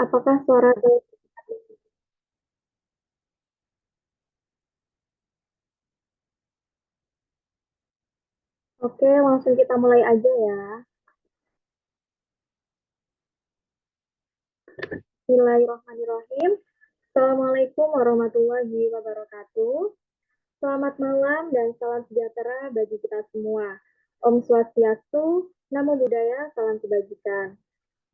Apakah suara saya? Oke, langsung kita mulai aja ya. Bismillahirrahmanirrahim. Assalamualaikum warahmatullahi wabarakatuh. Selamat malam dan salam sejahtera bagi kita semua. Om Swastiastu, Namo Buddhaya, salam kebajikan.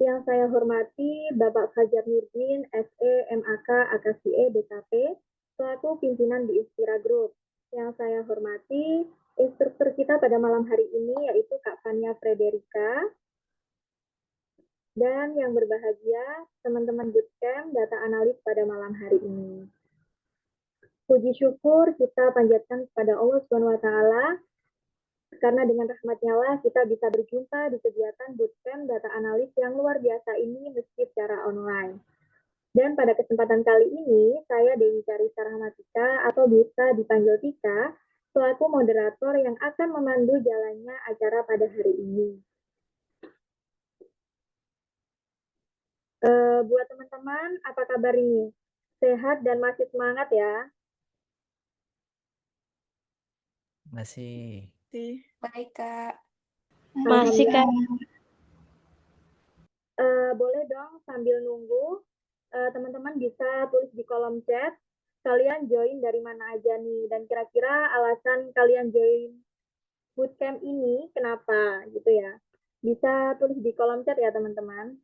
Yang saya hormati Bapak Fajar Nurdin, SE, MAK, AKSIE, BKP, selaku pimpinan di Istira Group. Yang saya hormati instruktur kita pada malam hari ini yaitu Kak Fania Frederika. Dan yang berbahagia, teman-teman bootcamp data analis pada malam hari ini. Puji syukur kita panjatkan kepada Allah SWT, karena dengan rahmatnya lah kita bisa berjumpa di kegiatan bootcamp data analis yang luar biasa ini meski secara online. Dan pada kesempatan kali ini, saya Dewi Carisa Rahmatika atau bisa dipanggil Tika, selaku moderator yang akan memandu jalannya acara pada hari ini. Buat teman-teman, apa kabar ini? Sehat dan masih semangat ya? Masih. Baik, Kak. Masih, Kak. Boleh dong sambil nunggu, teman-teman bisa tulis di kolom chat, kalian join dari mana aja nih, dan kira-kira alasan kalian join bootcamp ini kenapa gitu ya. Bisa tulis di kolom chat ya teman-teman.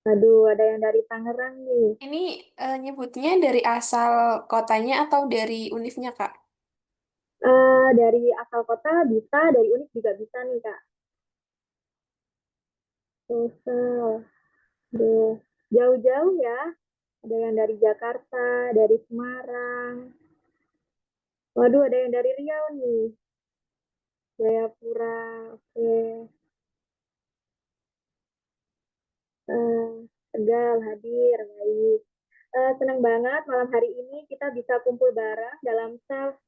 Aduh, ada yang dari Tangerang nih. Ini nyebutnya dari asal kotanya atau dari univnya, Kak? Dari asal kota bisa, dari univ juga bisa nih Kak. Jauh-jauh ya. Ada yang dari Jakarta, dari Semarang. Waduh, ada yang dari Riau nih. Jayapura, oke. Tegal hadir, baik. Senang banget malam hari ini kita bisa kumpul bareng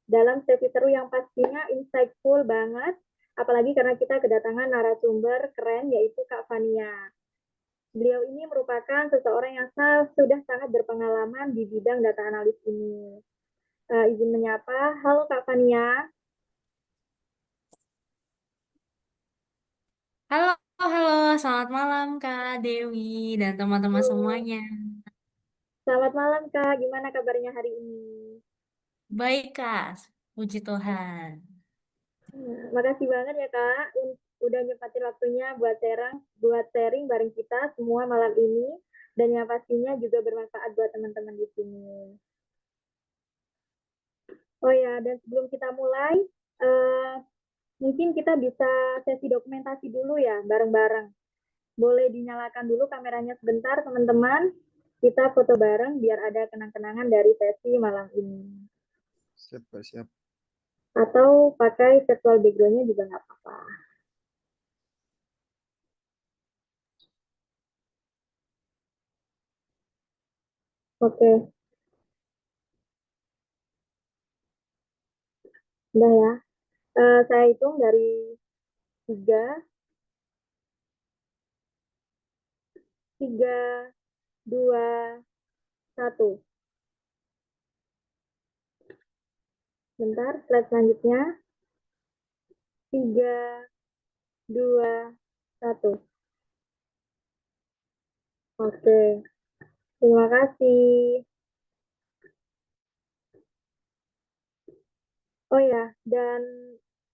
dalam sesi seru yang pastinya insightful banget. Apalagi karena kita kedatangan narasumber keren yaitu Kak Fania. Beliau ini merupakan seseorang yang sudah sangat berpengalaman di bidang data analis ini. Izin menyapa, halo Kak Fania. Halo, halo, selamat malam Kak Dewi dan teman-teman semuanya. Selamat malam Kak, gimana kabarnya hari ini? Baik Kak, puji Tuhan. Makasih banget ya Kak, udah nyempatin waktunya buat sharing bareng kita semua malam ini, dan yang pastinya juga bermanfaat buat teman-teman di sini. Oh ya, dan sebelum kita mulai, mungkin kita bisa sesi dokumentasi dulu ya, bareng-bareng. Boleh dinyalakan dulu kameranya sebentar, teman-teman. Kita foto bareng biar ada kenang-kenangan dari sesi malam ini. Siap, Pak, siap. Atau pakai virtual background-nya juga nggak apa-apa. Oke. Udah ya. Saya hitung dari 3, 3, 2, 1. Bentar, slide selanjutnya. 3, 2, 1. Oke. Terima kasih. Oh ya, dan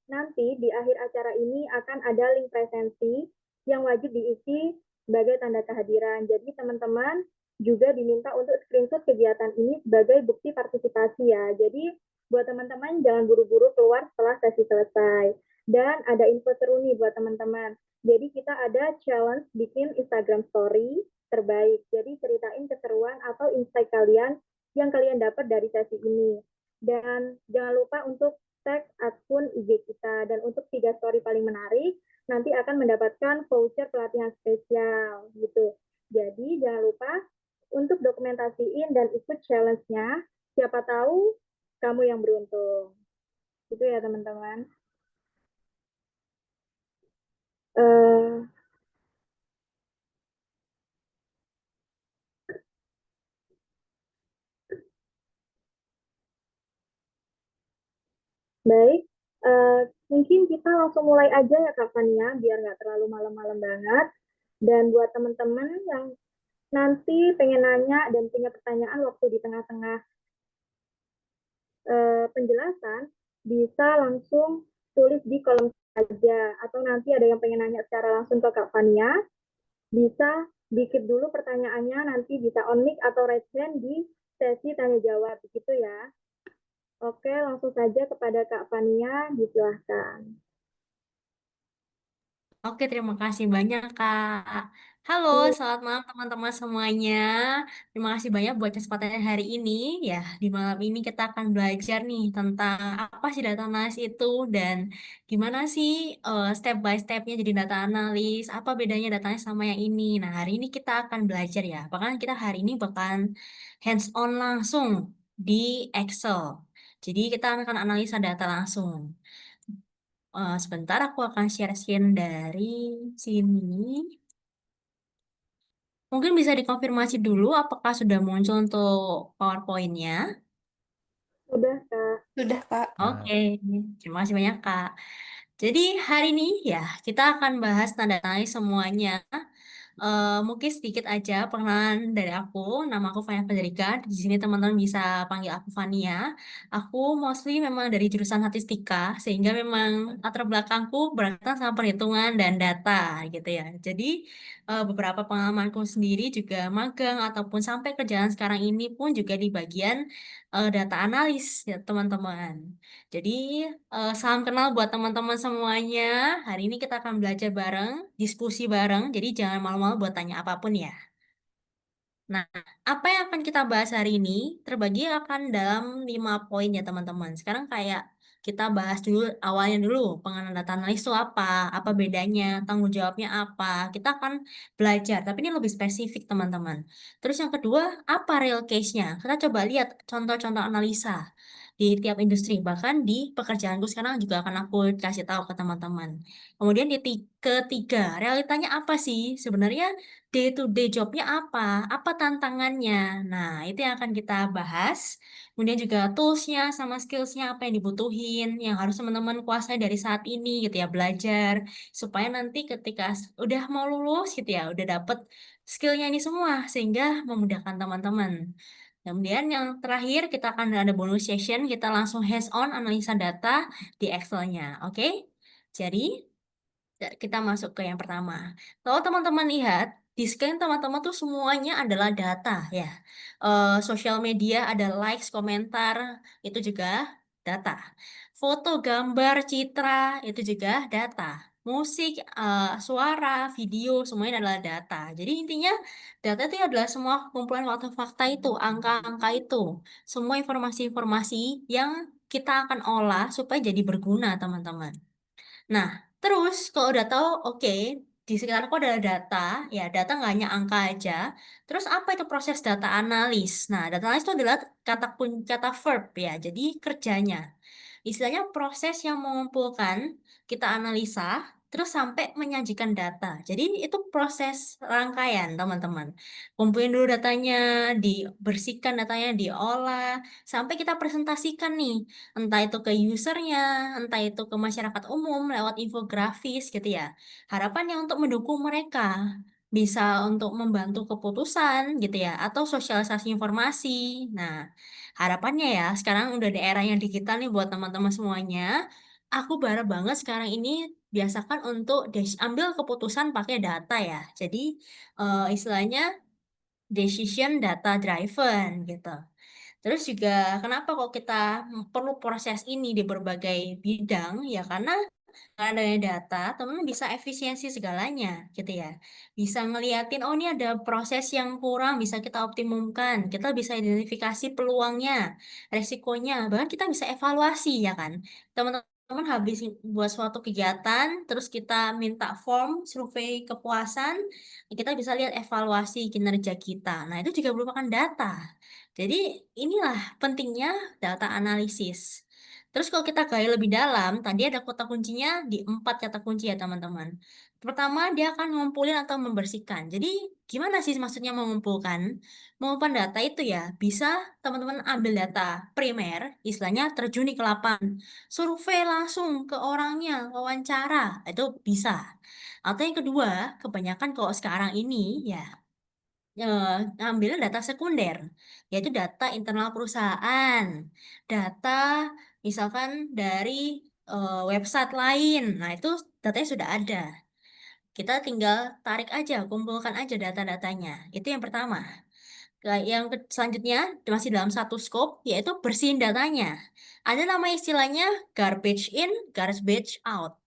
nanti di akhir acara ini akan ada link presensi yang wajib diisi sebagai tanda kehadiran. Jadi teman-teman juga diminta untuk screenshot kegiatan ini sebagai bukti partisipasi ya. Jadi buat teman-teman jangan buru-buru keluar setelah sesi selesai. Dan ada info seru nih buat teman-teman. Jadi kita ada challenge bikin Instagram story terbaik. Jadi ceritain keseruan atau insight kalian yang kalian dapat dari sesi ini. Dan jangan lupa untuk tag akun IG kita. Dan untuk 3 story paling menarik, nanti akan mendapatkan voucher pelatihan spesial gitu. Jadi jangan lupa untuk dokumentasiin dan ikut challenge-nya. Siapa tahu kamu yang beruntung. Itu ya teman-teman. Baik, mungkin kita langsung mulai aja ya Kak Fania, biar nggak terlalu malam-malam banget. Dan buat teman-teman yang nanti pengen nanya dan punya pertanyaan waktu di tengah-tengah penjelasan, bisa langsung tulis di kolom saja. Atau nanti ada yang pengen nanya secara langsung ke Kak Fania, bisa dikit dulu pertanyaannya, nanti bisa on mic atau raise hand di sesi tanya jawab, begitu ya. Oke, langsung saja kepada Kak Fania, disilahkan. Oke, terima kasih banyak, Kak. Halo, Iya. selamat malam teman-teman semuanya. Terima kasih banyak buat kesempatannya hari ini. Ya, di malam ini kita akan belajar nih tentang apa sih data analis itu dan gimana sih step by stepnya jadi data analis, apa bedanya data analis sama yang ini. Nah, hari ini kita akan belajar ya. Bahkan kita hari ini bakalan hands-on langsung di Excel. Jadi kita akan analisa data langsung. Sebentar, aku akan share screen dari sini. Mungkin bisa dikonfirmasi dulu apakah sudah muncul untuk PowerPoint-nya. Sudah, Kak. Sudah, Kak. Oke, terima kasih banyak, Kak. Jadi hari ini ya kita akan bahas tanda tanya semuanya. Mungkin sedikit aja perkenalan dari aku. Nama aku Fania Federica. Di sini teman-teman bisa panggil aku Fania. Aku mostly memang dari jurusan statistika, sehingga memang latar belakangku berkaitan sama perhitungan dan data gitu ya. Jadi beberapa pengalamanku sendiri juga magang ataupun sampai kerjaan sekarang ini pun juga di bagian data analis ya teman-teman. Jadi salam kenal buat teman-teman semuanya. Hari ini kita akan belajar bareng, diskusi bareng. Jadi jangan malu-malu buat tanya apapun ya. Nah, apa yang akan kita bahas hari ini terbagi akan dalam 5 poin ya teman-teman. Sekarang kayak kita bahas dulu awalnya dulu pengenalan data analis itu apa bedanya, tanggung jawabnya apa. Kita akan belajar, tapi ini lebih spesifik teman-teman. Terus yang kedua, apa real case-nya? Kita coba lihat contoh-contoh analisa di tiap industri, bahkan di pekerjaanku sekarang juga akan aku kasih tahu ke teman-teman. Kemudian ketiga, realitanya apa sih? Sebenarnya day to day jobnya apa? Apa tantangannya? Nah, itu yang akan kita bahas. Kemudian juga toolsnya sama skillsnya apa yang dibutuhin, yang harus teman-teman kuasai dari saat ini gitu ya, belajar. Supaya nanti ketika udah mau lulus gitu ya, udah dapet skillnya ini semua, sehingga memudahkan teman-teman. Kemudian yang terakhir kita akan ada bonus session, kita langsung hands-on analisa data di Excel-nya, oke? Jadi, kita masuk ke yang pertama. Kalau teman-teman lihat, di scan teman-teman tuh semuanya adalah data ya. Sosial media ada likes, komentar, itu juga data. Foto, gambar, citra, itu juga data. Musik, suara, video, semuanya adalah data. Jadi intinya data itu adalah semua kumpulan fakta-fakta itu, angka-angka itu. Semua informasi-informasi yang kita akan olah supaya jadi berguna, teman-teman. Nah, terus kalau udah tahu, oke, di sekitarku ada data, ya data nggak hanya angka aja. Terus apa itu proses data analis? Nah, data analis itu adalah kata verb ya, jadi kerjanya. Istilahnya proses yang mengumpulkan, kita analisa, terus sampai menyajikan data. Jadi itu proses rangkaian, teman-teman. Kumpulin dulu datanya, dibersihkan datanya, diolah, sampai kita presentasikan nih entah itu ke usernya, entah itu ke masyarakat umum lewat infografis gitu ya. Harapannya untuk mendukung mereka, bisa untuk membantu keputusan gitu ya, atau sosialisasi informasi. Nah, harapannya ya, sekarang udah di era yang digital nih buat teman-teman semuanya. Aku berharap banget sekarang ini biasakan untuk ambil keputusan pakai data ya. Jadi istilahnya decision data driven gitu. Terus juga kenapa kok kita perlu proses ini di berbagai bidang? Ya karena adanya data, teman bisa efisiensi segalanya gitu ya. Bisa ngeliatin, oh ini ada proses yang kurang, bisa kita optimumkan. Kita bisa identifikasi peluangnya, resikonya, bahkan kita bisa evaluasi ya kan. Teman-teman teman habis buat suatu kegiatan, terus kita minta form survei kepuasan, kita bisa lihat evaluasi kinerja kita. Nah, itu juga merupakan data. Jadi, inilah pentingnya data analisis. Terus kalau kita gali lebih dalam, tadi ada kata kuncinya di 4 kata kunci ya teman-teman. Pertama, dia akan ngumpulin atau membersihkan. Jadi, gimana sih maksudnya mengumpulkan? Mengumpulkan data itu ya, bisa teman-teman ambil data primer, istilahnya terjun ke lapangan, survei langsung ke orangnya, wawancara, itu bisa. Atau yang kedua, kebanyakan kalau sekarang ini ya ngambil data sekunder, yaitu data internal perusahaan, data misalkan dari website lain. Nah, itu datanya sudah ada. Kita tinggal tarik aja, kumpulkan aja data-datanya. Itu yang pertama. Selanjutnya masih dalam satu scope, yaitu bersihin datanya. Ada nama istilahnya garbage in, garbage out.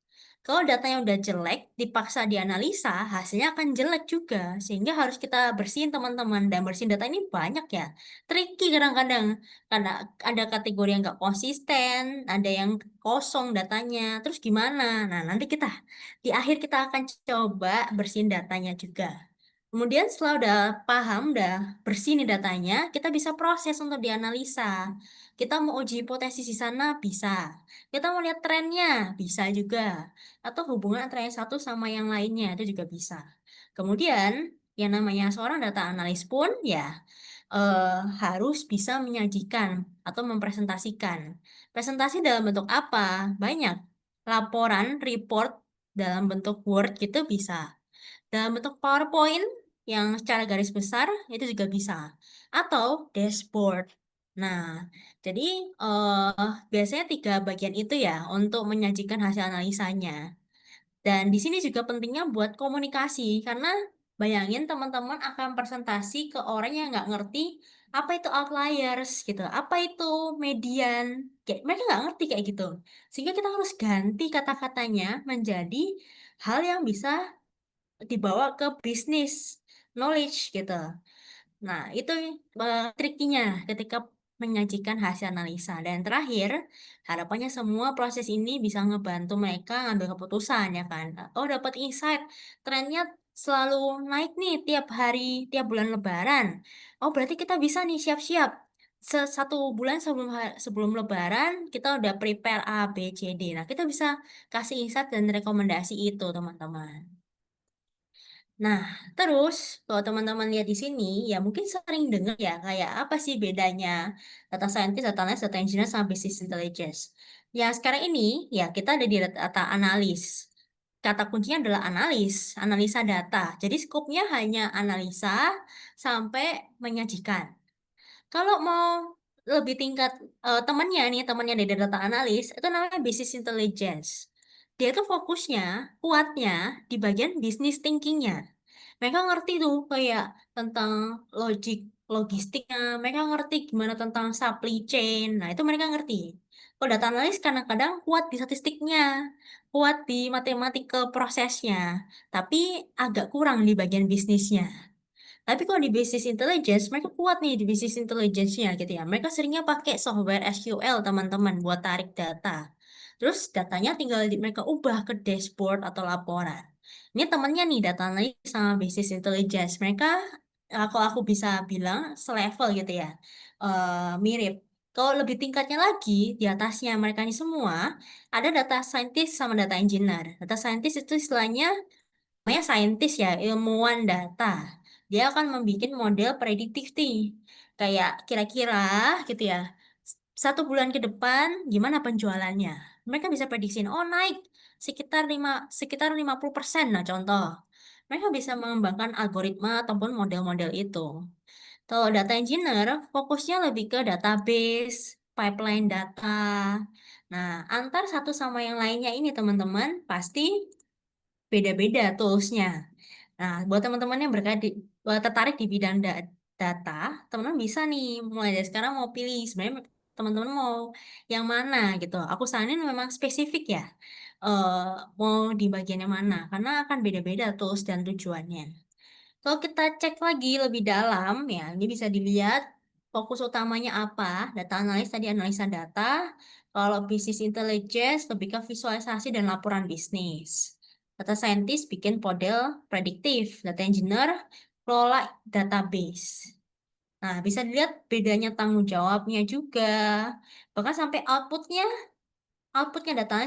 Kalau datanya udah jelek, dipaksa dianalisa, hasilnya akan jelek juga. Sehingga harus kita bersihin teman-teman. Dan bersihin data ini banyak ya. Tricky kadang-kadang. Karena ada kategori yang nggak konsisten, ada yang kosong datanya. Terus gimana? Nah, nanti di akhir kita akan coba bersihin datanya juga. Kemudian setelah udah paham, udah bersih nih datanya, kita bisa proses untuk dianalisa. Kita mau uji hipotesis di sana, bisa. Kita mau lihat trennya, bisa juga. Atau hubungan antara yang satu sama yang lainnya, itu juga bisa. Kemudian, yang namanya seorang data analis pun, ya harus bisa menyajikan atau mempresentasikan. Presentasi dalam bentuk apa? Banyak. Laporan, report, dalam bentuk Word gitu bisa. Dalam bentuk PowerPoint yang secara garis besar itu juga bisa. Atau dashboard. Nah, jadi biasanya 3 bagian itu ya untuk menyajikan hasil analisanya. Dan di sini juga pentingnya buat komunikasi, karena bayangin teman-teman akan presentasi ke orang yang nggak ngerti apa itu outliers gitu, apa itu median, kayak mereka nggak ngerti kayak gitu. Sehingga kita harus ganti kata-katanya menjadi hal yang bisa dibawa ke bisnis knowledge gitu. Nah, itu triknya ketika menyajikan hasil analisa. Dan terakhir, harapannya semua proses ini bisa ngebantu mereka ngambil keputusan ya kan. Oh, dapat insight, trennya selalu naik nih tiap hari, tiap bulan Lebaran. Oh, berarti kita bisa nih siap-siap. 1 bulan sebelum Lebaran, kita udah prepare A, B, C, D. Nah, kita bisa kasih insight dan rekomendasi itu, teman-teman. Nah, terus kalau teman-teman lihat di sini, ya mungkin sering dengar ya, kayak apa sih bedanya data scientist, data analyst, data engineer, sama business intelligence. Ya, sekarang ini, ya kita ada di data analis. Kata kuncinya adalah analisa data. Jadi skopnya hanya analisa sampai menyajikan. Kalau mau lebih tingkat temannya dari data analis, itu namanya business intelligence. Dia tuh fokusnya, kuatnya di bagian business thinkingnya. Mereka ngerti tuh kayak tentang logistiknya, mereka ngerti gimana tentang supply chain. Nah, itu mereka ngerti. Kalau data analis kadang-kadang kuat di statistiknya, kuat di matematika prosesnya, tapi agak kurang di bagian bisnisnya. Tapi kalau di business intelligence, mereka kuat nih di business intelligence-nya gitu ya. Mereka seringnya pakai software SQL teman-teman buat tarik data. Terus datanya tinggal mereka ubah ke dashboard atau laporan. Ini temannya nih data analis sama business intelligence. Mereka kalau aku bisa bilang selevel gitu ya. Mirip. Kalau lebih tingkatnya lagi, di atasnya mereka ini semua, ada data scientist sama data engineer. Data scientist itu istilahnya namanya saintis ya, ilmuwan data. Dia akan membuat model prediktif nih. Kayak kira-kira gitu ya, 1 bulan ke depan gimana penjualannya. Mereka bisa prediksiin, oh naik sekitar 50%. Nah, contoh. Mereka bisa mengembangkan algoritma ataupun model-model itu. Kalau data engineer, fokusnya lebih ke database, pipeline data. Nah, antar satu sama yang lainnya ini teman-teman pasti beda-beda toolsnya. Nah, buat teman-teman yang tertarik di bidang data, teman-teman bisa nih mulai dari sekarang mau pilih sebenarnya teman-teman mau yang mana gitu. Aku saranin memang spesifik ya, eh mau di bagian yang mana, karena akan beda-beda tools dan tujuannya. Kalau kita cek lagi lebih dalam ya, ini bisa dilihat fokus utamanya apa? Data analis tadi analisa data. Kalau business intelligence lebih ke visualisasi dan laporan bisnis. Data scientist bikin model prediktif. Data engineer kelola database. Nah, bisa dilihat bedanya tanggung jawabnya juga. Bahkan sampai outputnya datanya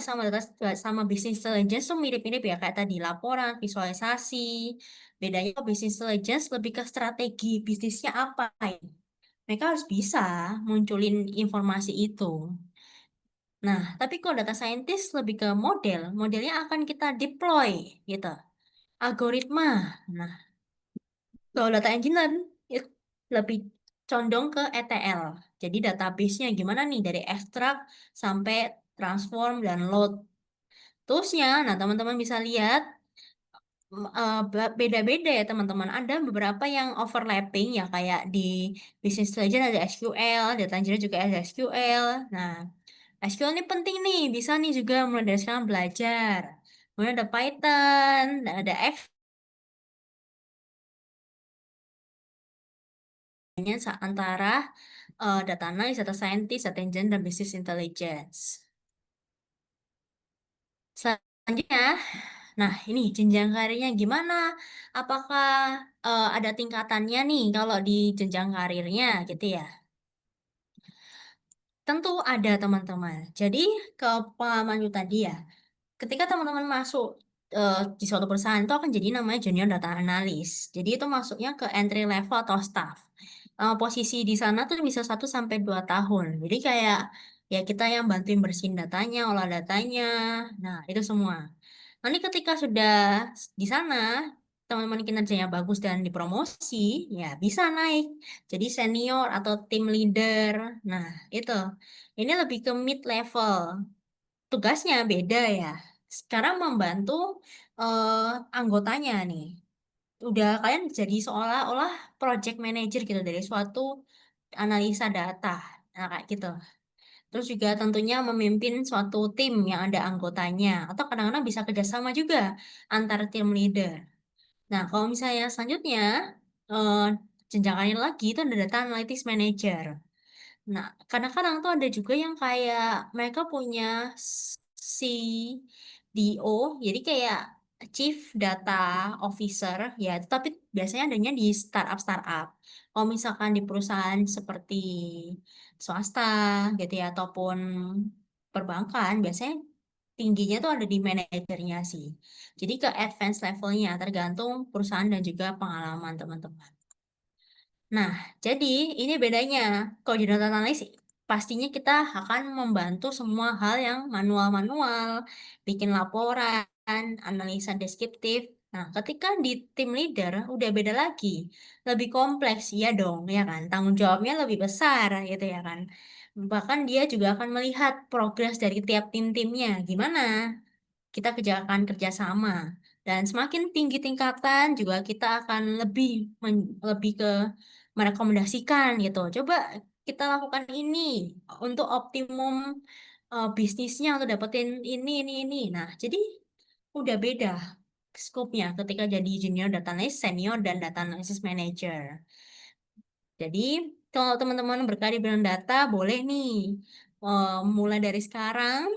sama business intelligence tuh mirip-mirip ya kayak tadi laporan, visualisasi. Bedanya business intelligence lebih ke strategi bisnisnya apa ya. Mereka harus bisa munculin informasi itu. Nah, tapi kalau data scientist lebih ke modelnya akan kita deploy gitu. Algoritma. Nah, kalau data engineer itu lebih condong ke ETL. Jadi database-nya gimana nih dari ekstrak sampai transform dan load. Toolsnya, nah teman-teman bisa lihat beda-beda ya teman-teman. Ada beberapa yang overlapping ya kayak di Business Intelligence ada SQL, Data Engineer juga ada SQL. Nah, SQL ini penting nih, bisa nih juga mulai dari sekarang belajar. Kemudian ada Python, ada X antara data analis, data scientist, data engineer, dan business intelligence. Selanjutnya, nah ini jenjang karirnya gimana? Apakah ada tingkatannya nih kalau di jenjang karirnya gitu ya? Tentu ada teman-teman. Jadi ke pengalaman itu tadi ya, ketika teman-teman masuk di suatu perusahaan itu akan jadi namanya junior data analis. Jadi itu masuknya ke entry level atau staff. Posisi di sana tuh bisa 1 sampai 2 tahun. Jadi kayak ya kita yang bantuin bersihin datanya, olah datanya. Nah, itu semua. Nanti ketika sudah di sana, teman-teman kinerjanya bagus dan dipromosi, ya bisa naik jadi senior atau tim leader. Nah, itu. Ini lebih ke mid level. Tugasnya beda ya. Sekarang membantu eh, anggotanya nih. Udah kalian jadi seolah-olah project manager gitu dari suatu analisa data. Nah, kayak gitu. Terus juga tentunya memimpin suatu tim yang ada anggotanya. Atau kadang-kadang bisa kerjasama juga antar tim leader. Nah, kalau misalnya selanjutnya, eh, jenjang lagi itu ada data analytics manager. Nah, kadang-kadang tuh ada juga yang kayak mereka punya CDO, jadi kayak Chief Data Officer, ya, tapi biasanya adanya di startup-startup. Kalau misalkan di perusahaan seperti swasta, gitu ya, ataupun perbankan, biasanya tingginya tuh ada di manajernya sih. Jadi ke advance levelnya, tergantung perusahaan dan juga pengalaman teman-teman. Nah, jadi ini bedanya. Kalau di data analis, pastinya kita akan membantu semua hal yang manual-manual, bikin laporan, analisa deskriptif. Nah, ketika di tim leader udah beda lagi, lebih kompleks, ya dong, ya kan? Tanggung jawabnya lebih besar, gitu ya kan? Bahkan dia juga akan melihat progres dari tiap tim-timnya, gimana kita kerjakan kerjasama. Dan semakin tinggi tingkatan juga kita akan lebih ke merekomendasikan gitu. Coba kita lakukan ini untuk optimum bisnisnya untuk dapetin ini. Nah, jadi udah beda skopnya ketika jadi junior data analyst, senior, dan data analysis manager. Jadi kalau teman-teman berkarir bidang data, boleh nih mulai dari sekarang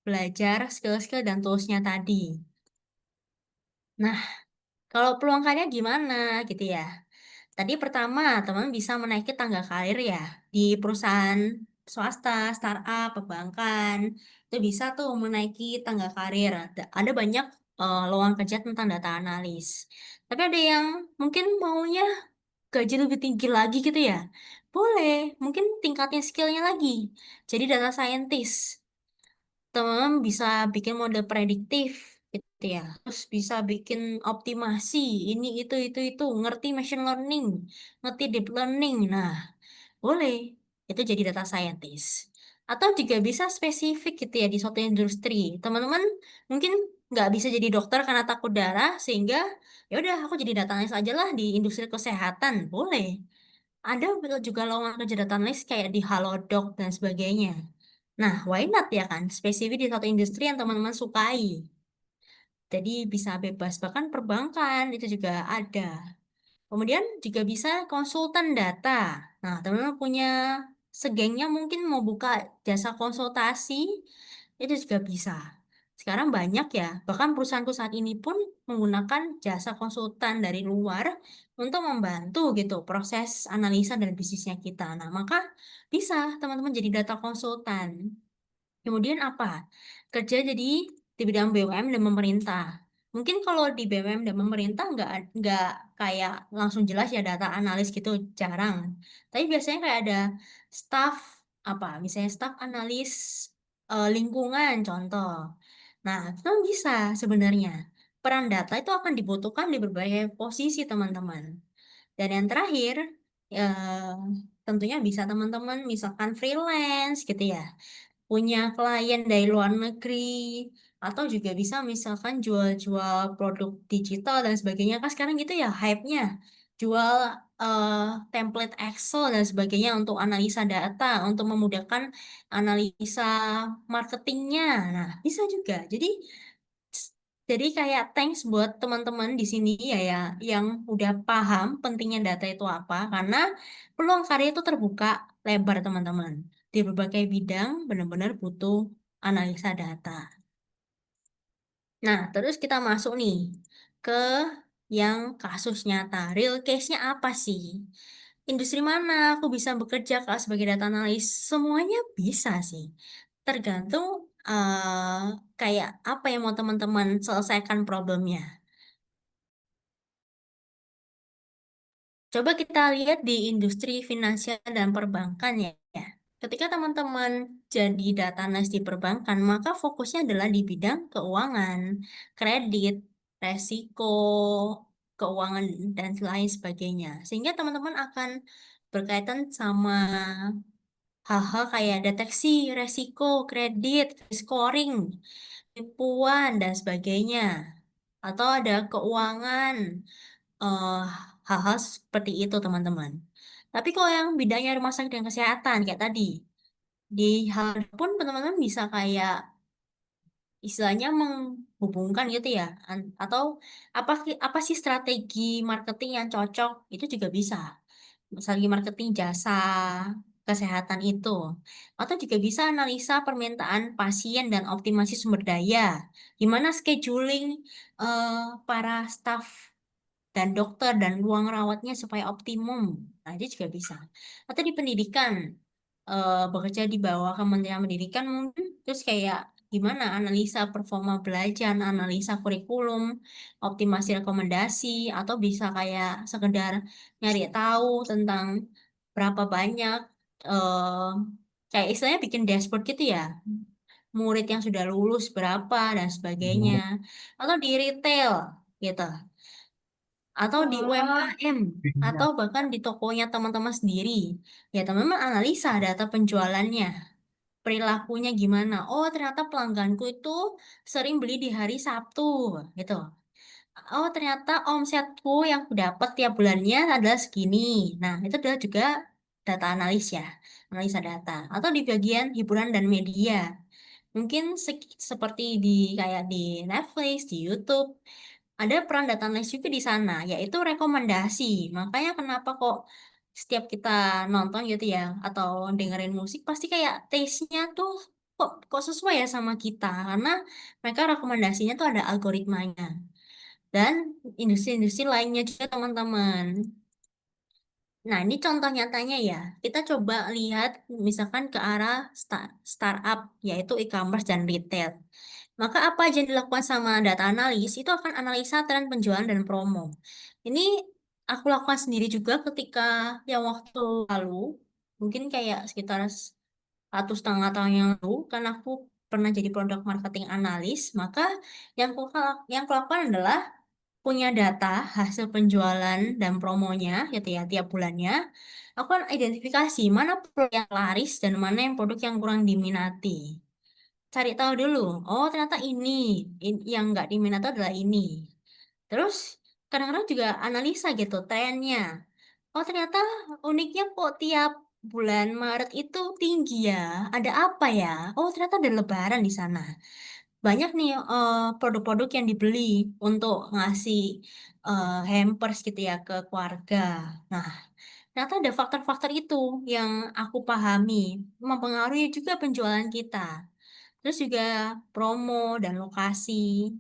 belajar skill-skill dan tools-nya tadi. Nah, kalau peluang karirnya gimana gitu ya? Tadi pertama, teman bisa menaiki tangga karir ya di perusahaan swasta, startup, perbankan. Itu bisa tuh menaiki tangga karir. Ada banyak lowongan kerja tentang data analis. Tapi ada yang mungkin maunya gaji lebih tinggi lagi gitu ya. Boleh, mungkin tingkatnya skillnya lagi. Jadi data scientist teman bisa bikin model prediktif gitu ya. Terus bisa bikin optimasi ini itu ngerti machine learning, ngerti deep learning. Nah, boleh itu jadi data scientist. Atau juga bisa spesifik gitu ya di suatu industri. Teman-teman mungkin nggak bisa jadi dokter karena takut darah sehingga ya udah aku jadi data analis aja lah di industri kesehatan. Boleh. Ada juga lowongan kerja data analis kayak di Halodoc dan sebagainya. Nah, why not ya kan? Spesifik di satu industri yang teman-teman sukai. Jadi bisa bebas, bahkan perbankan itu juga ada. Kemudian juga bisa konsultan data. Nah, teman-teman punya segengnya mungkin mau buka jasa konsultasi, itu juga bisa. Sekarang banyak ya, bahkan perusahaanku saat ini pun menggunakan jasa konsultan dari luar untuk membantu gitu proses analisa dan bisnisnya kita. Nah, maka bisa teman-teman jadi data konsultan. Kemudian apa? Kerja jadi di bidang BUMN dan pemerintah. Mungkin kalau di BUMN dan pemerintah nggak kayak langsung jelas ya data analis gitu, jarang. Tapi biasanya kayak ada staff apa, misalnya staff analis lingkungan contoh. Nah, itu bisa sebenarnya. Peran data itu akan dibutuhkan di berbagai posisi teman-teman. Dan yang terakhir, eh, tentunya bisa teman-teman misalkan freelance gitu ya, punya klien dari luar negeri, atau juga bisa misalkan jual-jual produk digital dan sebagainya. Kan sekarang gitu ya hype-nya. Jual eh, template Excel dan sebagainya untuk analisa data, untuk memudahkan analisa marketingnya. Nah, bisa juga. Jadi kayak thanks buat teman-teman di sini ya yang udah paham pentingnya data itu apa, karena peluang karya itu terbuka lebar teman-teman. Di berbagai bidang benar-benar butuh analisa data. Nah, terus kita masuk nih ke yang kasus nyata. Real case-nya apa sih? Industri mana aku bisa bekerja Kak, sebagai data analis? Semuanya bisa sih. Tergantung kayak apa yang mau teman-teman selesaikan problemnya. Coba kita lihat di industri finansial dan perbankan ya. Ketika teman-teman jadi data analis di perbankan, maka fokusnya adalah di bidang keuangan, kredit, resiko, keuangan, dan lain sebagainya. Sehingga teman-teman akan berkaitan sama hal-hal kayak deteksi resiko, kredit, scoring, penipuan, dan sebagainya. Atau ada keuangan, eh, hal-hal seperti itu teman-teman. Tapi kalau yang bidangnya rumah sakit dan kesehatan kayak tadi, di hal pun teman-teman bisa kayak istilahnya menghubungkan gitu ya, atau apa sih strategi marketing yang cocok itu juga bisa. Strategi marketing jasa kesehatan itu, atau juga bisa analisa permintaan pasien dan optimasi sumber daya. Gimana scheduling eh, para staf dan dokter dan ruang rawatnya supaya optimum. Nah, itu juga bisa. Atau di pendidikan, bekerja di bawah Kementerian Pendidikan mungkin, terus kayak gimana analisa performa belajar, analisa kurikulum, optimasi rekomendasi, atau bisa kayak sekedar nyari tahu tentang berapa banyak, eh kayak istilahnya bikin dashboard gitu ya, murid yang sudah lulus berapa dan sebagainya, atau di retail gitu, atau di UMKM, atau bahkan di tokonya teman-teman sendiri. Ya, teman-teman analisa data penjualannya, perilakunya gimana. Oh, ternyata pelangganku itu sering beli di hari Sabtu, gitu. Oh, ternyata omsetku yang aku dapat tiap bulannya adalah segini. Nah, itu adalah juga data analis ya, analisa data. Atau di bagian hiburan dan media. Mungkin seperti di kayak di Netflix, di YouTube, ada peran data analis juga di sana, yaitu rekomendasi. Makanya kenapa kok setiap kita nonton gitu ya, atau dengerin musik, pasti kayak taste-nya tuh kok sesuai ya sama kita. Karena mereka rekomendasinya tuh ada algoritmanya. Dan industri-industri lainnya juga teman-teman. Nah, ini contoh nyatanya ya. Kita coba lihat misalkan ke arah startup, yaitu e-commerce dan retail. Maka apa aja yang dilakukan sama data analis, itu akan analisa tren penjualan dan promo. Ini aku lakukan sendiri juga ketika yang waktu lalu, mungkin kayak sekitar 1,5 tahun yang lalu, kan aku pernah jadi product marketing analis, maka yang aku lakukan adalah punya data hasil penjualan dan promonya gitu ya tiap bulannya. Aku kan identifikasi mana produk yang laris dan mana yang produk yang kurang diminati. Cari tahu dulu, oh ternyata yang nggak diminati adalah ini. Terus kadang-kadang juga analisa gitu trennya. Oh ternyata uniknya kok tiap bulan Maret itu tinggi ya. Ada apa ya? Oh ternyata ada lebaran di sana. Banyak nih produk-produk yang dibeli untuk ngasih hampers gitu ya ke keluarga. Nah, ternyata ada faktor-faktor itu yang aku pahami mempengaruhi juga penjualan kita. Terus juga promo dan lokasi.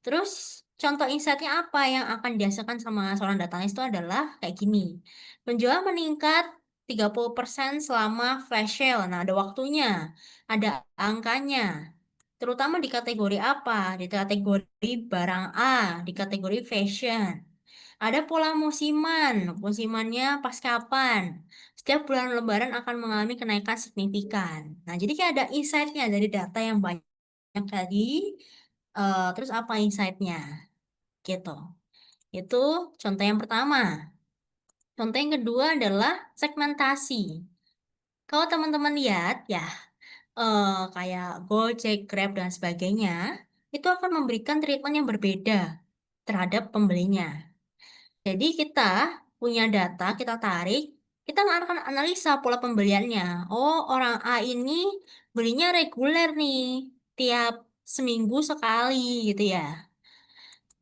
Terus contoh insight-nya apa yang akan dirasakan sama seorang data analis itu adalah kayak gini. Penjualan meningkat 30% selama flash sale. Nah, ada waktunya, ada angkanya. Terutama di kategori apa? Di kategori barang A, di kategori fashion. Ada pola musiman, musimannya pas kapan. Setiap bulan Lebaran akan mengalami kenaikan signifikan. Nah, jadi kayak ada insight-nya dari data yang banyak tadi. Terus apa insight-nya? Gitu. Itu contoh yang pertama. Contoh yang kedua adalah segmentasi. Kalau teman-teman lihat ya, kayak Gojek, Grab, dan sebagainya, itu akan memberikan treatment yang berbeda terhadap pembelinya. Jadi kita punya data, kita tarik, kita nggak akan analisa pola pembeliannya. Oh, orang A ini belinya reguler nih, tiap seminggu sekali gitu ya.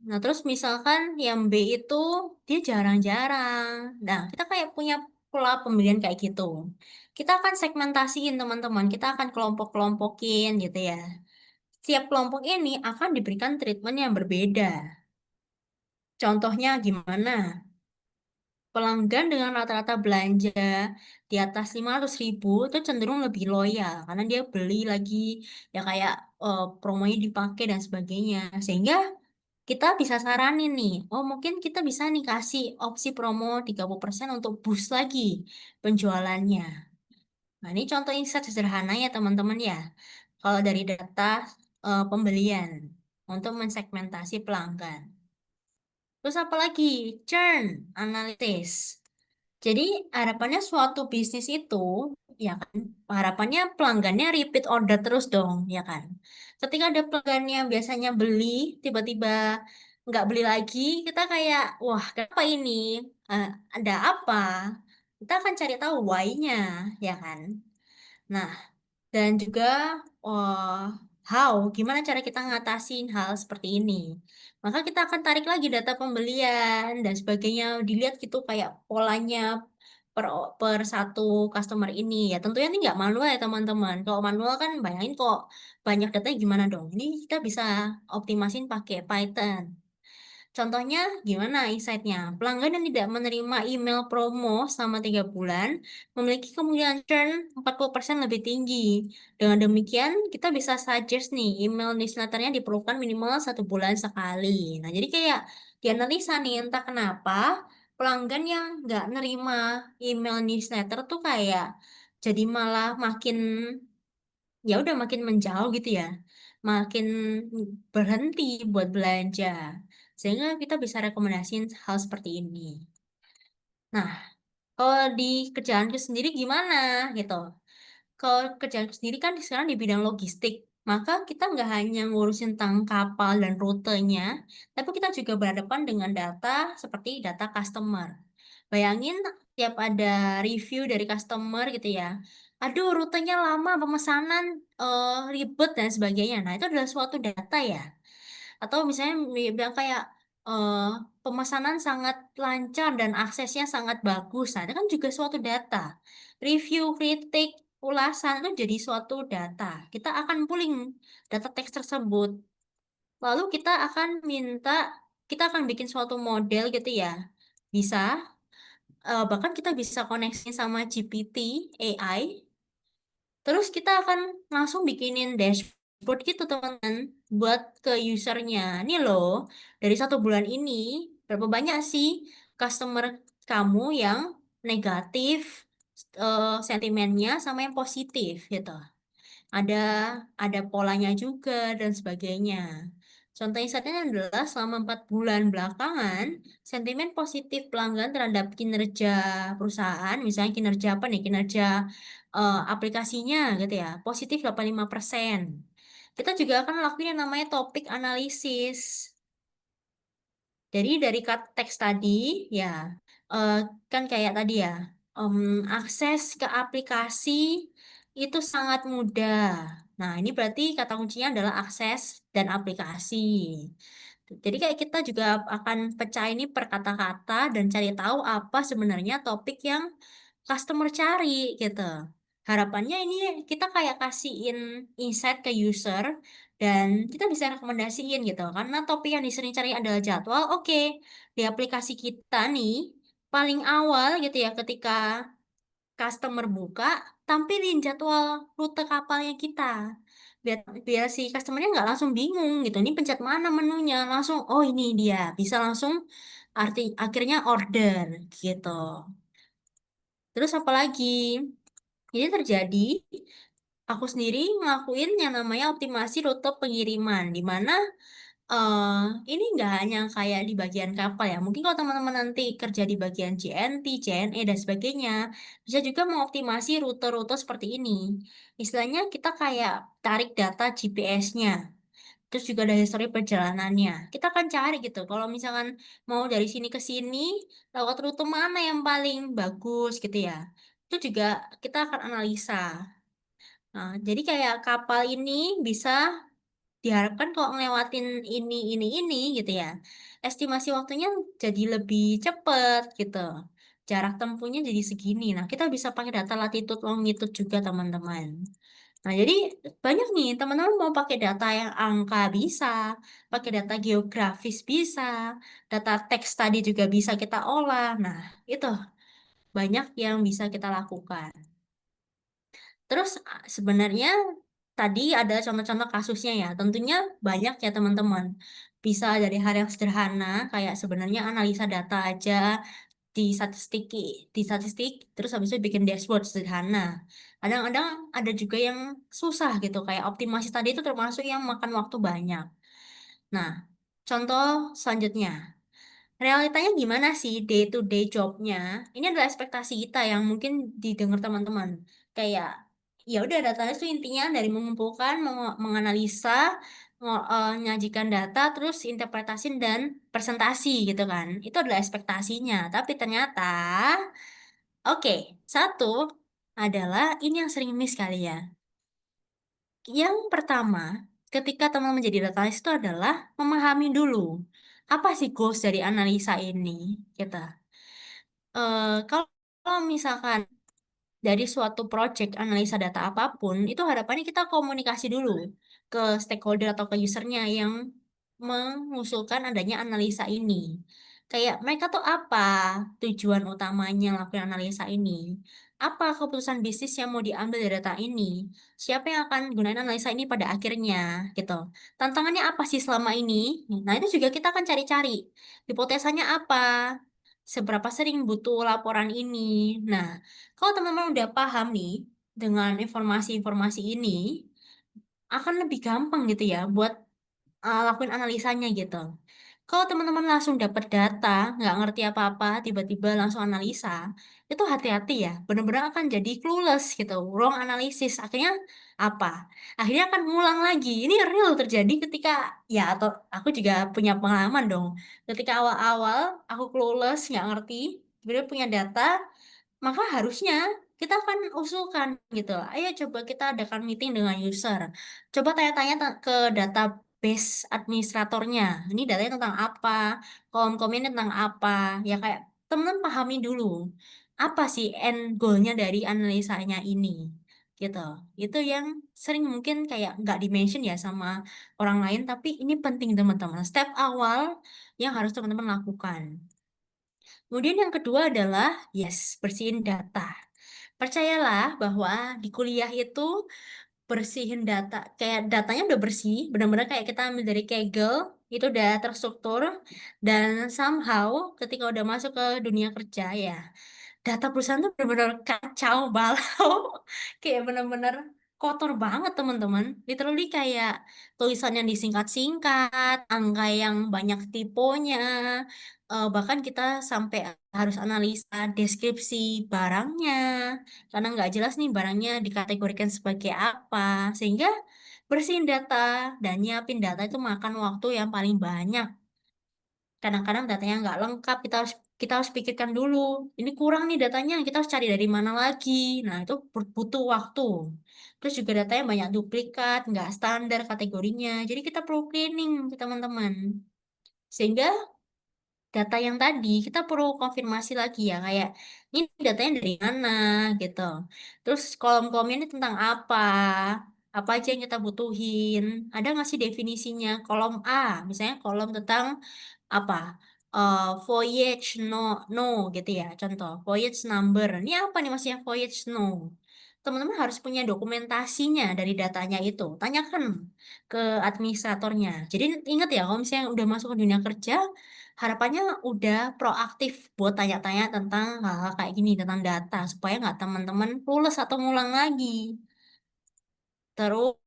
Nah, terus misalkan yang B itu dia jarang-jarang. Nah, kita kayak punya pola pembelian kayak gitu. Kita akan segmentasiin teman-teman, kita akan kelompok-kelompokin gitu ya. Setiap kelompok ini akan diberikan treatment yang berbeda. Contohnya gimana? Pelanggan dengan rata-rata belanja di atas 500.000 itu cenderung lebih loyal karena dia beli lagi ya kayak promonya dipakai dan sebagainya. Sehingga kita bisa saranin nih, oh mungkin kita bisa nih kasih opsi promo 30% untuk boost lagi penjualannya. Nah, ini contoh insight sederhana ya teman-teman ya. Kalau dari data pembelian untuk mensegmentasi pelanggan. Terus apa lagi? Churn analysis. Jadi harapannya suatu bisnis itu, ya kan, harapannya pelanggannya repeat order terus dong, ya kan. Ketika ada pelanggan yang biasanya beli, tiba-tiba nggak beli lagi, kita kayak, wah kenapa ini? Eh, ada apa? Kita akan cari tahu why-nya, ya kan. Nah, dan juga oh, gimana cara kita ngatasin hal seperti ini. Maka kita akan tarik lagi data pembelian dan sebagainya, dilihat gitu kayak polanya per, per satu customer ini. Ya tentunya ini nggak manual ya teman-teman. Kalau manual kan bayangin kok banyak datanya gimana dong. Ini kita bisa optimasin pakai Python. Contohnya gimana insight-nya? Pelanggan yang tidak menerima email promo selama 3 bulan memiliki kemungkinan churn 40% lebih tinggi. Dengan demikian, kita bisa suggest nih email newsletternya diperlukan minimal 1 bulan sekali. Nah, jadi kayak dianalisa nih entah kenapa pelanggan yang nggak nerima email newsletter tuh kayak jadi malah makin ya udah makin menjauh gitu ya, makin berhenti buat belanja, sehingga kita bisa rekomendasiin hal seperti ini. Nah, kalau di kerjaanku sendiri gimana gitu? Kalau kerjaanku sendiri kan sekarang di bidang logistik, maka kita nggak hanya ngurusin tentang kapal dan rutenya, tapi kita juga berhadapan dengan data seperti data customer. Bayangin tiap ada review dari customer gitu ya, aduh rutenya lama, pemesanan ribet dan sebagainya. Nah, itu adalah suatu data ya. Atau misalnya bilang kayak eh, pemesanan sangat lancar dan aksesnya sangat bagus. Nah, itu kan juga suatu data. Review, kritik, ulasan itu jadi suatu data. Kita akan pooling data teks tersebut. Lalu kita akan bikin suatu model gitu ya. Bisa, bahkan kita bisa koneksi sama GPT, AI. Terus kita akan langsung bikinin dashboard gitu teman-teman buat ke usernya. Ini loh, dari 1 bulan ini berapa banyak sih customer kamu yang negatif sentimennya sama yang positif gitu. Ada ada polanya juga dan sebagainya. Contoh insightnya adalah selama 4 bulan belakangan, sentimen positif pelanggan terhadap kinerja perusahaan, misalnya kinerja apa nih, kinerja aplikasinya gitu ya, positif 85%. Kita juga akan lakuin yang namanya topik analisis. Jadi dari teks tadi ya eh, kan kayak tadi ya em, akses ke aplikasi itu sangat mudah. Nah ini berarti kata kuncinya adalah akses dan aplikasi. Jadi kayak kita juga akan pecah ini per kata-kata dan cari tahu apa sebenarnya topik yang customer cari gitu. Harapannya ini kita kayak kasihin insight ke user dan kita bisa rekomendasiin gitu. Karena topik yang disering cari adalah jadwal, oke. Di aplikasi kita nih paling awal gitu ya ketika customer buka, tampilin jadwal rute kapalnya kita. Biar biar si customernya nggak langsung bingung gitu. Ini pencet mana menunya, langsung oh ini dia, bisa langsung akhirnya order gitu. Terus apa lagi? Ini terjadi aku sendiri ngelakuin yang namanya optimasi rute pengiriman, di mana eh ini nggak hanya kayak di bagian kapal ya. Mungkin kalau teman-teman nanti kerja di bagian JNT, JNE, dan sebagainya, bisa juga mengoptimasi rute-rute seperti ini. Istilahnya kita kayak tarik data GPS-nya, terus juga ada histori perjalanannya. Kita akan cari gitu, kalau misalkan mau dari sini ke sini, lewat rute mana yang paling bagus gitu ya. Itu juga kita akan analisa. Nah, jadi kayak kapal ini bisa diharapkan kalau ngelewatin ini gitu ya, estimasi waktunya jadi lebih cepet gitu. Jarak tempuhnya jadi segini. Nah, kita bisa pakai data latitude longitude juga teman-teman. Nah, jadi banyak nih teman-teman mau pakai data yang angka bisa, pakai data geografis bisa, data teks tadi juga bisa kita olah. Nah, itu banyak yang bisa kita lakukan. Terus sebenarnya tadi ada contoh-contoh kasusnya ya, tentunya banyak ya teman-teman. Bisa dari hal yang sederhana, kayak sebenarnya analisa data aja di statistik, terus habis itu bikin dashboard sederhana. Kadang-kadang ada juga yang susah gitu, kayak optimasi tadi itu termasuk yang makan waktu banyak. Nah, contoh selanjutnya. Realitanya gimana sih day to day jobnya? Ini adalah ekspektasi kita yang mungkin didengar teman-teman. Kayak ya udah data itu intinya dari mengumpulkan, menganalisa, menyajikan data, terus interpretasi dan presentasi gitu kan. Itu adalah ekspektasinya. Tapi ternyata, oke, satu adalah ini yang sering miss kali ya. Yang pertama, ketika teman menjadi data analis itu adalah memahami dulu apa sih goals dari analisa ini kita. Kalau misalkan dari suatu project analisa data apapun, itu harapannya kita komunikasi dulu ke stakeholder atau ke usernya yang mengusulkan adanya analisa ini. Kayak mereka tuh apa tujuan utamanya lakukan analisa ini? Apa keputusan bisnis yang mau diambil dari data ini? Siapa yang akan gunakan analisa ini pada akhirnya, gitu. Tantangannya apa sih selama ini? Nah, itu juga kita akan cari-cari. Hipotesanya apa? Seberapa sering butuh laporan ini? Nah, kalau teman-teman udah paham nih dengan informasi-informasi ini, akan lebih gampang gitu ya buat lakuin analisanya gitu. Kalau teman-teman langsung dapat data, nggak ngerti apa-apa, tiba-tiba langsung analisa, itu hati-hati ya, benar-benar akan jadi clueless gitu, wrong analisis. Akhirnya apa? Akhirnya akan ngulang lagi. Ini real terjadi ketika, ya atau aku juga punya pengalaman dong. Ketika awal-awal aku clueless, nggak ngerti, tiba-tiba punya data, maka harusnya kita akan usulkan gitu. Ayo coba kita adakan meeting dengan user. Coba tanya-tanya ke database administratornya. Ini datanya tentang apa? Kolom-kolomnya tentang apa? Ya kayak teman-teman pahami dulu. Apa sih end goal-nya dari analisanya ini? Gitu. Itu yang sering mungkin kayak nggak di-mention ya sama orang lain, tapi ini penting teman-teman. Step awal yang harus teman-teman lakukan. Kemudian yang kedua adalah, yes, bersihin data. Percayalah bahwa di kuliah itu bersihin data, kayak datanya udah bersih, benar-benar kayak kita ambil dari Kaggle, itu udah terstruktur, dan somehow ketika udah masuk ke dunia kerja ya, data perusahaan tuh benar-benar kacau balau, kayak benar-benar kotor banget teman-teman. Literally kayak tulisan yang disingkat-singkat, angka yang banyak tiponya, bahkan kita sampai harus analisa deskripsi barangnya, karena nggak jelas nih barangnya dikategorikan sebagai apa, sehingga bersihin data dan nyiapin data itu makan waktu yang paling banyak. Kadang-kadang datanya nggak lengkap, kita harus pikirkan dulu. Ini kurang nih datanya, kita harus cari dari mana lagi. Nah, itu butuh waktu. Terus juga datanya banyak duplikat, nggak standar kategorinya. Jadi kita perlu cleaning, teman-teman. Sehingga data yang tadi kita perlu konfirmasi lagi ya, kayak ini datanya dari mana gitu. Terus kolom-kolomnya ini tentang apa aja yang kita butuhin, ada nggak sih definisinya? Kolom A, misalnya kolom tentang apa? Voyage no no gitu ya, contoh voyage number. Ini apa nih maksudnya voyage no? Teman-teman harus punya dokumentasinya dari datanya itu. Tanyakan ke administratornya. Jadi ingat ya, kalau misalnya udah masuk ke dunia kerja, harapannya udah proaktif buat tanya-tanya tentang hal-hal kayak gini, tentang data, supaya nggak teman-teman lulus atau ngulang lagi. Terus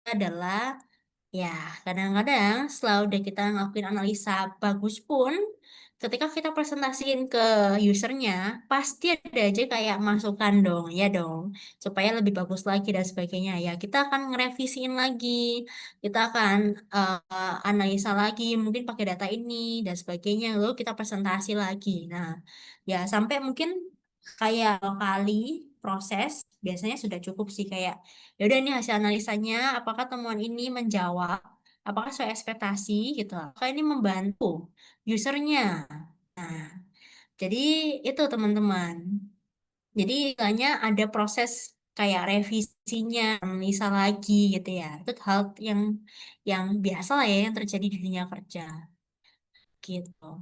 adalah, ya, kadang-kadang setelah udah kita ngelakuin analisa bagus pun, ketika kita presentasiin ke usernya, pasti ada aja kayak masukan dong, ya dong, supaya lebih bagus lagi dan sebagainya. Ya, kita akan ngerevisiin lagi, kita akan analisa lagi, mungkin pakai data ini dan sebagainya, lalu kita presentasi lagi. Nah, ya sampai mungkin kayak kali proses biasanya sudah cukup sih, kayak ya udah ini hasil analisanya, apakah temuan ini menjawab, apakah sesuai ekspektasi gitu, apakah ini membantu usernya. Nah, jadi itu teman-teman. Jadi istilahnya ada proses kayak revisinya, analisa lagi gitu ya. Itu hal yang biasa lah ya yang terjadi di dunia kerja gitu.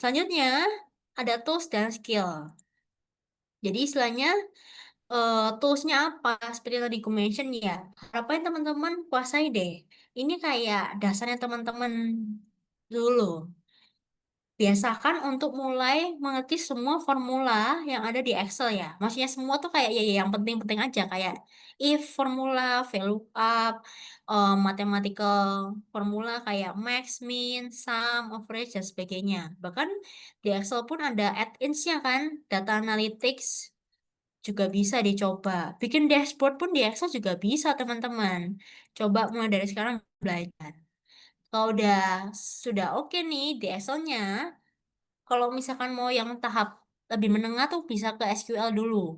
Selanjutnya ada tools dan skill. Jadi istilahnya toolsnya apa? Seperti yang tadi aku mention ya. Harapan teman-teman kuasai deh. Ini kayak dasarnya teman-teman dulu. Biasakan untuk mulai mengerti semua formula yang ada di Excel ya. Maksudnya semua tuh kayak ya yang penting-penting aja. Kayak if formula, VLOOKUP, mathematical formula kayak max, min, sum, average, dan sebagainya. Bahkan di Excel pun ada add-ins-nya kan. Data analytics, juga bisa dicoba. Bikin dashboard pun di Excel juga bisa, teman-teman. Coba mulai dari sekarang belajar. Kalau sudah oke nih di Excelnya, kalau misalkan mau yang tahap lebih menengah tuh bisa ke SQL dulu.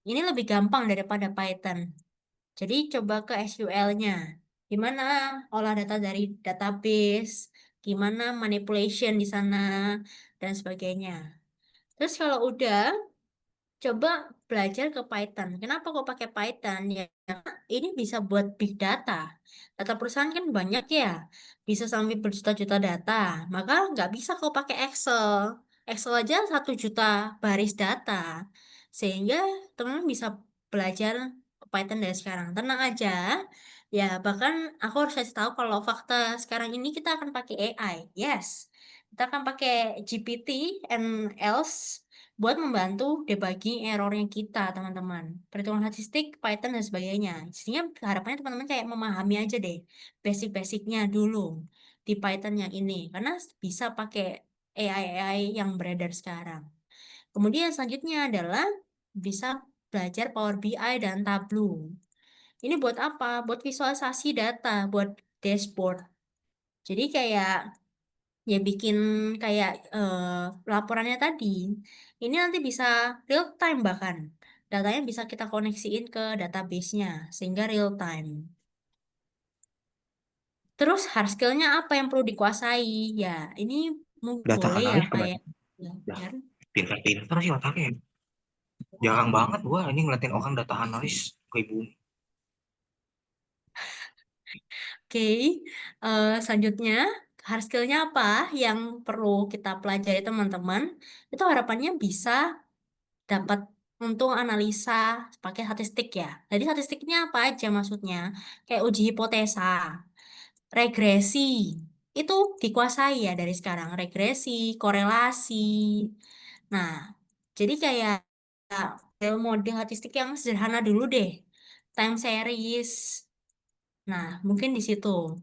Ini lebih gampang daripada Python. Jadi coba ke SQL-nya. Gimana olah data dari database, gimana manipulation di sana, dan sebagainya. Terus kalau udah, coba belajar ke Python. Kenapa kok pakai Python? Ya, ini bisa buat big data. Data perusahaan kan banyak ya, bisa sampai berjuta-juta data. Maka nggak bisa kok pakai Excel. Excel aja 1 juta baris data. Sehingga teman-teman bisa belajar Python dari sekarang. Tenang aja. Ya, bahkan aku harus kasih tahu kalau fakta sekarang ini kita akan pakai AI. Yes. Kita akan pakai GPT and else buat membantu debugging errornya kita, teman-teman. Perhitungan statistik, Python, dan sebagainya. Intinya harapannya teman-teman kayak memahami aja deh basic-basicnya dulu di Python yang ini. Karena bisa pakai AI-AI yang beredar sekarang. Kemudian selanjutnya adalah bisa belajar Power BI dan Tableau. Ini buat apa? Buat visualisasi data, buat dashboard. Jadi kayak ya bikin kayak laporannya tadi. Ini nanti bisa real time bahkan. Datanya bisa kita koneksiin ke database-nya sehingga real time. Terus hard skill-nya apa yang perlu dikuasai? Ya, ini Data boleh ya analis kayak kebanyakan. Lah, belajar. pinter-pinter sih otaknya. Jarang banget gua ini ngeliatin orang data analis ke ibu. Oke, selanjutnya hard skill-nya apa yang perlu kita pelajari teman-teman? Itu harapannya bisa dapat untung analisa pakai statistik ya. Jadi statistiknya apa aja maksudnya? Kayak uji hipotesa, regresi. Itu dikuasai ya dari sekarang. Regresi, korelasi. Nah, jadi kayak model statistik yang sederhana dulu deh. Time series. Nah, mungkin di situ.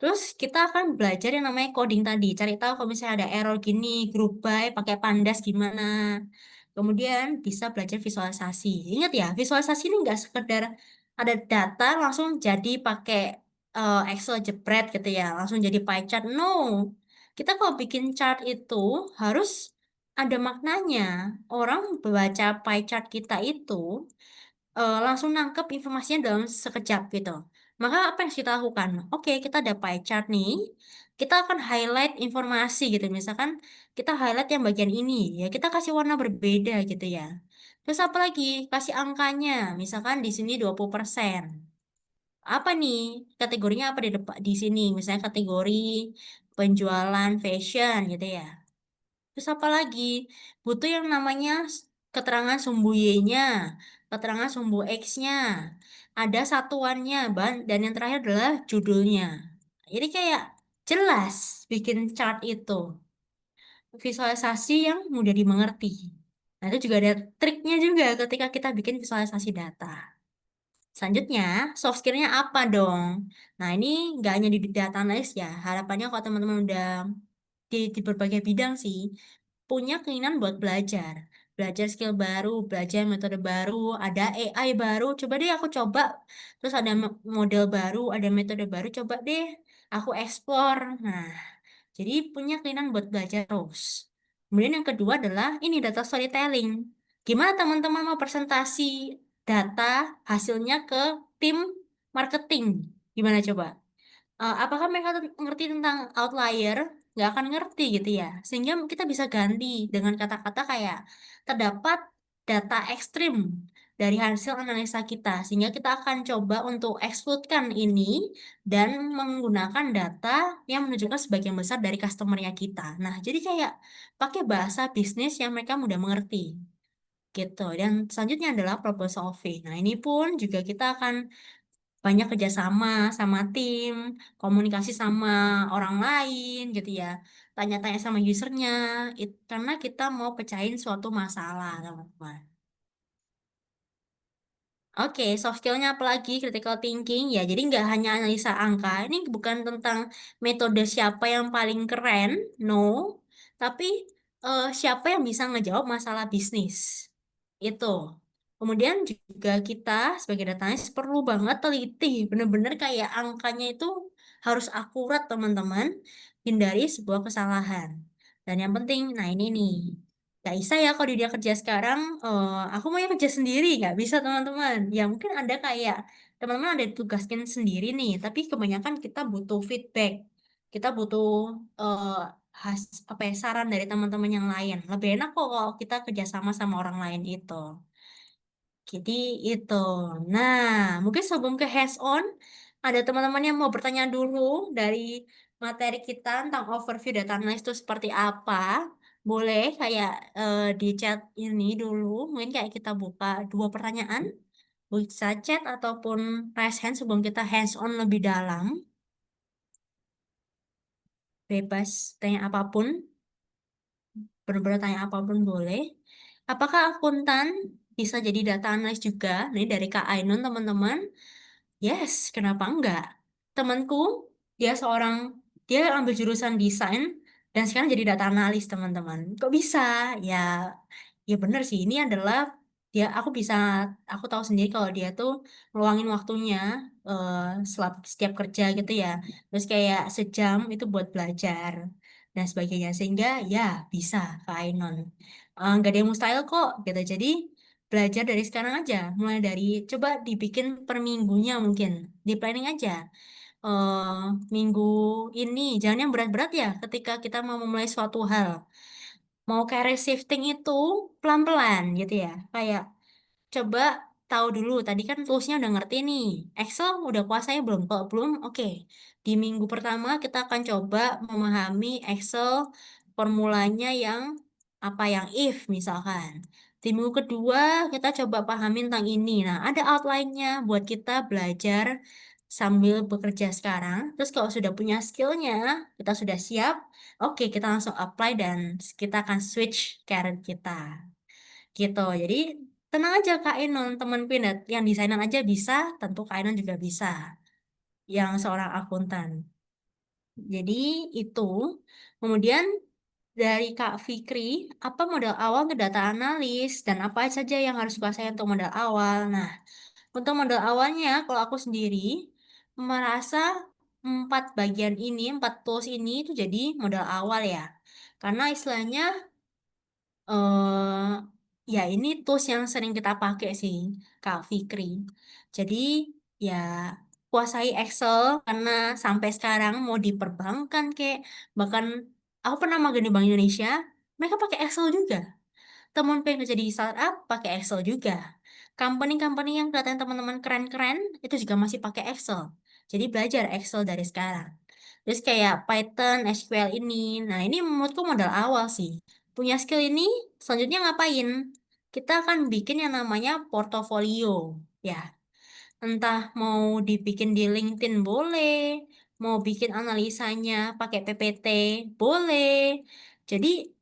Terus kita akan belajar yang namanya coding tadi. Cari tahu kalau misalnya ada error gini, group by, pakai pandas gimana. Kemudian bisa belajar visualisasi. Ingat ya, visualisasi ini nggak sekedar ada data langsung jadi pakai Excel jebret gitu ya, langsung jadi pie chart. No, kita kalau bikin chart itu harus ada maknanya. Orang baca pie chart kita itu langsung nangkep informasinya dalam sekejap gitu. Maka apa yang kita lakukan? Oke, kita ada pie chart nih. Kita akan highlight informasi gitu. Misalkan kita highlight yang bagian ini, ya kita kasih warna berbeda gitu ya. Terus apa lagi? Kasih angkanya. Misalkan di sini 20%. Apa nih? Kategorinya apa di depan di sini? Misalnya kategori penjualan fashion gitu ya. Terus apa lagi? Butuh yang namanya keterangan sumbu Y-nya, keterangan sumbu X-nya, ada satuannya, dan yang terakhir adalah judulnya. Jadi kayak jelas bikin chart itu. Visualisasi yang mudah dimengerti. Nah, itu juga ada triknya juga ketika kita bikin visualisasi data. Selanjutnya, soft skill-nya apa dong? Nah, ini nggak hanya di data analysis ya. Harapannya kalau teman-teman udah di berbagai bidang sih, punya keinginan buat belajar. Belajar skill baru, belajar metode baru, ada AI baru, coba deh aku coba. Terus ada model baru, ada metode baru, coba deh aku explore. Nah, jadi punya keinginan buat belajar terus. Kemudian yang kedua adalah ini data storytelling. Gimana teman-teman mau presentasi data hasilnya ke tim marketing? Gimana coba? Apakah mereka ngerti tentang outlier? Nggak akan ngerti gitu ya. Sehingga kita bisa ganti dengan kata-kata kayak terdapat data ekstrim dari hasil analisa kita. Sehingga kita akan coba untuk exclude-kan ini dan menggunakan data yang menunjukkan sebagian besar dari customer-nya kita. Nah, jadi kayak pakai bahasa bisnis yang mereka mudah mengerti gitu. Dan selanjutnya adalah problem solving. Nah, ini pun juga kita akan banyak kerjasama sama tim, komunikasi sama orang lain gitu ya, tanya-tanya sama usernya, karena kita mau pecahin suatu masalah, teman-teman. Oke, soft skillnya apalagi critical thinking ya. Jadi nggak hanya analisa angka. Ini bukan tentang metode siapa yang paling keren, no. Tapi siapa yang bisa ngejawab masalah bisnis. Itu. Kemudian juga kita sebagai data analis perlu banget teliti. Bener-bener kayak angkanya itu harus akurat, teman-teman. Hindari sebuah kesalahan. Dan yang penting, nah ini nih. Gak bisa ya kalau di dia kerja sekarang, aku mau ya kerja sendiri, nggak bisa teman-teman. Ya mungkin ada kayak teman-teman ada ditugaskan sendiri nih, tapi kebanyakan kita butuh feedback, kita butuh eh, apa ya, saran dari teman-teman yang lain. Lebih enak kok kalau kita kerjasama sama orang lain itu. Jadi itu. Nah, mungkin sebelum ke hands on, ada teman-teman yang mau bertanya dulu dari materi kita tentang overview data analysis itu seperti apa. Boleh kayak di chat ini dulu, mungkin kayak kita buka 2 pertanyaan, bisa chat ataupun raise hand sebelum kita hands on lebih dalam. Bebas tanya apapun, benar-benar tanya apapun boleh. Apakah akuntan bisa jadi data analis juga? Nih dari Kak Ainun teman-teman. Yes, kenapa enggak? Temanku, dia seorang, dia ambil jurusan desain dan sekarang jadi data analis, teman-teman. Kok bisa? Ya, ya bener sih. Ini adalah aku tahu sendiri kalau dia tuh meluangin waktunya eh, setiap kerja gitu ya. Terus kayak sejam itu buat belajar dan sebagainya. Sehingga ya bisa ke Ainon. Nggak ada yang mustahil kok gitu. Jadi belajar dari sekarang aja, mulai dari coba dibikin per minggunya mungkin, di planning aja. eh Minggu ini jangan yang berat-berat ya ketika kita mau memulai suatu hal. Mau career shifting itu pelan-pelan gitu ya. Kayak coba tahu dulu, tadi kan toolsnya udah ngerti nih. Excel udah kuasai belum? Kalau belum, oke. Di minggu pertama kita akan coba memahami Excel formulanya yang apa yang if misalkan. Di minggu kedua kita coba pahami tentang ini. Nah, ada outline-nya buat kita belajar sambil bekerja sekarang. Terus kalau sudah punya skillnya, kita sudah siap, oke kita langsung apply dan kita akan switch career kita. Gitu. Jadi tenang aja Kak Inon, temanku yang desainan aja bisa, tentu Kak Inon juga bisa. Yang seorang akuntan. Jadi itu. Kemudian dari Kak Fikri, apa modal awal untuk data analis dan apa saja yang harus dikuasai untuk modal awal? Nah, untuk modal awalnya, kalau aku sendiri merasa 4 bagian ini, 4 tools ini itu jadi modal awal ya. Karena istilahnya eh ya ini tools yang sering kita pakai sih, Kak Fikri. Jadi ya kuasai Excel karena sampai sekarang mau diperbankan kayak bahkan aku pernah magang di Bank Indonesia, mereka pakai Excel juga. Teman pengen kerja di startup pakai Excel juga. Company-company yang kelihatan teman-teman keren-keren itu juga masih pakai Excel. Jadi belajar Excel dari sekarang. Terus kayak Python, SQL ini. Nah, ini menurutku modal awal sih. Punya skill ini, selanjutnya ngapain? Kita akan bikin yang namanya portofolio. Ya, entah mau dibikin di LinkedIn boleh, mau bikin analisanya pakai PPT boleh. Jadi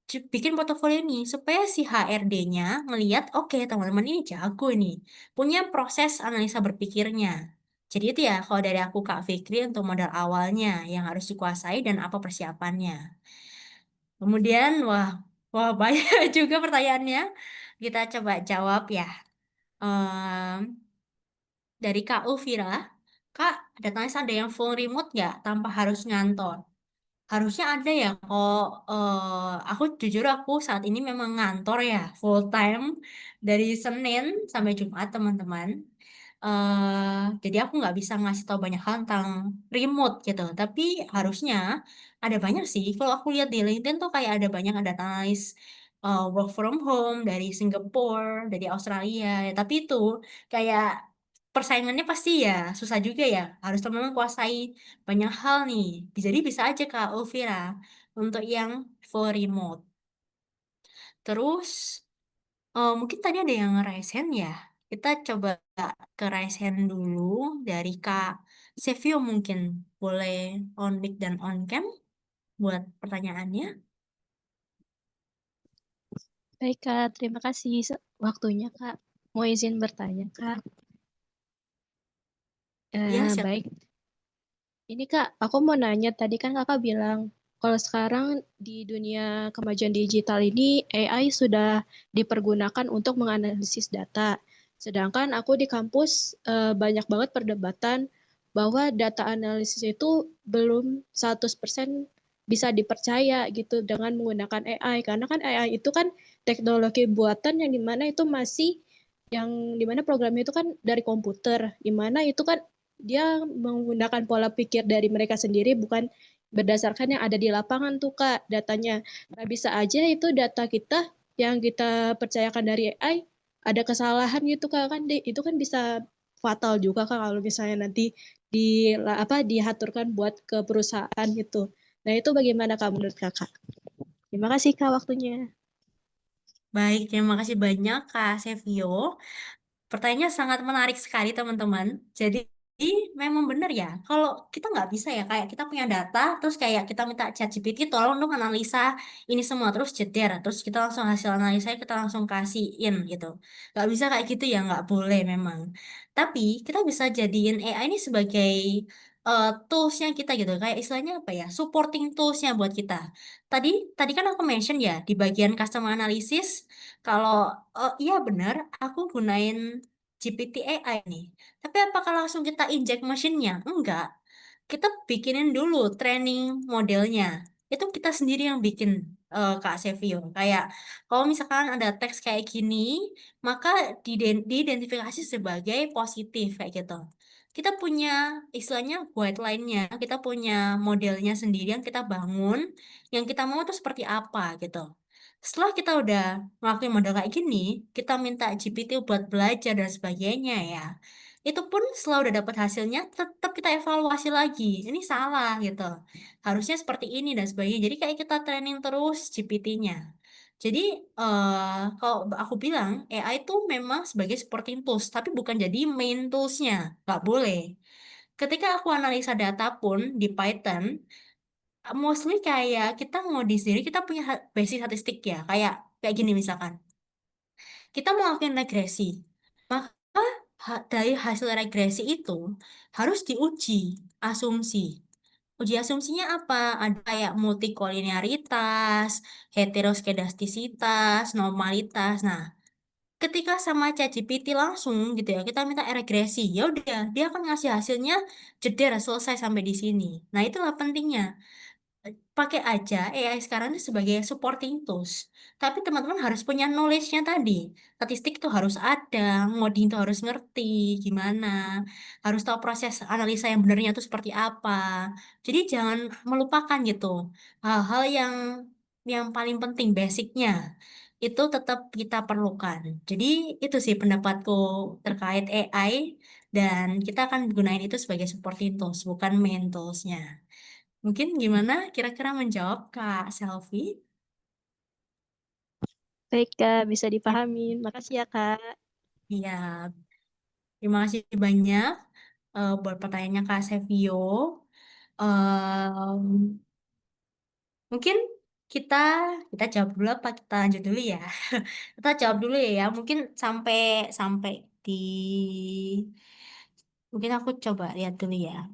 bikin portofolio ini supaya si HRD-nya ngelihat, oke teman-teman ini jago ini, punya proses analisa berpikirnya. Jadi itu ya kalau dari aku Kak Fikri untuk modal awalnya yang harus dikuasai dan apa persiapannya. Kemudian wah banyak juga pertanyaannya. Kita coba jawab ya. Em, dari Kak Ulfira, Kak, ada yang full remote nggak tanpa harus ngantor? Harusnya ada ya kok. Aku jujur aku saat ini memang ngantor ya full time dari Senin sampai Jumat teman-teman. Jadi aku nggak bisa ngasih tahu banyak hal tentang remote gitu. Tapi harusnya ada banyak sih. Kalau aku lihat di LinkedIn tuh kayak ada banyak ada analis work from home dari Singapura, dari Australia. Ya, tapi itu kayak persaingannya pasti ya susah juga ya. Harus teman-teman kuasai banyak hal nih. Jadi bisa aja Kak Ulfira untuk yang full remote. Terus mungkin tadi ada yang raise hand ya. Kita coba ke raise hand dulu dari Kak Sevio mungkin. Boleh on mic dan on cam buat pertanyaannya. Baik, Kak. Terima kasih waktunya, Kak. Mau izin bertanya, Kak. Ya, siap. Baik. Ini, Kak, aku mau nanya. Tadi kan Kakak bilang, kalau sekarang di dunia kemajuan digital ini, AI sudah dipergunakan untuk menganalisis data. Sedangkan aku di kampus banyak banget perdebatan bahwa data analisis itu belum 100% bisa dipercaya gitu dengan menggunakan AI. Karena kan AI itu kan teknologi buatan yang dimana itu masih yang dimana programnya itu kan dari komputer, dimana itu kan dia menggunakan pola pikir dari mereka sendiri bukan berdasarkan yang ada di lapangan tuh Kak datanya. Nah, bisa aja itu data kita yang kita percayakan dari AI ada kesalahan gitu Kak kan itu kan bisa fatal juga Kak kalau misalnya nanti diaturkan buat ke perusahaan gitu. Nah, itu bagaimana Kak menurut Kakak? Terima kasih Kak waktunya. Baik, terima kasih banyak Kak Sevio. Pertanyaannya sangat menarik sekali teman-teman. Jadi memang benar ya, kalau kita nggak bisa ya, kayak kita punya data, terus kayak kita minta ChatGPT tolong dong analisa ini semua, terus jeder, terus kita langsung hasil analisa kita langsung kasihin gitu. Nggak bisa kayak gitu ya, nggak boleh memang. Tapi kita bisa jadiin AI ini sebagai toolsnya kita gitu, kayak istilahnya apa ya, supporting toolsnya buat kita. Tadi tadi kan aku mention ya di bagian customer analysis, kalau iya benar, aku gunain GPT AI nih. Tapi apakah langsung kita inject mesinnya? Enggak. Kita bikinin dulu training modelnya. Itu kita sendiri yang bikin Kak Sevio. Kayak kalau misalkan ada teks kayak gini, maka diidentifikasi sebagai positif kayak gitu. Kita punya istilahnya guideline-nya, kita punya modelnya sendiri yang kita bangun, yang kita mau tuh seperti apa gitu. Setelah kita udah ngelakuin model kayak gini, kita minta GPT buat belajar dan sebagainya ya. Itu pun setelah udah dapat hasilnya, tetap kita evaluasi lagi. Ini salah gitu. Harusnya seperti ini dan sebagainya. Jadi kayak kita training terus GPT-nya. Jadi kalau aku bilang AI itu memang sebagai supporting tools, tapi bukan jadi main tools-nya. Nggak boleh. Ketika aku analisa data pun di Python, mostly kayak kita ngoding sendiri, kita punya basic statistik ya. Kayak kayak gini misalkan. Kita mau lakukan regresi. Maka dari hasil regresi itu harus diuji asumsi. Uji asumsinya apa? Ada kayak multikolinearitas, heteroskedastisitas, normalitas. Nah, ketika sama ChatGPT langsung gitu ya, kita minta regresi. Ya udah, dia akan ngasih hasilnya jeder selesai sampai di sini. Nah, itulah pentingnya. pakai aja AI sekarang ini sebagai supporting tools. Tapi teman-teman harus punya knowledge-nya tadi. Statistik itu harus ada, ngoding itu harus ngerti gimana, harus tahu proses analisa yang benarnya itu seperti apa. Jadi jangan melupakan gitu hal-hal yang paling penting basicnya itu tetap kita perlukan. Jadi itu sih pendapatku terkait AI dan kita akan gunain itu sebagai supporting tools bukan main tools-nya. Mungkin gimana kira-kira menjawab Kak Selvi? Baik, Kak, bisa Ya, dipahamin. Makasih ya, Kak. iya. Terima kasih banyak buat pertanyaannya Kak Sevio. Em, Mungkin kita kita jawab dulu apa kita lanjut dulu ya? Kita jawab dulu ya. Mungkin sampai sampai di mungkin aku coba lihat dulu ya.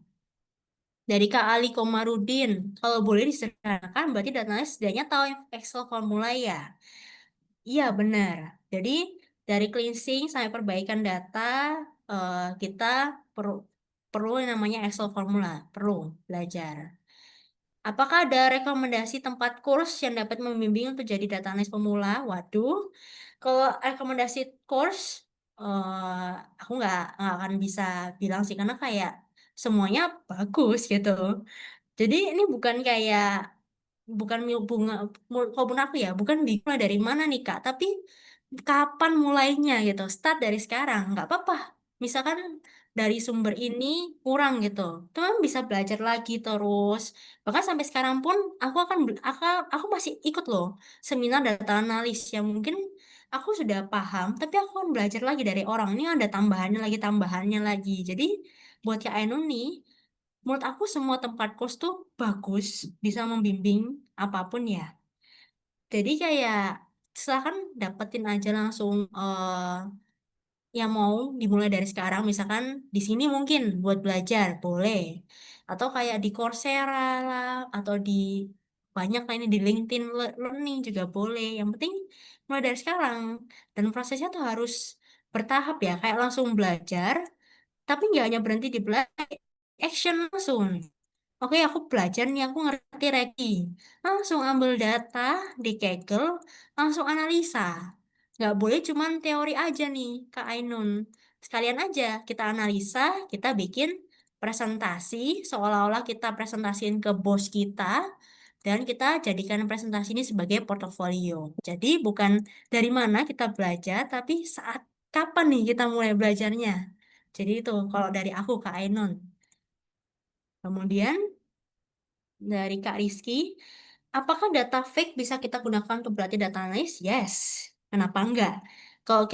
Dari Kak Ali Komarudin, kalau boleh disederhanakan berarti datanya setidaknya tahu Excel formula ya. Iya benar. Jadi dari cleansing sampai perbaikan data kita perlu perlu yang namanya Excel formula, perlu belajar. Apakah ada rekomendasi tempat kurs yang dapat membimbing untuk jadi data analis pemula? Waduh, kalau rekomendasi kurs, aku nggak akan bisa bilang sih karena kayak semuanya bagus gitu. Jadi ini bukan kayak bukan bunga kalau menurut aku ya bukan mulai dari mana nih Kak, tapi kapan mulainya gitu. Start dari sekarang, nggak apa-apa. Misalkan dari sumber ini kurang gitu, teman bisa belajar lagi terus. Bahkan sampai sekarang pun aku masih ikut loh seminar data analis yang mungkin aku sudah paham, tapi aku akan belajar lagi dari orang ini ada tambahannya lagi. Jadi buat Kak Ainun nih, menurut aku semua tempat kos tuh bagus, bisa membimbing apapun ya. Jadi kayak silakan dapetin aja langsung yang mau dimulai dari sekarang. Misalkan di sini mungkin buat belajar boleh, atau kayak di Coursera lah, atau di banyak lah ini di LinkedIn Learning juga boleh. Yang penting mulai dari sekarang dan prosesnya tuh harus bertahap ya, kayak langsung belajar, tapi nggak hanya berhenti di belajar, action langsung. Oke, aku belajar nih, aku ngerti Regi. Langsung ambil data di Kaggle, langsung analisa. Nggak boleh cuman teori aja nih, Kak Ainun. Sekalian aja kita analisa, kita bikin presentasi, seolah-olah kita presentasiin ke bos kita, dan kita jadikan presentasi ini sebagai portofolio. Jadi bukan dari mana kita belajar, tapi saat kapan nih kita mulai belajarnya. Jadi itu kalau dari aku, Kak Ainun. Kemudian dari Kak Rizky, apakah data fake bisa kita gunakan untuk berarti data analis? Yes. Kenapa enggak? Kalau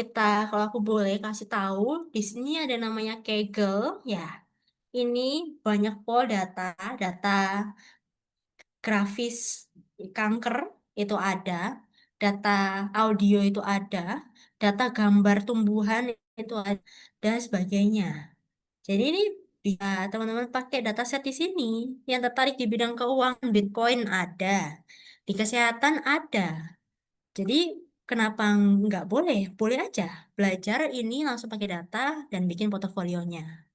aku boleh kasih tahu, di sini ada namanya Kaggle, ya. Ini banyak pol data grafis kanker itu ada, data audio itu ada, data gambar tumbuhan itu ada, dan sebagainya. Jadi ini bisa teman-teman pakai dataset di sini. Yang tertarik di bidang keuangan, Bitcoin ada, di kesehatan ada. Jadi kenapa nggak boleh? Boleh aja belajar ini langsung pakai data dan bikin portofolionya.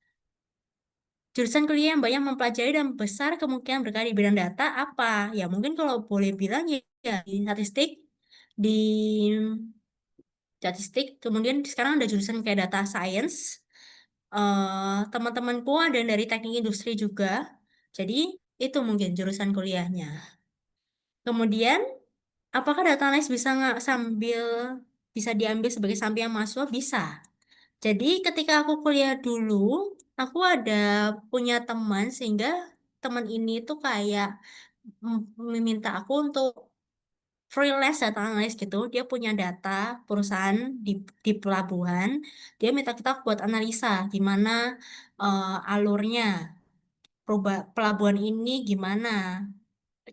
Jurusan kuliah yang banyak mempelajari dan besar kemungkinan berkarya di bidang data apa? Ya mungkin kalau boleh bilang ya di di statistik. Kemudian sekarang ada jurusan kayak data science. Teman-temanku ada yang dari teknik industri juga. Jadi itu mungkin jurusan kuliahnya. Kemudian, apakah data analis bisa nggak bisa diambil sebagai sampingan mahasiswa? Bisa. Jadi ketika aku kuliah dulu, aku ada punya teman sehingga teman ini tuh kayak meminta aku untuk freelance data analis gitu. Dia punya data perusahaan di pelabuhan. Dia minta kita buat analisa gimana alurnya pelabuhan ini gimana.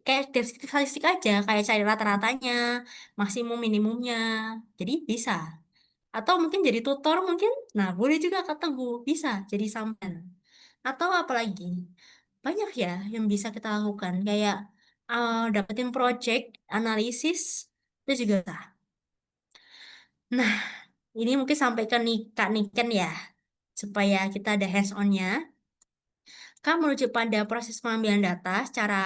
Kayak deskripsi statistik aja, kayak cari rata-ratanya, maksimum minimumnya. Jadi bisa. Atau mungkin jadi tutor mungkin. Nah, boleh juga Kak Teguh, bisa jadi sampean. Atau apalagi? Banyak ya yang bisa kita lakukan. Kayak dapetin project, analisis, itu juga sah. Nah, ini mungkin sampai ke Kak Niken ya, supaya kita ada hands-on-nya. Kak merujuk pada proses pengambilan data secara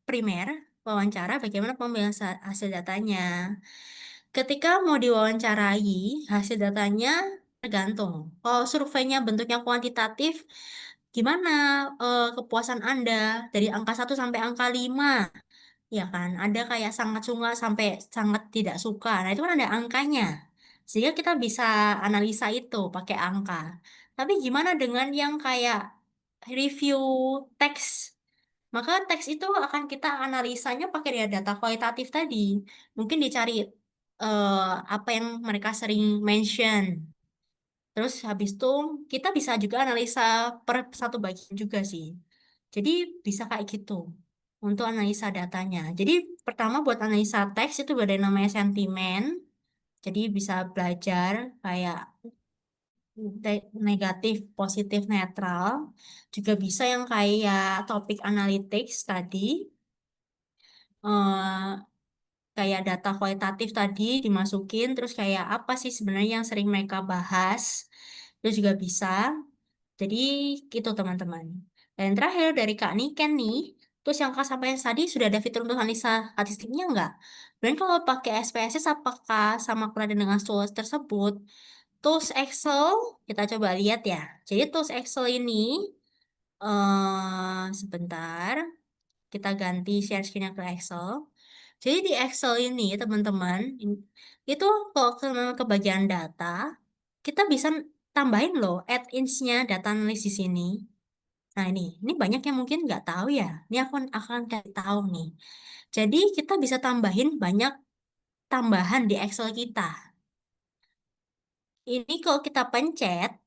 primer, wawancara, bagaimana pengambilan hasil datanya. Ketika mau diwawancarai, hasil datanya tergantung. Kalau surveinya bentuknya kuantitatif, gimana kepuasan Anda dari angka 1 sampai angka 5? Ya kan, ada kayak sangat suka sampai sangat tidak suka. Nah, itu kan ada angkanya. Sehingga kita bisa analisa itu pakai angka. Tapi gimana dengan yang kayak review teks? Maka teks itu akan kita analisanya pakai data kualitatif tadi. Mungkin dicari apa yang mereka sering mention. Terus habis itu kita bisa juga analisa per satu bagian juga sih. Jadi bisa kayak gitu untuk analisa datanya. Jadi pertama buat analisa teks itu ada yang namanya sentimen. Jadi bisa belajar kayak negatif, positif, netral. Juga bisa yang kayak topik analytics tadi. eh kayak data kualitatif tadi dimasukin, terus kayak apa sih sebenarnya yang sering mereka bahas. Itu juga bisa. Jadi gitu teman-teman. Dan terakhir dari Kak Niken nih, terus yang Kak sampaikan tadi sudah ada fitur untuk analisa statistiknya nggak? Dan kalau pakai SPSS apakah sama kurang dengan tools tersebut? Tools Excel, kita coba lihat ya. Jadi tools Excel ini, sebentar, kita ganti share screen ke Excel. Jadi di Excel ini teman-teman, itu kalau ke bagian data, kita bisa tambahin loh add-ins-nya data analisis ini. Nah ini banyak yang mungkin nggak tahu ya. Ini aku akan kasih tahu nih. Jadi kita bisa tambahin banyak tambahan di Excel kita. Ini kalau kita pencet,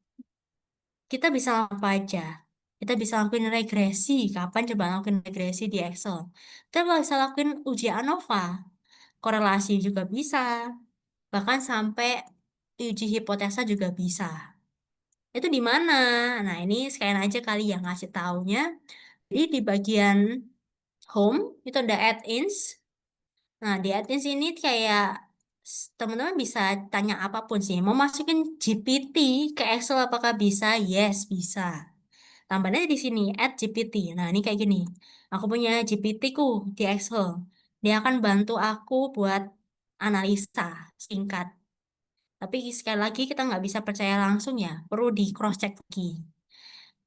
kita bisa apa aja. Kita bisa lakuin regresi. Kapan coba lakuin regresi di Excel? Kita bisa lakuin uji ANOVA. Korelasi juga bisa. Bahkan sampai uji hipotesa juga bisa. Itu di mana? Nah, ini sekalian aja kali ya ngasih taunya. Jadi di bagian home itu ada add-ins. Nah, di add-ins ini kayak teman-teman bisa tanya apapun sih. Mau masukin GPT ke Excel apakah bisa? Yes, bisa. Tambahnya di sini add GPT. Nah, ini kayak gini. Aku punya GPT ku di Excel. Dia akan bantu aku buat analisa singkat. Tapi sekali lagi kita nggak bisa percaya langsung ya, perlu di cross check lagi.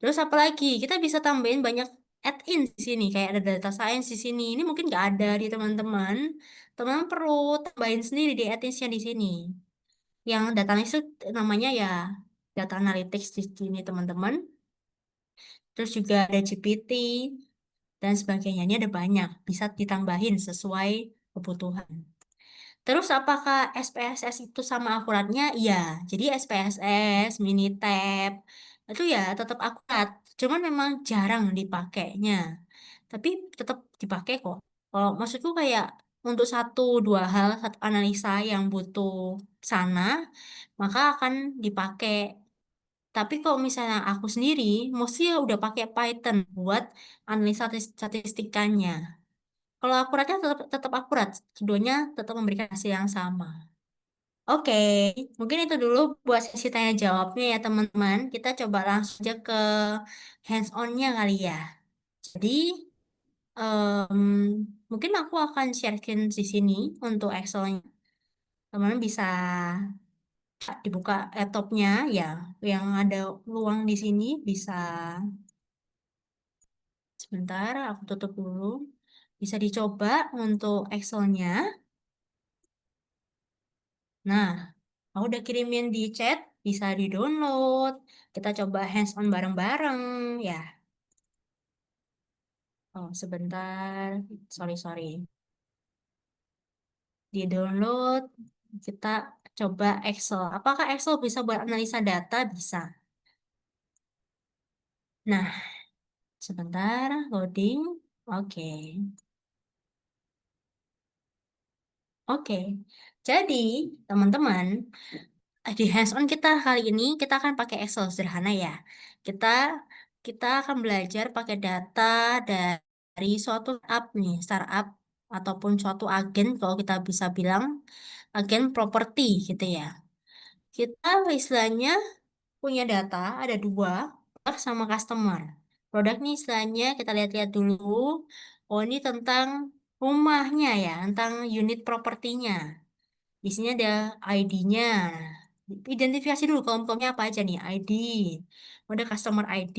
Terus apa lagi? Kita bisa tambahin banyak add-in di sini, kayak ada data science di sini. Ini mungkin nggak ada di teman-teman. Teman-teman perlu tambahin sendiri di add-ins-nya di sini. Yang data analysis itu namanya ya data analytics di sini teman-teman. Terus juga ada GPT dan sebagainya. Ini ada banyak, bisa ditambahin sesuai kebutuhan. Terus apakah SPSS itu sama akuratnya? Iya, jadi SPSS, Minitab, itu ya tetap akurat. Cuman memang jarang dipakainya. Tapi tetap dipakai kok. Kalau maksudku kayak untuk satu dua hal, satu analisa yang butuh sana, maka akan dipakai. Tapi kalau misalnya aku sendiri, mesti ya udah pakai Python buat analisa statistikanya. Kalau akuratnya tetap akurat, keduanya tetap memberikan hasil yang sama. Oke, mungkin itu dulu buat sesi tanya jawabnya ya teman-teman. Kita coba langsung aja ke hands-on-nya kali ya. Jadi, em, mungkin aku akan sharekin di sini untuk Excel-nya. Teman-teman bisa dibuka laptopnya ya, yang ada luang di sini bisa sebentar, aku tutup dulu. Bisa dicoba untuk Excel-nya. Nah, aku udah kirimin di chat, bisa di-download. Kita coba hands-on bareng-bareng ya. Oh, sebentar. Sorry. Di-download, kita coba Excel. Apakah Excel bisa buat analisa data? Bisa. Nah, sebentar, loading. Oke. Oke. Jadi, teman-teman, di hands-on kita kali ini kita akan pakai Excel sederhana ya. Kita kita akan belajar pakai data dari suatu app nih, startup ataupun suatu agen kalau kita bisa bilang agen properti gitu ya. Kita istilahnya punya data ada dua, owner sama customer. Produk nih istilahnya kita lihat-lihat dulu. Oh, ini tentang rumahnya ya, tentang unit propertinya. Di sini ada ID-nya. Identifikasi dulu kelompoknya apa aja nih. ID. Ada customer ID.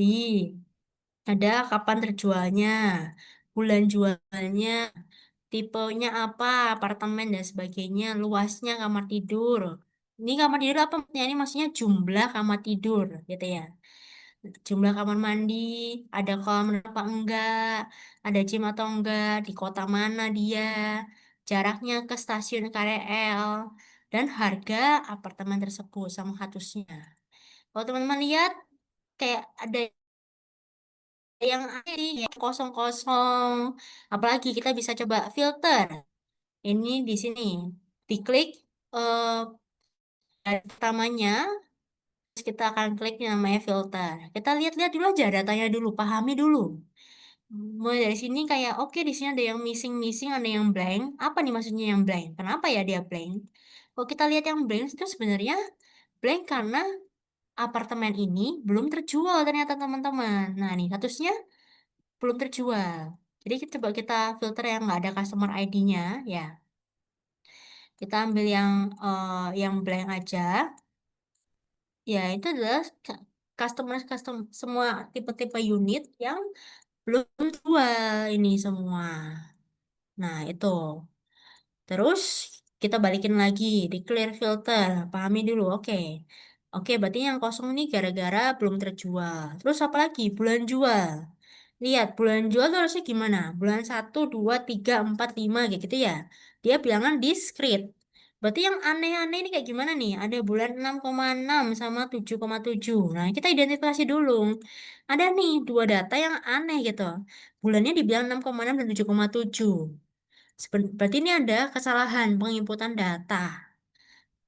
Ada kapan terjualnya, bulan jualnya, tipenya apa, apartemen dan sebagainya, luasnya kamar tidur. Ini kamar tidur apa maksudnya? Ini maksudnya jumlah kamar tidur gitu ya. Jumlah kamar mandi, ada kolam renang apa enggak, ada gym atau enggak, di kota mana dia, jaraknya ke stasiun KRL, dan harga apartemen tersebut sama hadusnya. Kalau teman-teman lihat, kayak ada yang kosong-kosong. Apalagi kita bisa coba filter. Ini di sini. Diklik pertamanya, terus kita akan klik yang namanya filter. Kita lihat-lihat dulu aja datanya dulu, pahami dulu. Mulai dari sini kayak oke di sini ada yang missing, ada yang blank. Apa nih maksudnya yang blank? Kenapa ya dia blank? Kalau kita lihat yang blank itu sebenarnya blank karena apartemen ini belum terjual ternyata teman-teman. Nah, nih statusnya belum terjual. Jadi coba kita filter yang nggak ada customer ID-nya ya. Kita ambil yang blank aja. Ya, itu adalah customer semua tipe-tipe unit yang belum jual ini semua. Nah, itu. Terus kita balikin lagi di clear filter. Pahami dulu, oke. Oke, berarti yang kosong ini gara-gara belum terjual. Terus apa lagi? Bulan jual. Lihat, bulan jual tuh harusnya gimana? Bulan 1, 2, 3, 4, 5 kayak gitu ya. Dia bilangan discrete. Berarti yang aneh-aneh ini kayak gimana nih? Ada bulan 6,6 sama 7,7. Nah, kita identifikasi dulu. Ada nih dua data yang aneh gitu. Bulannya dibilang 6,6 dan 7,7. Berarti ini ada kesalahan penginputan data.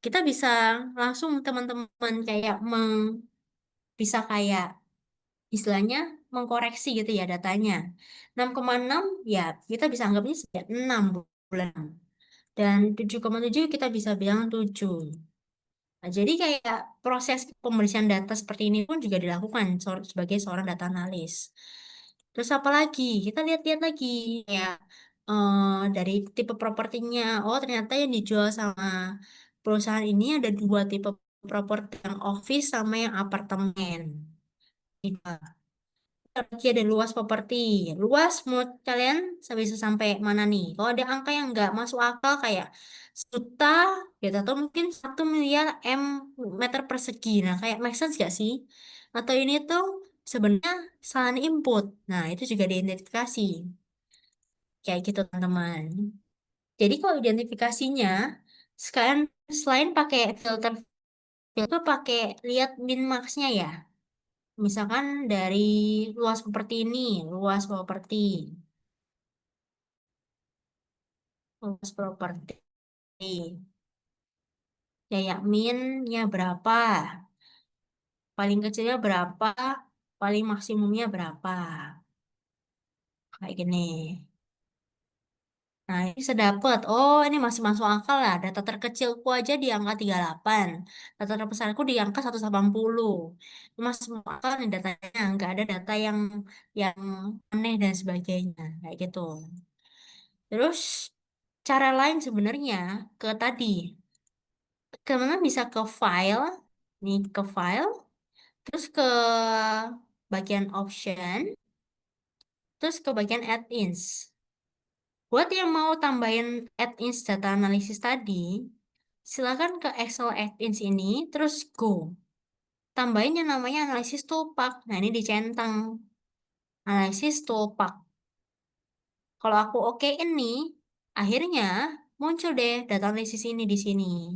Kita bisa langsung teman-teman kayak bisa kayak istilahnya mengkoreksi gitu ya datanya. 6,6 ya kita bisa anggapnya sebagai 6 bulan. Dan 7,7 kita bisa bilang 7. Nah, jadi kayak proses pembersihan data seperti ini pun juga dilakukan sebagai seorang data analis. Terus apa lagi? Kita lihat-lihat lagi ya dari tipe propertinya. Oh, ternyata yang dijual sama perusahaan ini ada dua tipe properti, yang office sama yang apartemen. Lagi ada luas properti. Luas menurut kalian bisa sampai mana nih? Kalau ada angka yang nggak masuk akal kayak juta gitu atau mungkin 1 miliar meter persegi. Nah, kayak make sense gak sih? Atau ini tuh sebenarnya salah input. Nah, itu juga diidentifikasi. Kayak gitu, teman-teman. Jadi kalau identifikasinya sekarang selain pakai filter filter pakai lihat min max-nya ya. Misalkan dari luas properti ini, luas properti, luas properti, kayak minnya berapa, paling kecilnya berapa, paling maksimumnya berapa, kayak gini. Nah, ini bisa dapet. Oh, ini masih masuk akal lah. Data terkecilku aja di angka 38. Data terbesarku di angka 180. Ini masih masuk akal nih datanya. Nggak ada data yang aneh dan sebagainya. Kayak gitu. Terus cara lain sebenarnya ke tadi, kemana bisa ke file, nih ke file, terus ke bagian option, terus ke bagian add-ins. Buat yang mau tambahin add-ins data analisis tadi, silakan ke Excel add-ins ini, terus go. Tambahin yang namanya analisis toolpath. Nah, ini dicentang. Analisis toolpath. Kalau aku oke ini, akhirnya muncul deh data analisis ini di sini.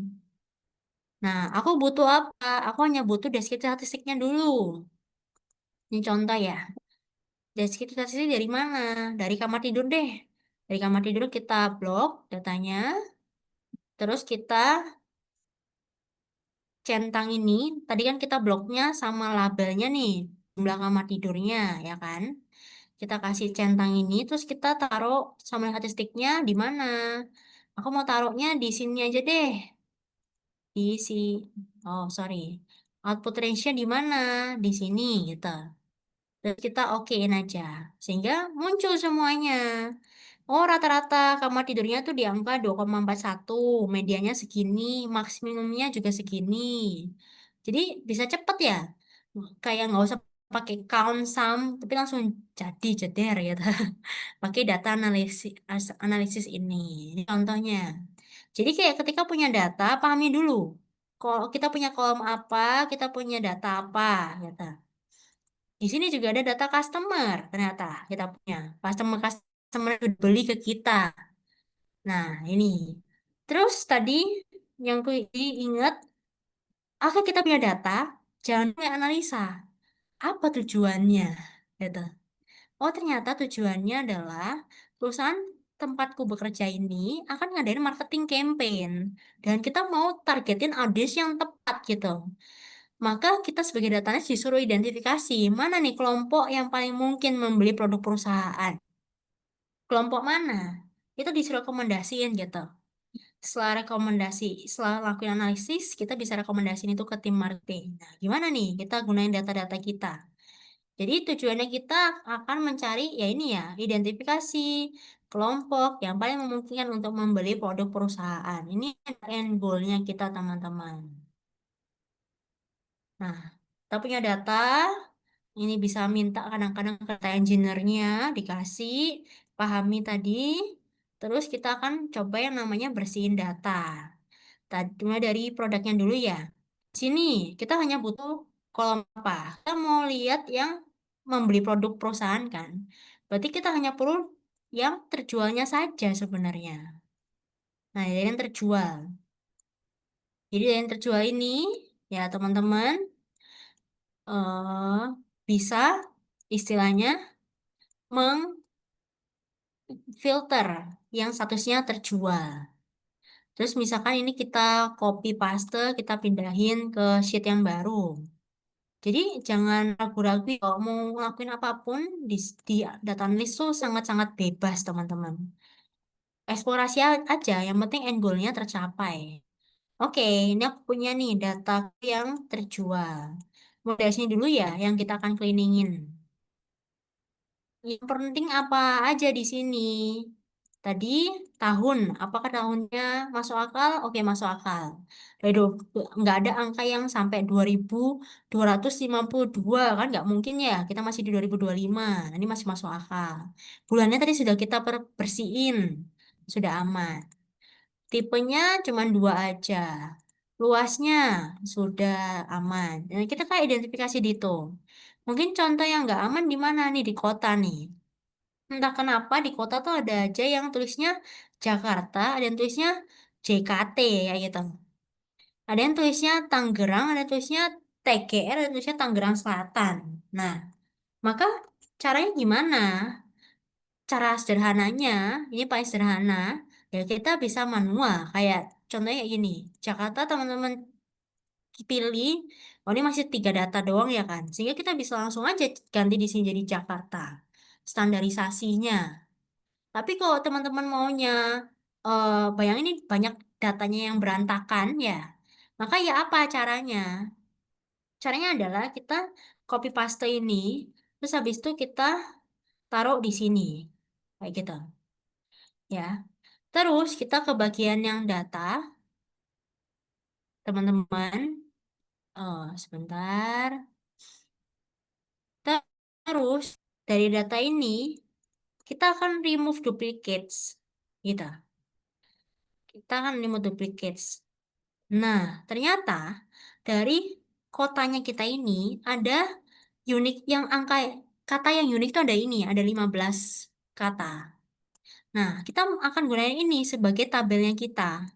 Nah, aku butuh apa? Aku hanya butuh deskripsi statistiknya dulu. Ini contoh ya. Deskripsi statistik dari mana? Dari kamar tidur deh. Dari kamar tidur kita blok datanya. Terus kita centang ini. Tadi kan kita bloknya sama labelnya nih. Jumlah kamar tidurnya, ya kan? Kita kasih centang ini. Terus kita taruh sama statistiknya di mana? Aku mau taruhnya di sini aja deh. Di si, oh sorry. Output range-nya di mana? Di sini gitu. Terus kita okein aja. Sehingga muncul semuanya. Oh, rata-rata kamar tidurnya tuh di angka 2,41, medianya segini, maksimumnya juga segini. Jadi bisa cepet ya. Kayak nggak usah pakai count sum, tapi langsung jadi jeder gitu. Pakai data analisis ini. Ini contohnya. Jadi kayak ketika punya data, pahami dulu. Kalau kita punya kolom apa, kita punya data apa, gitu. Di sini juga ada data customer, ternyata kita punya customer yang udah beli ke kita. Nah, ini. Terus tadi yang ku ingat, oke kita punya data, jangan lupa analisa. Apa tujuannya? Gitu. Oh, ternyata tujuannya adalah perusahaan tempatku bekerja ini akan ngadain marketing campaign. Dan kita mau targetin audiens yang tepat gitu. Maka kita sebagai datanis disuruh identifikasi mana nih kelompok yang paling mungkin membeli produk perusahaan. Kelompok mana? Itu disuruh rekomendasiin gitu. Setelah lakuin analisis, kita bisa rekomendasiin itu ke tim marketing. Nah, gimana nih kita gunain data-data kita? Jadi tujuannya kita akan mencari ya ini ya, identifikasi kelompok yang paling memungkinkan untuk membeli produk perusahaan. Ini end goal-nya kita teman-teman. Nah, kita punya data, ini bisa minta kadang-kadang ke data engineer-nya, dikasih, pahami tadi, terus kita akan coba yang namanya bersihin data. Tadi mulai dari produknya dulu ya. Sini kita hanya butuh kolom apa? Kita mau lihat yang membeli produk perusahaan kan. Berarti kita hanya perlu yang terjualnya saja sebenarnya. Nah, dari yang terjual. Jadi dari yang terjual ini ya teman-teman eh bisa istilahnya mengfilter yang statusnya terjual. Terus misalkan ini kita copy paste, kita pindahin ke sheet yang baru. Jadi jangan ragu-ragu kalau mau ngelakuin apapun di data analis tuh sangat-sangat bebas teman-teman. Eksplorasi aja, yang penting end goal-nya tercapai. Oke, ini aku punya nih data yang terjual. Mulai dari sini dulu ya, yang kita akan cleaningin. Yang penting apa aja di sini? Tadi tahun, apakah tahunnya masuk akal? Oke, masuk akal. Nggak ada angka yang sampai 2252 kan? Nggak mungkin ya, kita masih di 2025. Ini masih masuk akal. Bulannya tadi sudah kita bersihin, sudah aman. Tipenya cuma 2 aja. Luasnya sudah aman. Dan kita kayak identifikasi di itu. Mungkin contoh yang nggak aman di mana nih? Di kota nih. Entah kenapa di kota tuh ada aja yang tulisnya Jakarta, ada yang tulisnya JKT ya gitu. Ada yang tulisnya Tangerang, ada yang tulisnya TGR, ada yang tulisnya Tangerang Selatan. Nah, maka caranya gimana? Cara sederhananya, ini paling sederhana, ya kita bisa manual. Kayak contohnya kayak gini, Jakarta teman-teman pilih, oh ini masih 3 data doang ya kan. Sehingga kita bisa langsung aja ganti di sini jadi Jakarta. Standarisasinya. Tapi kalau teman-teman maunya, bayangin ini banyak datanya yang berantakan ya, maka ya apa caranya? Caranya adalah kita copy paste ini, terus habis itu kita taruh di sini, kayak gitu, ya. Terus kita ke bagian yang data, teman-teman. Sebentar. Terus dari data ini kita akan remove duplicates, gitu. Kita akan remove duplicates. Nah, ternyata dari kotanya kita ini ada unik yang angka kata yang unik itu ada ini, ada 15 kata. Nah, kita akan gunain ini sebagai tabelnya kita.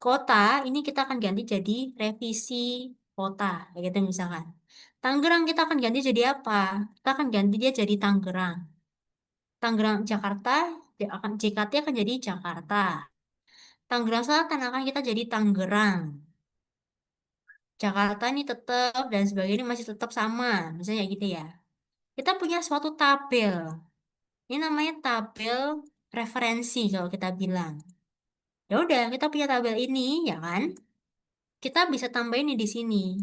Kota ini kita akan ganti jadi revisi kota, kayak gitu misalkan. Tangerang kita akan ganti jadi apa? Kita akan ganti dia jadi Tangerang. Tangerang Jakarta JKT akan jadi Jakarta. Tangerang Selatan akan kita jadi Tangerang. Jakarta ini tetap dan sebagainya masih tetap sama, misalnya gitu ya. Kita punya suatu tabel. Ini namanya tabel referensi kalau kita bilang. Ya udah, kita punya tabel ini, ya kan? Kita bisa tambahin nih di sini.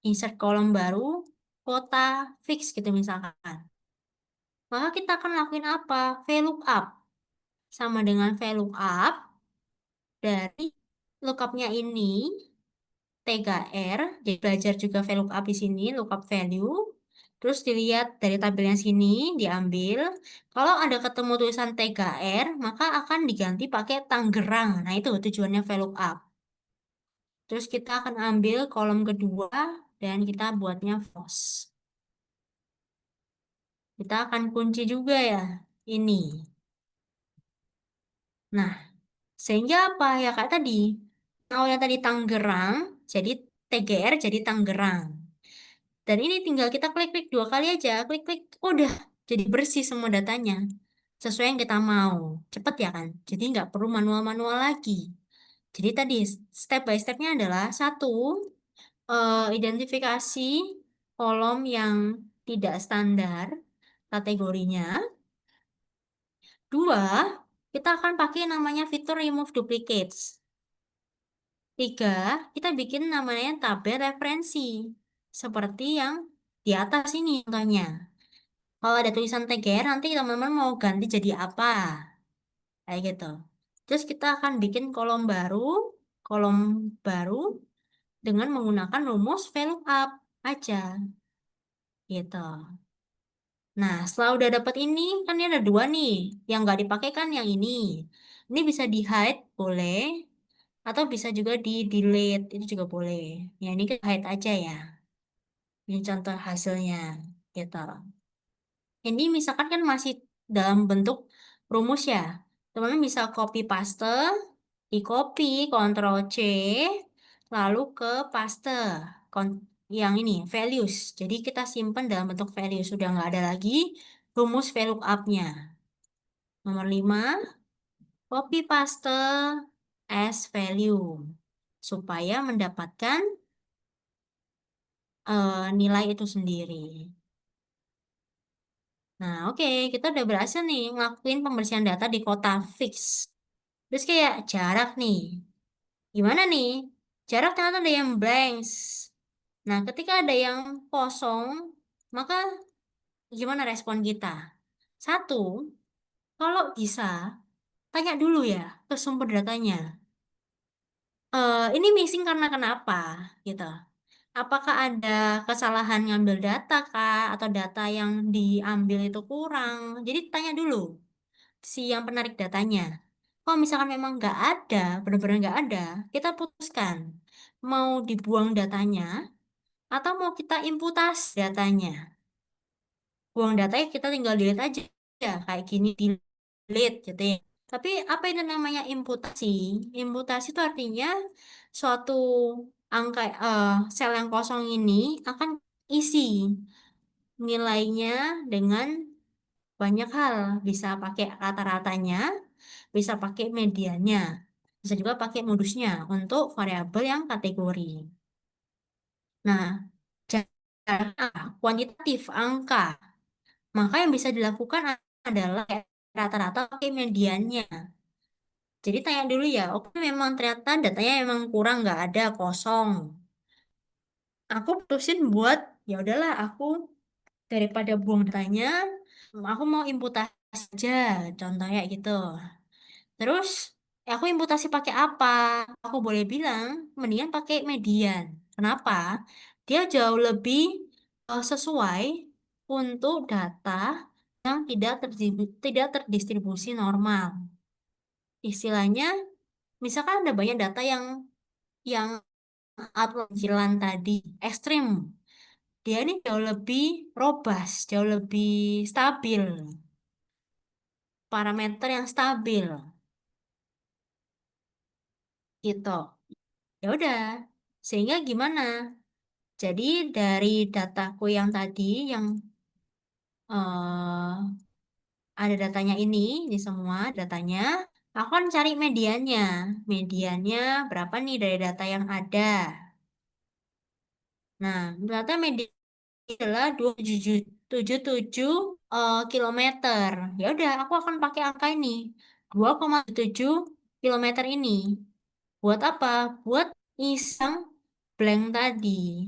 Insert kolom baru. kota fix gitu misalkan. Maka kita akan lakuin apa? VLOOKUP. Sama dengan VLOOKUP dari lookupnya ini T3R, jadi belajar juga VLOOKUP di sini, lookup value. Terus dilihat dari tabelnya sini, diambil. Kalau ada ketemu tulisan T3R, maka akan diganti pakai Tangerang. Nah, itu tujuannya VLOOKUP. Terus kita akan ambil kolom kedua dan kita buatnya false. Kita akan kunci juga ya, ini. Nah, sehingga apa ya kayak tadi? Awalnya tadi Tangerang, jadi TGR jadi Tangerang. Dan ini tinggal kita klik-klik 2 kali aja, klik-klik, udah jadi bersih semua datanya. Sesuai yang kita mau. Cepet ya kan? Jadi nggak perlu manual-manual lagi. Jadi tadi step by stepnya adalah satu, identifikasi kolom yang tidak standar kategorinya. Dua, kita akan pakai namanya fitur remove duplicates. Tiga, kita bikin namanya tabel referensi. Seperti yang di atas ini contohnya. Kalau ada tulisan TGR, nanti teman-teman mau ganti jadi apa? Kayak gitu. Terus kita akan bikin kolom baru dengan menggunakan rumus VLOOKUP aja. Gitu. Nah, setelah udah dapat ini, kan ini ada 2 nih. Yang nggak dipakai kan yang ini. Ini bisa di-hide, boleh. Atau bisa juga di-delete, itu juga boleh. Ya, ini kita hide aja ya. Ini contoh hasilnya. Gitu. Ini misalkan kan masih dalam bentuk rumus ya. Teman-teman bisa copy paste, di copy, Ctrl C, lalu ke paste. Yang ini, values. Jadi kita simpan dalam bentuk values. Sudah nggak ada lagi rumus VLOOKUP-nya. Nomor 5, copy paste as value. Supaya mendapatkan nilai itu sendiri. Nah, oke, kita udah berhasil nih ngelakuin pembersihan data di kota fix. Terus kayak jarak nih. Gimana nih? Jarak ternyata ada yang blanks. Nah, ketika ada yang kosong, maka gimana respon kita? Satu, kalau bisa, tanya dulu ya ke sumber datanya. Ini missing karena kenapa? Gitu. Apakah ada kesalahan ngambil data kah? Atau data yang diambil itu kurang? Jadi tanya dulu si yang penarik datanya. Kalau misalkan memang nggak ada, benar-benar nggak ada, kita putuskan mau dibuang datanya atau mau kita imputasi datanya. Buang datanya kita tinggal delete aja, ya kayak gini delete gitu ya. Tapi apa itu namanya imputasi? Imputasi itu artinya suatu angka sel yang kosong ini akan isi nilainya dengan banyak hal. Bisa pakai rata-ratanya, bisa pakai mediannya, bisa juga pakai modusnya untuk variabel yang kategori. Nah, kuantitatif angka, maka yang bisa dilakukan adalah rata-rata pakai mediannya. Jadi tanya dulu ya, oke memang ternyata datanya memang kurang, nggak ada, kosong. Aku putusin buat, ya udahlah aku daripada buang datanya, aku mau imputasi aja, contohnya gitu. Terus aku imputasi pakai apa? Aku boleh bilang mendingan pakai median. Kenapa? Dia jauh lebih sesuai untuk data yang tidak terdistribusi normal. Istilahnya, misalkan ada banyak data yang outlier tadi ekstrim. Dia ini jauh lebih robust, jauh lebih stabil. Parameter yang stabil. Gitu. Ya udah, sehingga gimana? Jadi dari dataku yang tadi yang eh, ada datanya ini semua datanya, aku akan cari mediannya. Mediannya berapa nih dari data yang ada? Nah, data median adalah 2,77 kilometer. Ya udah, aku akan pakai angka ini 2,7 kilometer ini. Buat apa? Buat iseng blank tadi.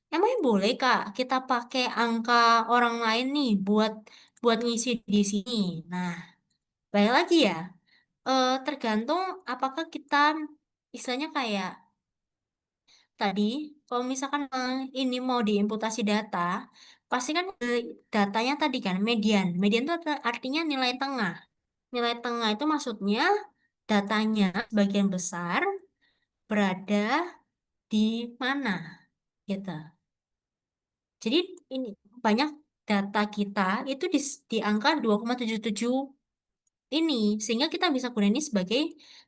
Emangnya boleh Kak kita pakai angka orang lain nih buat ngisi di sini. Nah, balik lagi ya. Tergantung apakah kita istilahnya kayak tadi, kalau misalkan ini mau diimputasi data, pasti kan datanya tadi kan median. Median itu artinya nilai tengah. Nilai tengah itu maksudnya datanya sebagian besar berada di mana gitu. Jadi ini banyak data kita itu di angka 2,77 ini, sehingga kita bisa gunain ini sebagai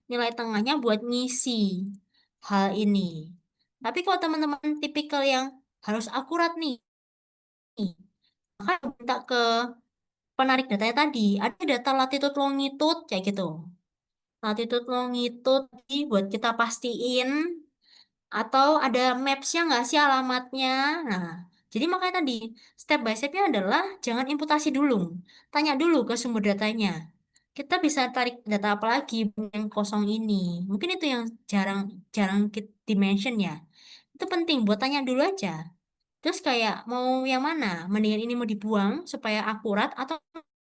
nilai tengahnya buat ngisi hal ini. Tapi kalau teman-teman tipikal yang harus akurat nih, maka minta ke penarik datanya tadi, ada data latitude longitude kayak gitu. Latitude longitude buat kita pastiin atau ada maps-nya nggak sih alamatnya. Nah, jadi makanya tadi step by step-nya adalah jangan imputasi dulu. Tanya dulu ke sumber datanya. Kita bisa tarik data apa lagi yang kosong ini. Mungkin itu yang jarang jarang dimention ya. Itu penting buat tanya dulu aja. Terus kayak mau yang mana? Mendingan ini mau dibuang supaya akurat atau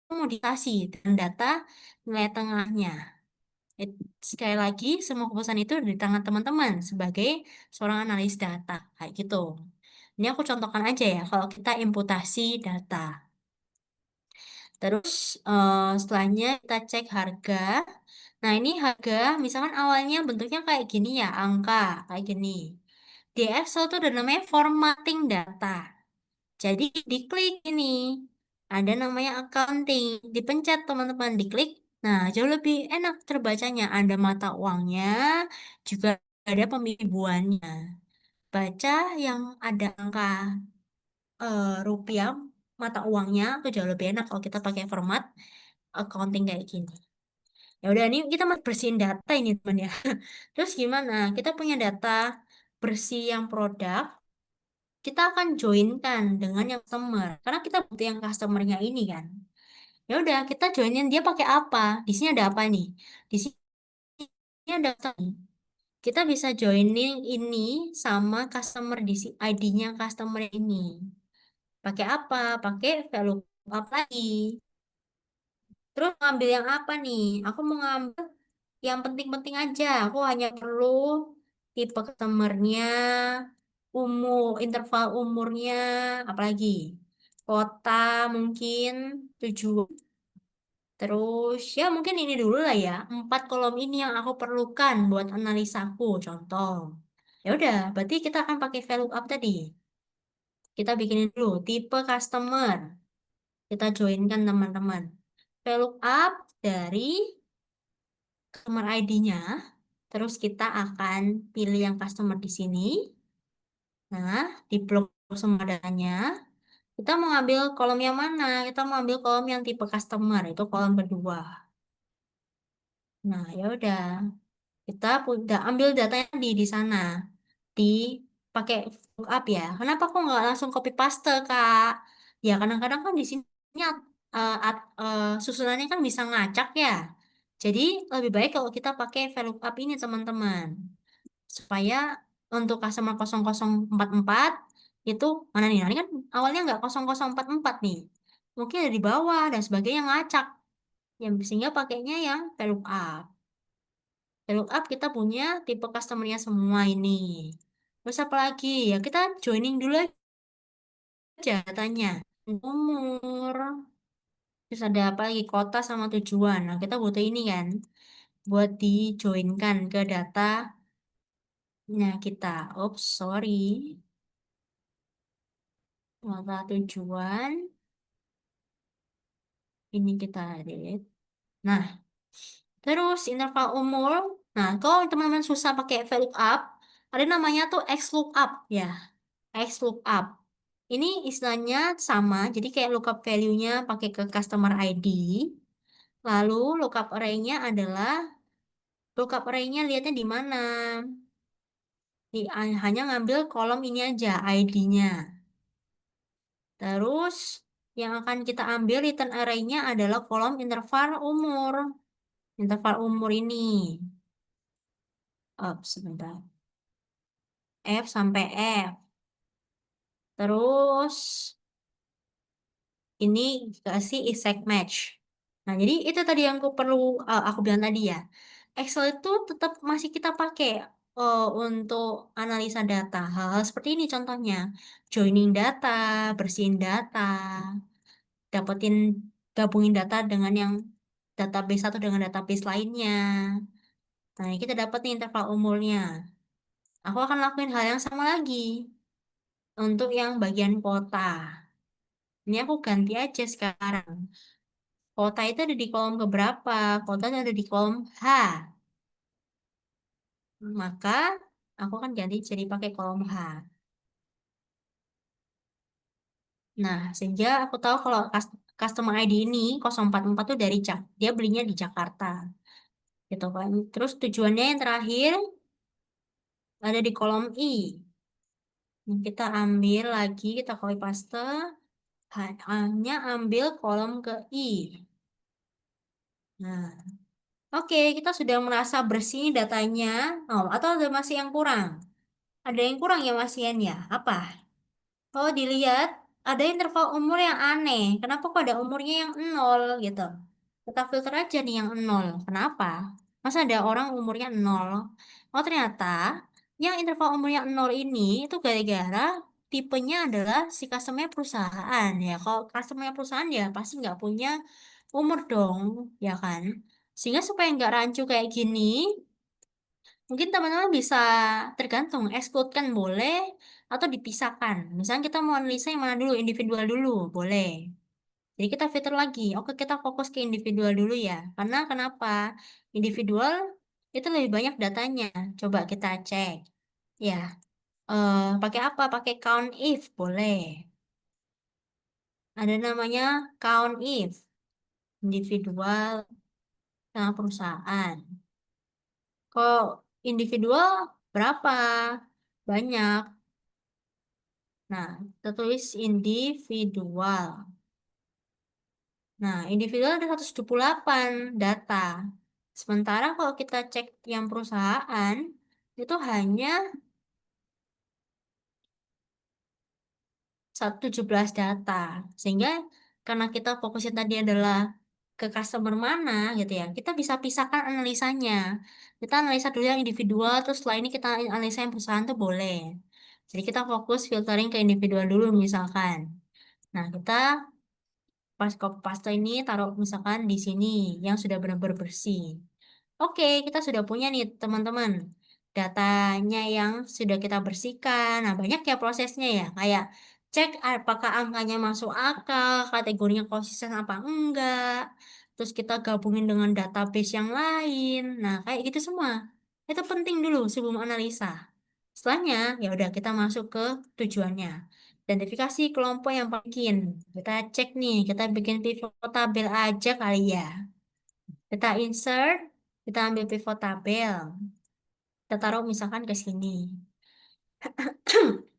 mau dikasih dengan data nilai tengahnya. Sekali lagi, semua keputusan itu di tangan teman-teman sebagai seorang analis data. Kayak gitu. Ini aku contohkan aja ya, kalau kita imputasi data. Terus setelahnya kita cek harga. Nah ini harga, misalkan awalnya bentuknya kayak gini ya, angka kayak gini. Di Excel tuh ada namanya formatting data. Jadi diklik ini, ada namanya accounting, dipencet teman-teman, diklik. Nah, jauh lebih enak terbacanya. Ada mata uangnya, juga ada pembibuannya. Baca yang ada angka rupiah mata uangnya, itu jauh lebih enak kalau kita pakai format accounting kayak gini. Ya udah, ini kita masih bersihin data ini teman ya. Terus gimana? Kita punya data bersih yang produk, kita akan joinkan dengan yang customer karena kita butuh yang customernya ini kan. Ya udah, kita joinin dia pakai apa? Di sini ada apa nih? Di sini ada data nih. Kita bisa joining ini sama customer di ID-nya customer ini. Pakai apa? Pakai value up lagi. Terus ngambil yang apa nih? Aku mau ngambil yang penting-penting aja. Aku hanya perlu tipe customernya, interval umurnya, apalagi kota mungkin, tujuan. Terus ya mungkin ini dulu lah ya. 4 kolom ini yang aku perlukan buat analisaku. Contoh. Ya udah, berarti kita akan pakai value up tadi. Kita bikinin dulu tipe customer. Kita joinkan teman-teman. Value up dari customer ID-nya. Terus kita akan pilih yang customer di sini. Nah, di blok semua datanya, kita mau ambil kolom yang mana? Kita mau ambil kolom yang tipe customer, itu kolom kedua. Nah, ya udah. Kita udah ambil datanya di sana. Di pakai lookup ya. Kenapa kok nggak langsung copy paste, Kak? Ya, kadang-kadang kan di sini susunannya kan bisa ngacak ya. Jadi, lebih baik kalau kita pakai VLOOKUP ini, teman-teman. Supaya untuk customer 0044 itu mana nih? Nah, ini kan awalnya nggak 0044 nih. Mungkin ada di bawah dan sebagainya ngacak. Yang sehingga pakainya yang VLOOKUP. VLOOKUP kita punya tipe customernya semua ini. Terus apa lagi? Ya kita joining dulu aja datanya. Umur. Terus ada apa lagi? Kota sama tujuan. Nah, kita butuh ini kan. Buat di-joinkan ke datanya kita. Oops, sorry. Kota tujuan. Ini kita edit. Nah, terus interval umur. Nah, kalau teman-teman susah pakai VLOOKUP, ada namanya tuh XLOOKUP ya. XLOOKUP. Ini istilahnya sama, jadi kayak lookup value-nya pakai ke customer ID. Lalu lookup array-nya adalah lookup array-nya lihatnya di mana? Hanya ngambil kolom ini aja, ID-nya. Terus yang akan kita ambil return array-nya adalah kolom interval umur. Interval umur ini. Sebentar. F sampai F. Terus ini kasih exact match. Nah, jadi itu tadi yang aku bilang tadi ya. Excel itu tetap masih kita pakai untuk analisa data. Hal seperti ini contohnya. Joining data, bersihin data, dapetin gabungin data dengan yang database satu dengan database lainnya. Nah, ini kita dapat nih interval umurnya. Aku akan lakuin hal yang sama lagi untuk yang bagian kota. Ini aku ganti aja sekarang. Kota itu ada di kolom keberapa? Kota itu ada di kolom H. Maka aku akan ganti jadi pakai kolom H. Nah, sehingga aku tahu kalau customer ID ini 044 itu dari dia belinya di Jakarta. Gitu kan. Terus tujuannya yang terakhir ada di kolom I. Ini kita ambil lagi, kita copy paste. Hanya ambil kolom ke I. Nah, oke, kita sudah merasa bersih datanya. Oh, atau ada masih yang kurang? Ada yang kurang ya Mas Ian ya? Apa? Kalau dilihat, ada interval umur yang aneh. Kenapa kok ada umurnya yang 0 gitu? Kita filter aja nih yang 0. Kenapa? Masa ada orang umurnya 0? Oh ternyata yang interval umurnya 0 ini itu gara-gara tipenya adalah si customer perusahaan ya. Kalau customer perusahaan ya pasti nggak punya umur dong, ya kan? Sehingga supaya nggak rancu kayak gini, mungkin teman-teman bisa tergantung, exclude kan boleh atau dipisahkan. Misalnya kita mau analisa yang mana dulu, individual dulu, boleh. Jadi kita filter lagi, oke kita fokus ke individual dulu ya. Karena kenapa? Individual itu lebih banyak datanya. Coba kita cek. Ya, pakai apa? Pakai count if, boleh. Ada namanya count if, individual sama perusahaan. Kok individual berapa? Banyak. Nah, kita tulis individual. Nah, individual ada 178 data. Sementara kalau kita cek yang perusahaan, itu hanya 117 data. Sehingga karena kita fokusnya tadi adalah ke customer mana gitu ya, kita bisa pisahkan analisanya. Kita analisa dulu yang individual, terus setelah ini kita analisa yang perusahaan tuh boleh. Jadi kita fokus filtering ke individual dulu misalkan. Nah, kita pas copy paste ini taruh misalkan di sini yang sudah benar-benar bersih. Oke, kita sudah punya nih teman-teman datanya yang sudah kita bersihkan. Nah, banyak ya prosesnya ya. Kayak cek apakah angkanya masuk akal, kategorinya konsisten apa enggak. Terus kita gabungin dengan database yang lain. Nah, kayak gitu semua. Itu penting dulu sebelum analisa. Setelahnya, ya udah kita masuk ke tujuannya. Identifikasi kelompok yang bikin. Kita cek nih, kita bikin pivot tabel aja kali ya. Kita insert, kita ambil pivot tabel. Kita taruh misalkan ke sini.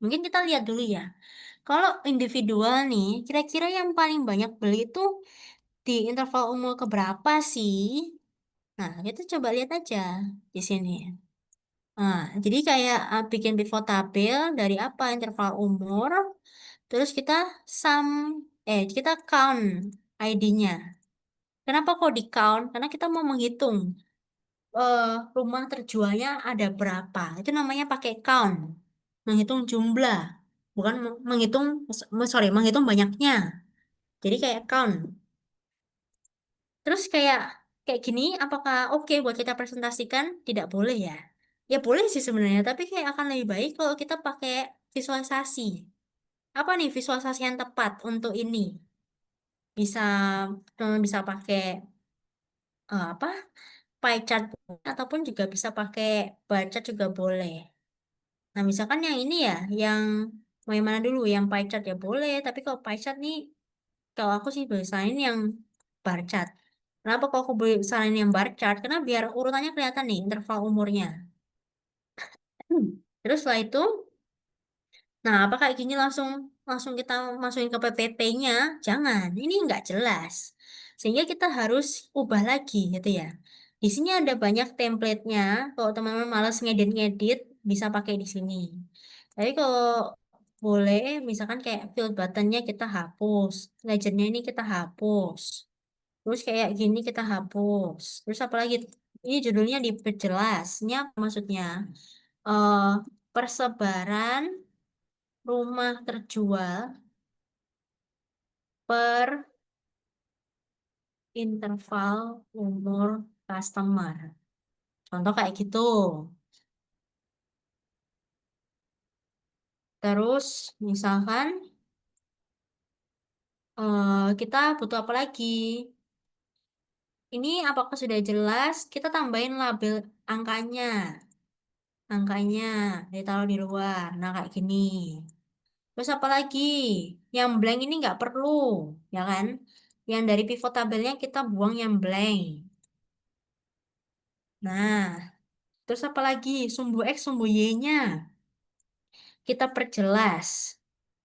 Mungkin kita lihat dulu ya. Kalau individual nih, kira-kira yang paling banyak beli itu di interval umur keberapa sih? Nah, kita coba lihat aja di sini. Nah, jadi kayak bikin pivot tabel dari apa interval umur, terus kita kita count ID-nya. Kenapa kok di count? Karena kita mau menghitung eh, rumah terjualnya ada berapa. Itu namanya pakai count, menghitung jumlah, bukan menghitung banyaknya. Jadi kayak count. Terus kayak kayak gini, apakah oke buat kita presentasikan? Tidak boleh ya. Ya boleh sih sebenarnya, tapi kayak akan lebih baik kalau kita pakai visualisasi. Apa nih visualisasi yang tepat untuk ini? Bisa bisa pakai apa? Pie chart ataupun juga bisa pakai bar chart juga boleh. Nah, misalkan yang ini ya, yang mau yang mana dulu? Yang pie chart ya boleh, tapi kalau pie chart nih, kalau aku sih biasain yang bar chart. Kenapa kok aku biasain yang bar chart? Karena biar urutannya kelihatan nih, interval umurnya. Terus setelah itu, nah apa kayak gini langsung langsung kita masukin ke PPT-nya? Jangan, ini nggak jelas. Sehingga kita harus ubah lagi gitu ya. Di sini ada banyak template-nya. Kalau teman-teman malas ngedit-ngedit, bisa pakai di sini. Tapi kalau boleh misalkan kayak field buttonnya kita hapus, legendnya ini kita hapus, terus kayak gini kita hapus, terus apa lagi? Ini judulnya diperjelas. Ini apa maksudnya? eh Persebaran rumah terjual per interval umur customer. Contoh kayak gitu. Terus misalkan kita butuh apa lagi? Ini apakah sudah jelas? Kita tambahin label angkanya. Angkanya ditaruh di luar. Nah, kayak gini. Terus apa lagi? Yang blank ini nggak perlu, ya kan? Yang dari pivot tabelnya kita buang yang blank. Nah, terus apa lagi? Sumbu X, sumbu Y-nya. Kita perjelas.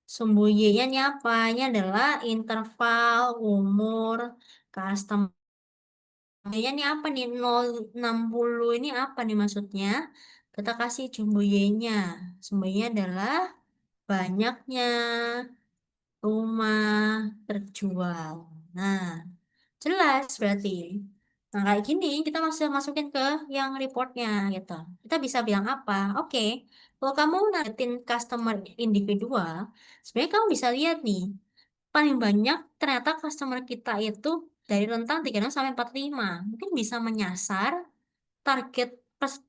Sumbu Y-nya ini apa? Ini adalah interval umur custom. Y-nya ini apa nih? 060 ini apa nih maksudnya? Kita kasih sumbu Y-nya. Sumbu Y-nya adalah banyaknya rumah terjual. Nah, jelas berarti. Nah, kayak gini kita masukin ke yang reportnya gitu. Kita bisa bilang apa? Oke, kalau kamu nanganin customer individual, sebenarnya kamu bisa lihat nih, paling banyak ternyata customer kita itu dari rentang 36 sampai 45. Mungkin bisa menyasar target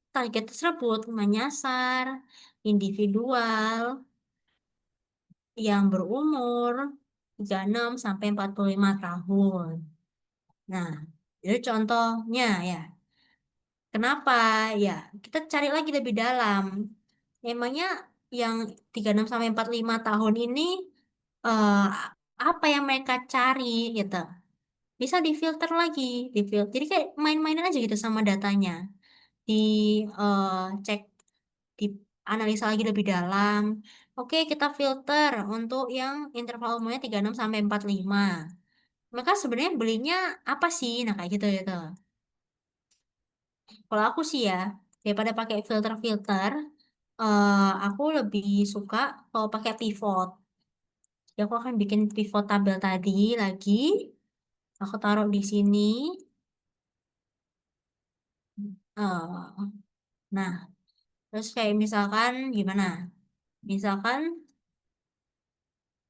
target tersebut, menyasar individual yang berumur 36 sampai 45 tahun. Nah, itu contohnya ya. Kenapa? Ya, kita cari lagi lebih dalam. Emangnya yang 36 sampai 45 tahun ini eh, apa yang mereka cari gitu. Bisa difilter lagi, difilter. Jadi kayak main-mainan aja gitu sama datanya. Di cek, di analisa lagi lebih dalam. Oke, kita filter untuk yang interval umurnya 36 sampai 45. Maka sebenarnya belinya apa sih? Nah, kayak gitu gitu. Kalau aku sih ya, daripada pakai filter-filter, aku lebih suka kalau pakai pivot. Jadi aku akan bikin pivot tabel tadi lagi. Aku taruh di sini. Eh, nah, terus kayak misalkan gimana? Misalkan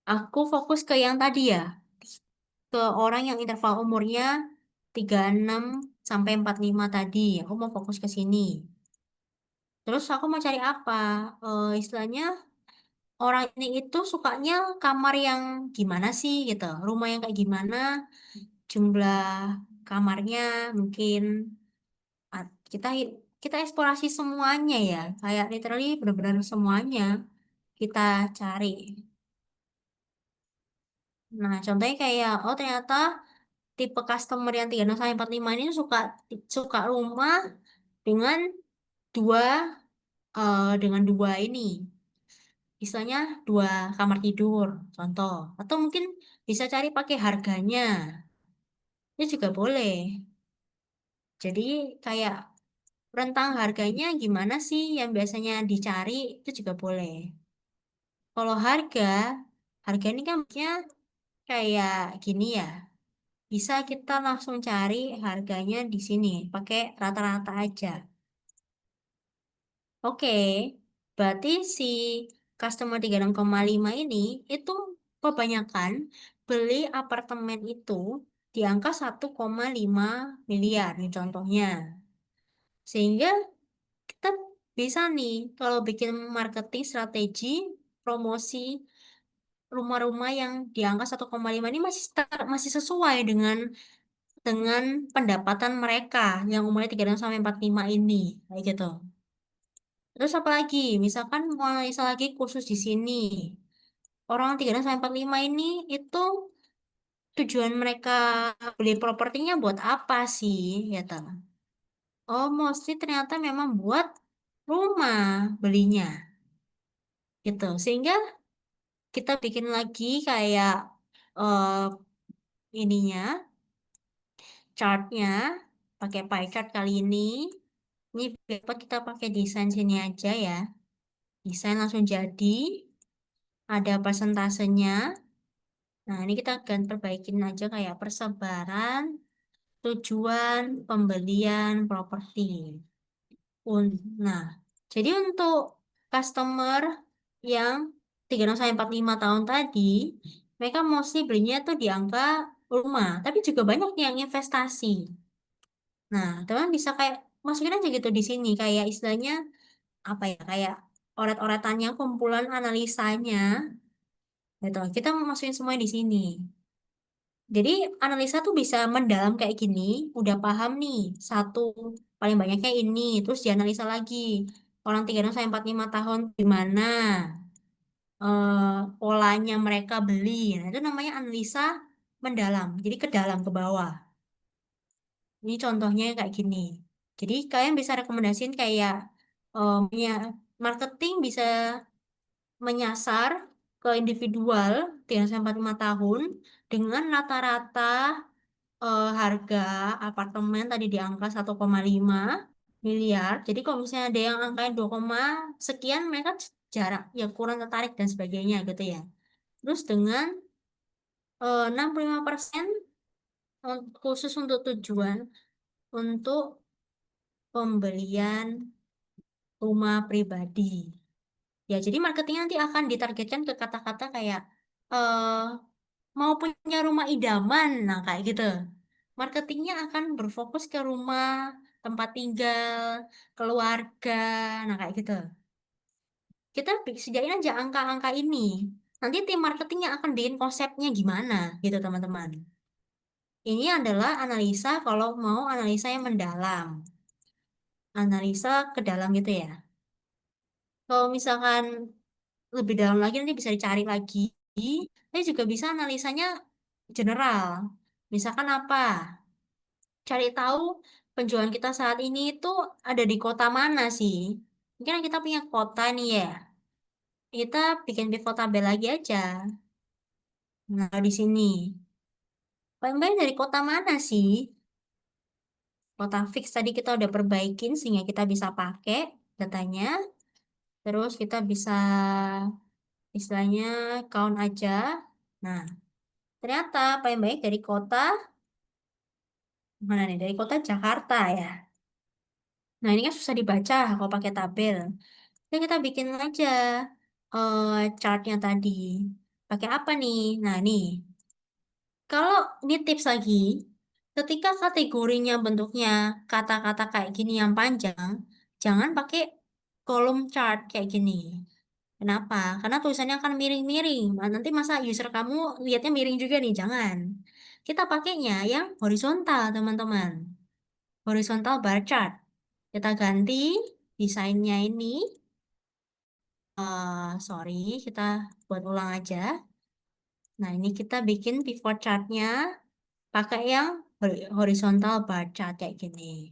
aku fokus ke yang tadi ya, ke orang yang interval umurnya 36 sampai 45 tadi. Aku mau fokus ke sini. Terus aku mau cari apa? Istilahnya orang ini itu sukanya kamar yang gimana sih gitu, rumah yang kayak gimana, jumlah kamarnya mungkin kita kita eksplorasi semuanya ya, kayak literally benar-benar semuanya kita cari. Nah, contohnya kayak oh ternyata tipe customer yang 36 sampai 45 ini suka suka rumah dengan dua dengan dua ini. Misalnya dua kamar tidur, contoh. Atau mungkin bisa cari pakai harganya. Itu juga boleh. Jadi kayak rentang harganya gimana sih yang biasanya dicari, itu juga boleh. Kalau harga ini kan maksudnya kayak gini ya. Bisa kita langsung cari harganya di sini, pakai rata-rata aja. Oke, berarti si customer 36,5 ini itu kebanyakan beli apartemen itu di angka 1,5 miliar nih contohnya. Sehingga kita bisa nih kalau bikin marketing strategi promosi rumah-rumah yang di angka 1,5 ini masih sesuai dengan pendapatan mereka yang umurnya 36 sampai 45 ini kayak gitu. Terus apa lagi? Misalkan mau analisa lagi khusus di sini. Orang 36 sampai 45 ini itu tujuan mereka beli propertinya buat apa sih? Gitu. Oh, mostly ternyata memang buat rumah belinya. Gitu. Sehingga kita bikin lagi kayak eh ininya, chartnya, pakai pie chart kali ini. Ini dapat kita pakai desain sini aja ya. Desain langsung jadi. ada persentasenya. Nah, ini kita akan perbaikin aja kayak persebaran, tujuan, pembelian, properti. Nah, jadi untuk customer yang 36 sampai 45 tahun tadi, mereka mostly belinya tuh di angka rumah, tapi juga banyak yang investasi. Nah, teman bisa kayak masukin aja gitu di sini, kayak istilahnya apa ya, kayak oret-oretannya, kumpulan analisanya, gitu. Kita masukin semua di sini. Jadi analisa tuh bisa mendalam kayak gini, udah paham nih, satu paling banyaknya ini, terus dianalisa lagi. Orang 36 sampai 45 tahun gimana polanya mereka beli. Nah, itu namanya analisa mendalam. Jadi ke dalam, ke bawah. Ini contohnya kayak gini. Jadi kalian bisa rekomendasiin kayak punya marketing bisa menyasar ke individual 35 tahun dengan rata-rata harga apartemen tadi di angka 1,5 miliar. Jadi kalau misalnya ada yang angkanya 2, sekian, mereka jarang, ya kurang tertarik dan sebagainya gitu ya. Terus dengan 65% khusus untuk tujuan untuk pembelian rumah pribadi. Ya, jadi marketing nanti akan ditargetkan ke kata-kata kayak eh mau punya rumah idaman, nah kayak gitu. Marketingnya akan berfokus ke rumah, tempat tinggal, keluarga, nah kayak gitu. Kita sediain aja angka-angka ini. Nanti tim marketing yang akan bikin konsepnya gimana gitu teman-teman. Ini adalah analisa kalau mau analisa yang mendalam. Analisa ke dalam gitu ya. Kalau misalkan lebih dalam lagi nanti bisa dicari lagi. Tapi juga bisa analisanya general. Misalkan apa? Cari tahu penjualan kita saat ini itu ada di kota mana sih? Mungkin kita punya kota nih ya. Kita bikin pivot tabel lagi aja. Nah, di sini. Paling banyak dari kota mana sih? Kota fix tadi kita udah perbaikin sehingga kita bisa pakai datanya. Terus kita bisa istilahnya count aja. Nah, ternyata paling baik dari kota mana nih? Dari kota Jakarta ya. Nah, ini kan susah dibaca kalau pakai tabel. Jadi kita bikin aja eh chartnya tadi. Pakai apa nih? Nah, nih. Kalau ini tips lagi, ketika kategorinya bentuknya kata-kata kayak gini yang panjang, jangan pakai kolom chart kayak gini. Kenapa? Karena tulisannya akan miring-miring. Nanti masa user kamu lihatnya miring juga nih, jangan. Kita pakainya yang horizontal, teman-teman. Horizontal bar chart. Kita ganti desainnya ini. Sorry, kita buat ulang aja. Nah, ini kita bikin pivot chartnya pakai yang horizontal bar chart kayak gini.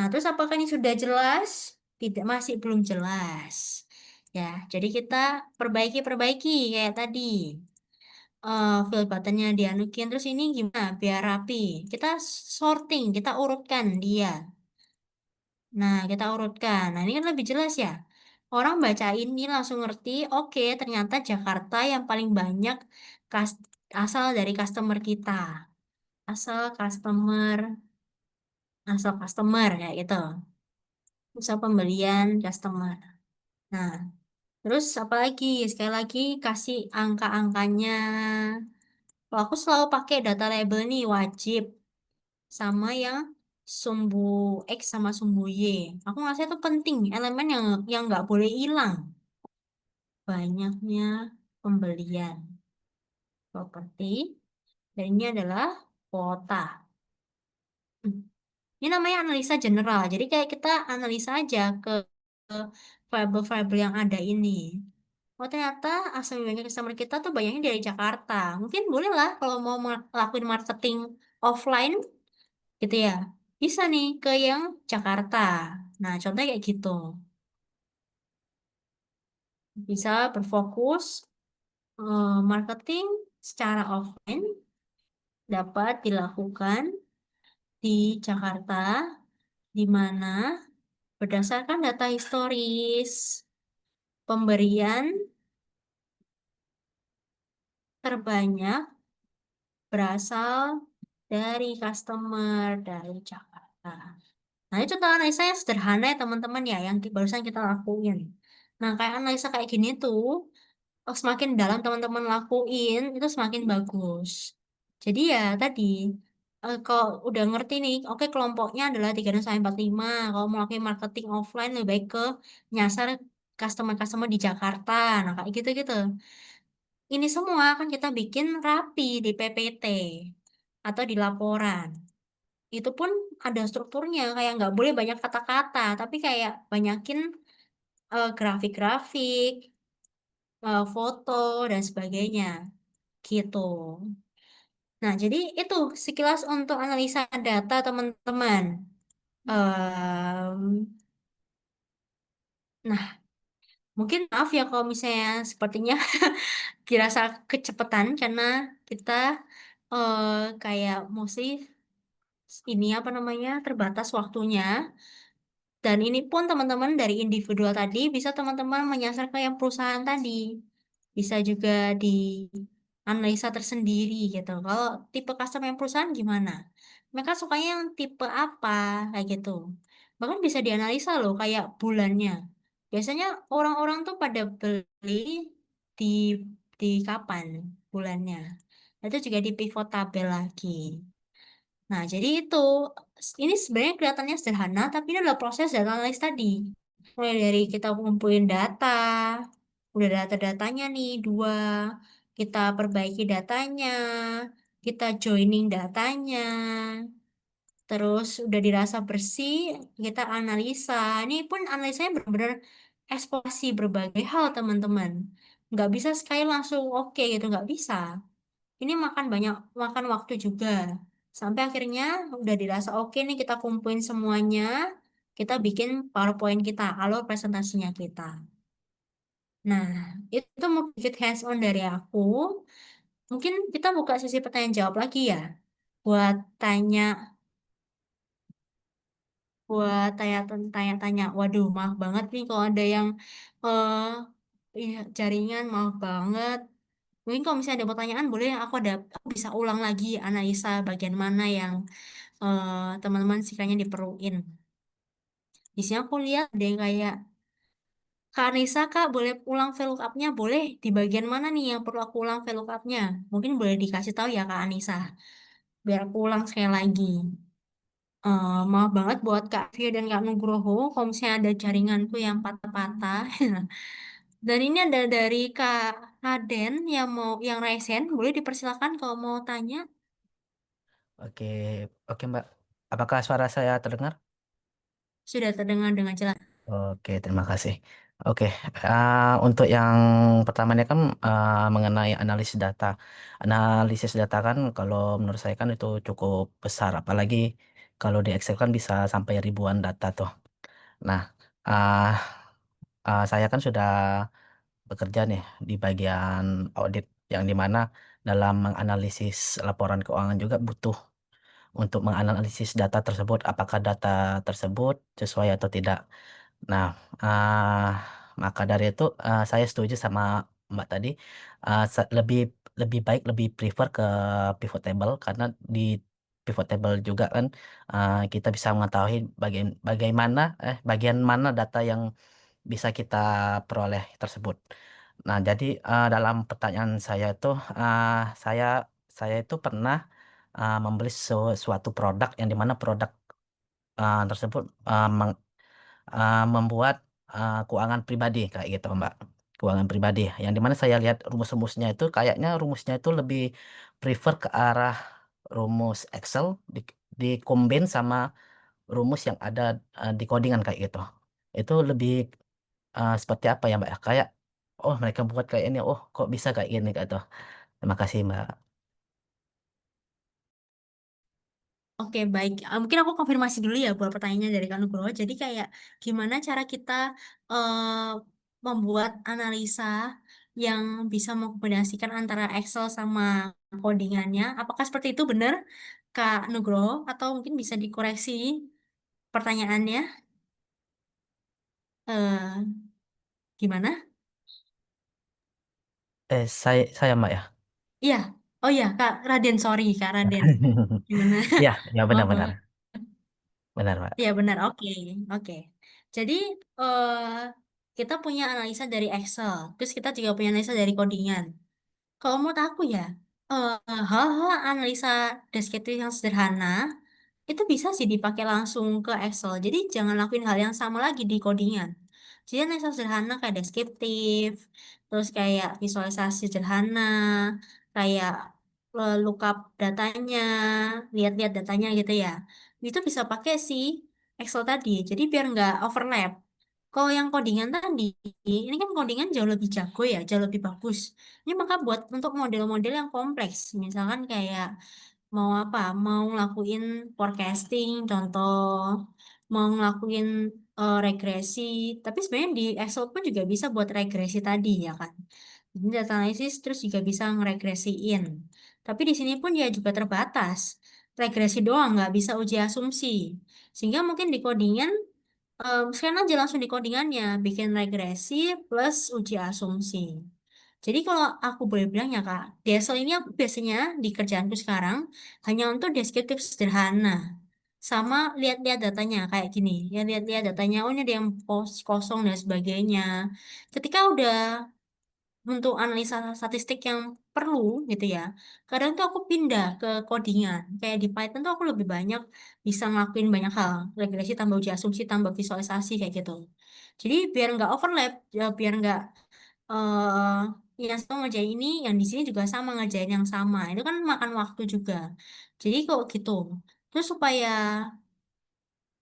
Nah, terus apakah ini sudah jelas? Tidak, masih belum jelas. Ya, jadi kita perbaiki kayak tadi. Fill buttonnya dianukin. Terus ini gimana? Biar rapi. Kita sorting, kita urutkan dia. Nah, kita urutkan. Nah, ini kan lebih jelas ya. Orang baca ini langsung ngerti, oke, ternyata Jakarta yang paling banyak asal dari customer kita. Asal customer, asal customer kayak gitu. Asal pembelian customer. Nah, terus apa lagi? Sekali lagi kasih angka-angkanya. Kalau aku selalu pakai data label nih wajib sama yang sumbu X sama sumbu Y. Aku ngerasa itu penting, elemen yang nggak boleh hilang. Banyaknya pembelian properti, dan ini adalah kuota. Ini namanya analisa general. Jadi kayak kita analisa aja ke variabel-variabel yang ada ini. Oh ternyata asal banyak customer kita tuh banyaknya dari Jakarta. Mungkin boleh lah kalau mau ngelakuin marketing offline gitu ya. Bisa nih ke yang Jakarta. Nah contohnya kayak gitu. Bisa berfokus marketing secara offline dapat dilakukan di Jakarta, di mana berdasarkan data historis pemberian terbanyak berasal dari customer dari Jakarta. Nah, itu tuh analisa yang sederhana ya teman-teman ya, yang barusan kita lakuin. Nah, kayak analisa kayak gini tuh, semakin dalam teman-teman lakuin, itu semakin bagus. Jadi ya tadi, kalau udah ngerti nih, oke kelompoknya adalah 36 sampai 45. Kalau mau lakuin marketing offline, lebih baik ke nyasar customer-customer di Jakarta. Nah, kayak gitu-gitu. Ini semua kan kita bikin rapi di PPT atau di laporan. Itu pun ada strukturnya, kayak nggak boleh banyak kata-kata, tapi kayak banyakin grafik-grafik, foto, dan sebagainya. Gitu. Nah, jadi itu sekilas untuk analisa data teman-teman. Em, nah, mungkin maaf ya kalau misalnya sepertinya dirasa kecepatan karena kita kayak mesti ini apa namanya terbatas waktunya. Dan ini pun teman-teman dari individual tadi bisa teman-teman menyasar ke yang perusahaan tadi. Bisa juga di analisa tersendiri gitu. Kalau tipe customer yang perusahaan gimana? Mereka sukanya yang tipe apa kayak gitu. Bahkan bisa dianalisa loh kayak bulannya. Biasanya orang-orang tuh pada beli di kapan bulannya. Itu juga di pivot tabel lagi. Nah, jadi itu ini sebenarnya kelihatannya sederhana, tapi ini adalah proses data analis tadi. Mulai dari kita kumpulin data, udah data-datanya nih dua, kita perbaiki datanya, kita joining datanya, terus udah dirasa bersih, kita analisa. Ini pun analisanya benar-benar eksplorasi berbagai hal, teman-teman. Nggak bisa sekali langsung oke gitu, nggak bisa. Ini makan waktu juga. Sampai akhirnya udah dirasa oke nih kita kumpulin semuanya, kita bikin PowerPoint kita, alur presentasinya kita. Nah, itu mau sedikit hands on dari aku. Mungkin kita buka sesi pertanyaan jawab lagi ya. Buat tanya, tanya-tanya. Waduh, maaf banget nih kalau ada yang eh iya, jaringan, maaf banget. Mungkin kalau misalnya ada pertanyaan, boleh aku bisa ulang lagi analisa bagian mana yang teman-teman sekiranya diperluin. Di sini aku lihat ada yang kayak, Kak Anissa, Kak, boleh ulang VLOOKUP-nya? Boleh. Di bagian mana nih yang perlu aku ulang VLOOKUP-nya? Mungkin boleh dikasih tahu ya Kak Anissa. Biar aku ulang sekali lagi. Maaf banget buat Kak Vio dan Kak Nugroho, kalau misalnya ada jaringanku yang patah-patah. Dan ini ada dari Kak Raden yang raise hand. Boleh dipersilakan kalau mau tanya. Oke, oke Mbak. Apakah suara saya terdengar? Sudah terdengar dengan jelas. Oke, terima kasih. Oke, untuk yang pertamanya kan mengenai analisis data. Analisis data kan kalau menurut saya kan itu cukup besar, apalagi kalau di Excel kan bisa sampai ribuan data tuh. Nah, uh, saya kan sudah bekerja nih di bagian audit yang dimana dalam menganalisis laporan keuangan juga butuh untuk menganalisis data tersebut, apakah data tersebut sesuai atau tidak. Nah, maka dari itu saya setuju sama Mbak tadi, lebih lebih baik lebih prefer ke pivot table karena di pivot table juga kan kita bisa mengetahui bagian mana data yang bisa kita peroleh tersebut. Nah, jadi dalam pertanyaan saya itu saya saya itu pernah membeli suatu produk yang dimana produk tersebut membuat keuangan pribadi kayak gitu Mbak, keuangan pribadi yang dimana saya lihat rumus-rumusnya itu kayaknya rumusnya itu lebih prefer ke arah rumus Excel di combine sama rumus yang ada di codingan kayak gitu. Itu lebih seperti apa ya Mbak, kayak oh mereka buat kayak ini, oh kok bisa kayak gini gitu. Terima kasih Mbak. Oke, baik. Mungkin aku konfirmasi dulu ya buat pertanyaannya dari Kak Nugroho. Jadi kayak gimana cara kita eh, membuat analisa yang bisa mengkombinasikan antara Excel sama codingannya. Apakah seperti itu benar, Kak Nugroho? Atau mungkin bisa dikoreksi pertanyaannya? Eh, gimana? Saya Mbak ya. Iya, oh iya Kak Raden, sorry Kak Raden. Gimana? Ya, ya Maaf benar-benar, banget. benar, Pak. Iya benar, oke, oke. Jadi eh kita punya analisa dari Excel, terus kita juga punya analisa dari codingan. Kalau menurut aku ya, hal-hal analisa deskriptif yang sederhana itu bisa sih dipakai langsung ke Excel. Jadi jangan lakuin hal yang sama lagi di codingan. Jadi analisa sederhana kayak deskriptif, terus kayak visualisasi sederhana, kayak lookup datanya, lihat-lihat datanya gitu ya. Itu bisa pakai si Excel tadi. Jadi biar nggak overlap. Kalau yang codingan tadi, ini kan codingan jauh lebih jago ya, jauh lebih bagus. Ini maka buat untuk model-model yang kompleks, misalkan kayak mau apa, mau ngelakuin forecasting, contoh, mau ngelakuin regresi, tapi sebenarnya di Excel pun juga bisa buat regresi tadi ya kan. Jadi data analisis terus juga bisa ngeregresiin. Tapi di sini pun dia juga terbatas. Regresi doang, nggak bisa uji asumsi. Sehingga mungkin di codingan sekarang aja langsung di codingannya, bikin regresi plus uji asumsi. Jadi kalau aku boleh bilang ya Kak, DSL ini aku biasanya di kerjaanku sekarang hanya untuk deskriptif sederhana. Sama lihat-lihat datanya kayak gini. Ya lihat-lihat datanya, oh ini ada yang kosong dan sebagainya. Ketika udah untuk analisa statistik yang perlu gitu ya. Kadang tuh aku pindah ke codingan. Kayak di Python tuh aku lebih banyak bisa ngelakuin banyak hal. Regresi tambah uji asumsi tambah visualisasi kayak gitu. Jadi biar nggak overlap, ya biar nggak yang satu ngerjain ini, yang di sini juga sama ngerjain yang sama. Itu kan makan waktu juga. Jadi kok gitu. Terus supaya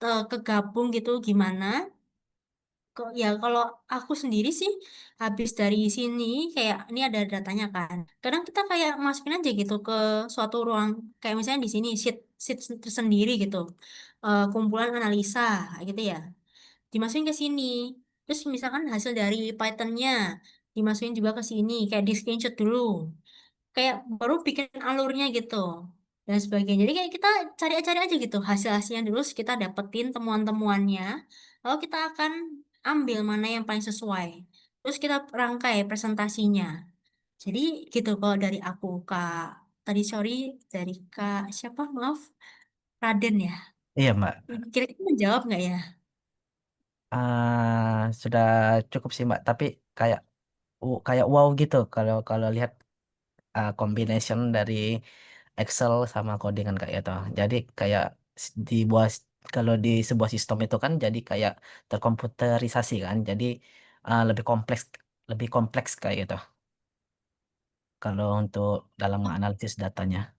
kegabung gitu gimana? Kok ya kalau aku sendiri sih habis dari sini kayak ini ada datanya kan. Kadang kita kayak masukin aja gitu ke suatu ruang kayak misalnya di sini sheet tersendiri gitu. Kumpulan analisa kayak gitu ya. Dimasukin ke sini. Terus misalkan hasil dari Python-nya dimasukin juga ke sini kayak di screenshot dulu, kayak baru bikin alurnya gitu dan sebagainya. Jadi kayak kita cari-cari aja gitu hasil-hasilnya dulu, terus kita dapetin temuan-temuannya, lalu kita akan ambil mana yang paling sesuai, terus kita rangkai presentasinya. Jadi gitu kalau dari aku Kak. Tadi sorry, dari Kak siapa, maaf, Raden ya. Iya, Mbak. Kira-kira menjawab nggak ya? Sudah cukup sih, Mbak. Tapi kayak kayak wow gitu kalau kalau lihat combination dari Excel sama codingan kayak itu. Jadi kayak di buah kalau di sebuah sistem itu kan jadi kayak terkomputerisasi kan. Jadi lebih kompleks kayak gitu. Kalau untuk dalam menganalisis datanya.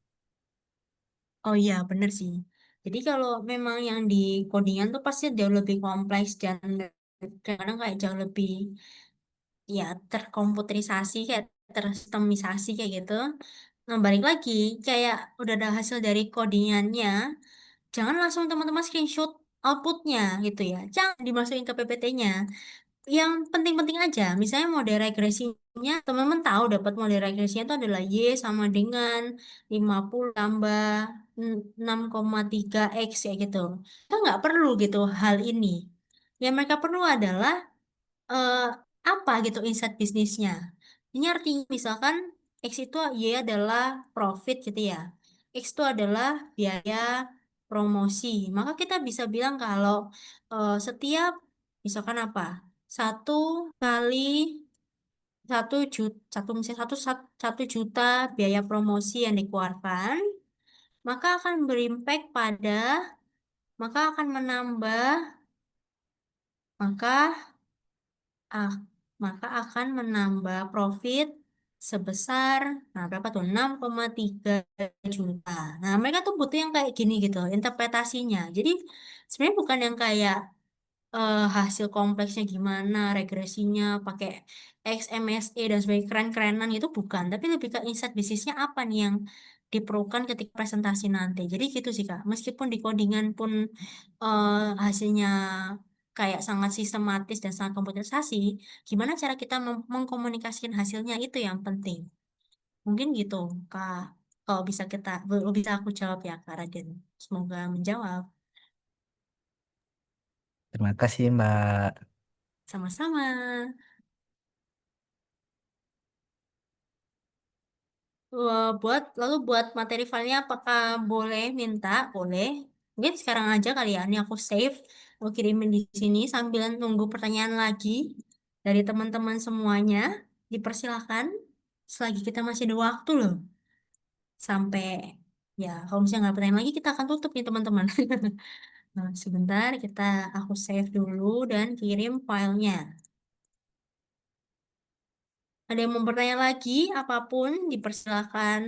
Oh iya, bener sih. Jadi kalau memang yang di codingan tuh pasti jauh lebih kompleks dan kadang kayak jauh lebih ya terkomputerisasi, kayak tersistemisasi kayak gitu. Nah, balik lagi, kayak udah ada hasil dari codingannya, jangan langsung teman-teman screenshot outputnya gitu ya. Jangan dimasukin ke PPT-nya. Yang penting-penting aja, misalnya model regresinya, teman-teman tahu dapat model regresinya itu adalah Y sama dengan 50 tambah 6,3 X ya gitu. Kita nggak perlu gitu hal ini. Yang mereka perlu adalah eh, apa gitu insight bisnisnya. Ini artinya misalkan X itu Y adalah profit gitu ya. X itu adalah biaya promosi. Maka kita bisa bilang kalau setiap misalkan apa? Satu kali 1 juta, misalnya 1 juta biaya promosi yang dikeluarkan, maka akan berimpact pada, maka akan menambah, maka ah, maka akan menambah profit sebesar, nah berapa tuh, 6,3 juta. Nah mereka tuh butuh yang kayak gini gitu interpretasinya. Jadi sebenarnya bukan yang kayak hasil kompleksnya gimana, regresinya pakai XMSE dan sebagainya keren-kerenan itu bukan, tapi lebih ke insight bisnisnya apa nih yang diperlukan ketika presentasi nanti. Jadi gitu sih Kak. Meskipun di codingan pun hasilnya kayak sangat sistematis dan sangat komputerisasi, gimana cara kita mengkomunikasikan hasilnya itu yang penting. Mungkin gitu Kak. Kalau bisa bisa aku jawab ya Kak Raden. Semoga menjawab. Terima kasih, Mbak. Sama-sama. buat materi filenya apakah boleh minta? Boleh. Mungkin sekarang aja kali ya. Ini aku save, aku kirimin di sini sambil nunggu pertanyaan lagi dari teman-teman semuanya. Dipersilahkan. Selagi kita masih ada waktu loh. Sampai ya kalau misalnya nggak pertanyaan lagi kita akan tutup nih teman-teman. Nah, sebentar aku save dulu dan kirim filenya. Ada yang mau bertanya lagi? Apapun dipersilahkan.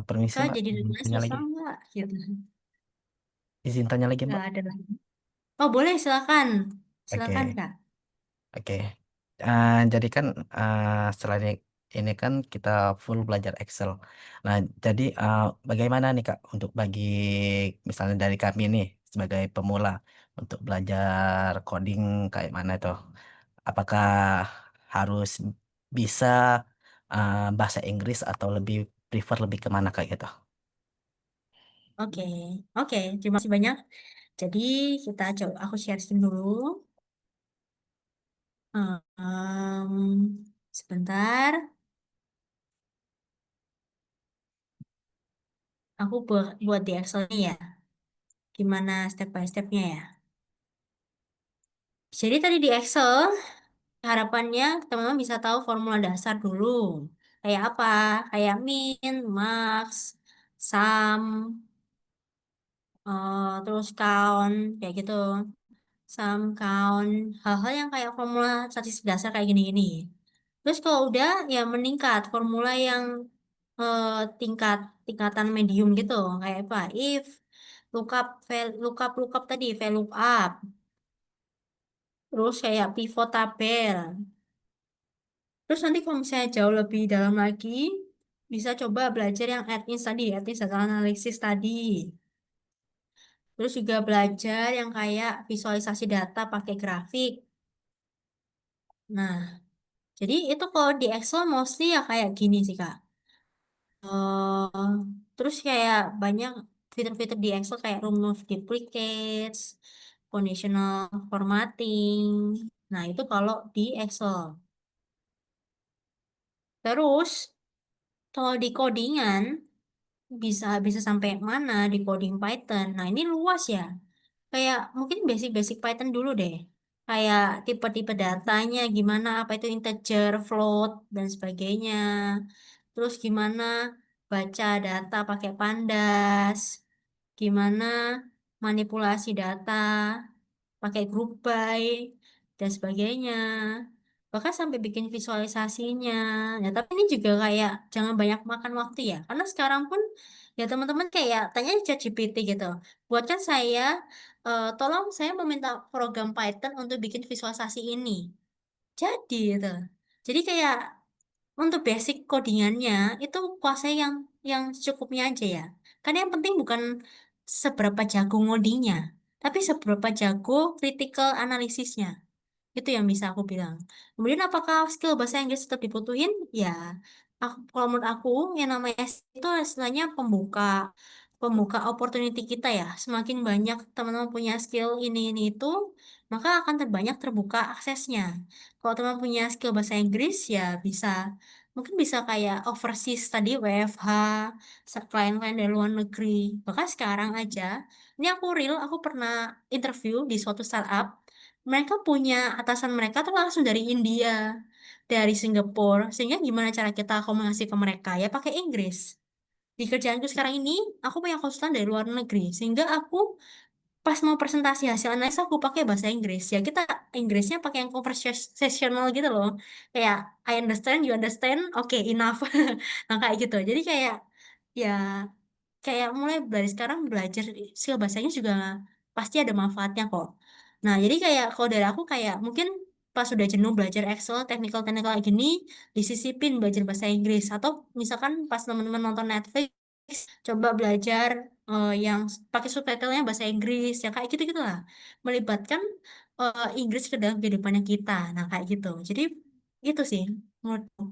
Permisi Kak, Mbak, jadi izin nulis tanya lagi. susah nggak? Gitu. Izin tanya lagi Nggak Mbak. ada lagi. Oh, boleh, silakan. Silakan, Oke, Kak. oke. Jadi kan selain ini kan kita full belajar Excel. Nah, jadi bagaimana nih Kak untuk bagi misalnya dari kami nih sebagai pemula untuk belajar coding kayak mana itu? Apakah harus bisa bahasa Inggris atau lebih prefer lebih kemana kayak gitu? Oke, oke. Terima kasih banyak. Jadi, kita coba, aku share screen dulu. Sebentar. Aku buat di Excel nih ya. Gimana step by stepnya ya. Jadi tadi di Excel, harapannya teman-teman bisa tahu formula dasar dulu. Kayak apa? Kayak min, max, sum, terus count, kayak gitu. Sum, count, hal-hal yang kayak formula statistik dasar kayak gini-gini. Terus kalau udah ya meningkat formula yang eh, tingkat tingkatan medium gitu, kayak apa? If, lookup tadi, VLOOKUP, terus kayak pivot tabel. Terus nanti kalau misalnya jauh lebih dalam lagi, bisa coba belajar yang AdIns data analysis tadi. Terus juga belajar yang kayak visualisasi data pakai grafik. Nah, jadi itu kalau di Excel mostly ya kayak gini sih, Kak. eh Terus kayak banyak fitur-fitur di Excel kayak remove duplicates, conditional formatting. Nah, itu kalau di Excel. Terus, kalau di codingan, bisa bisa sampai mana di coding Python. Nah, ini luas ya. Kayak mungkin basic-basic Python dulu deh. Kayak tipe-tipe datanya, gimana, apa itu integer, float, dan sebagainya. Terus gimana baca data pakai pandas, gimana manipulasi data pakai group by, dan sebagainya. Bahkan sampai bikin visualisasinya. Ya, tapi ini juga kayak jangan banyak makan waktu ya. Karena sekarang pun ya teman-teman kayak tanya ChatGPT gitu. Buatkan saya, tolong saya meminta program Python untuk bikin visualisasi ini. Jadi gitu. Jadi kayak untuk basic codingannya itu kuasai yang secukupnya aja ya. Karena yang penting bukan seberapa jago ngodingnya, tapi seberapa jago critical analisisnya. Itu yang bisa aku bilang. Kemudian apakah skill bahasa Inggris tetap dibutuhin? Ya, kalau menurut aku yang namanya itu istilahnya pembuka pembuka opportunity kita ya. Semakin banyak teman-teman punya skill ini itu, maka akan terbanyak terbuka aksesnya. Kalau teman punya skill bahasa Inggris ya bisa mungkin bisa kayak overseas tadi WFH, klien-klien dari luar negeri. Bahkan sekarang aja, ini aku pernah interview di suatu startup. Mereka punya atasan mereka tuh langsung dari India, dari Singapura. Sehingga gimana cara kita komunikasi ke mereka? Ya pakai Inggris. Di kerjaanku sekarang ini, aku punya konsultan dari luar negeri. Sehingga aku pas mau presentasi hasil analisa aku pakai bahasa Inggris. Ya kita Inggrisnya pakai yang conversational gitu loh. Kayak I understand, you understand, oke enough. Nah kayak gitu. Jadi ya mulai dari sekarang belajar skill bahasanya juga pasti ada manfaatnya kok. Nah, jadi kayak kalau dari aku kayak mungkin pas sudah jenuh belajar Excel, teknikal-teknikal kayak gini, disisipin belajar bahasa Inggris. Atau misalkan pas teman-teman nonton Netflix, coba belajar yang pakai subtitlenya bahasa Inggris, ya kayak gitu-gitu lah. Melibatkan Inggris ke dalam kehidupannya kita. Nah, kayak gitu. Jadi, itu sih menurutku.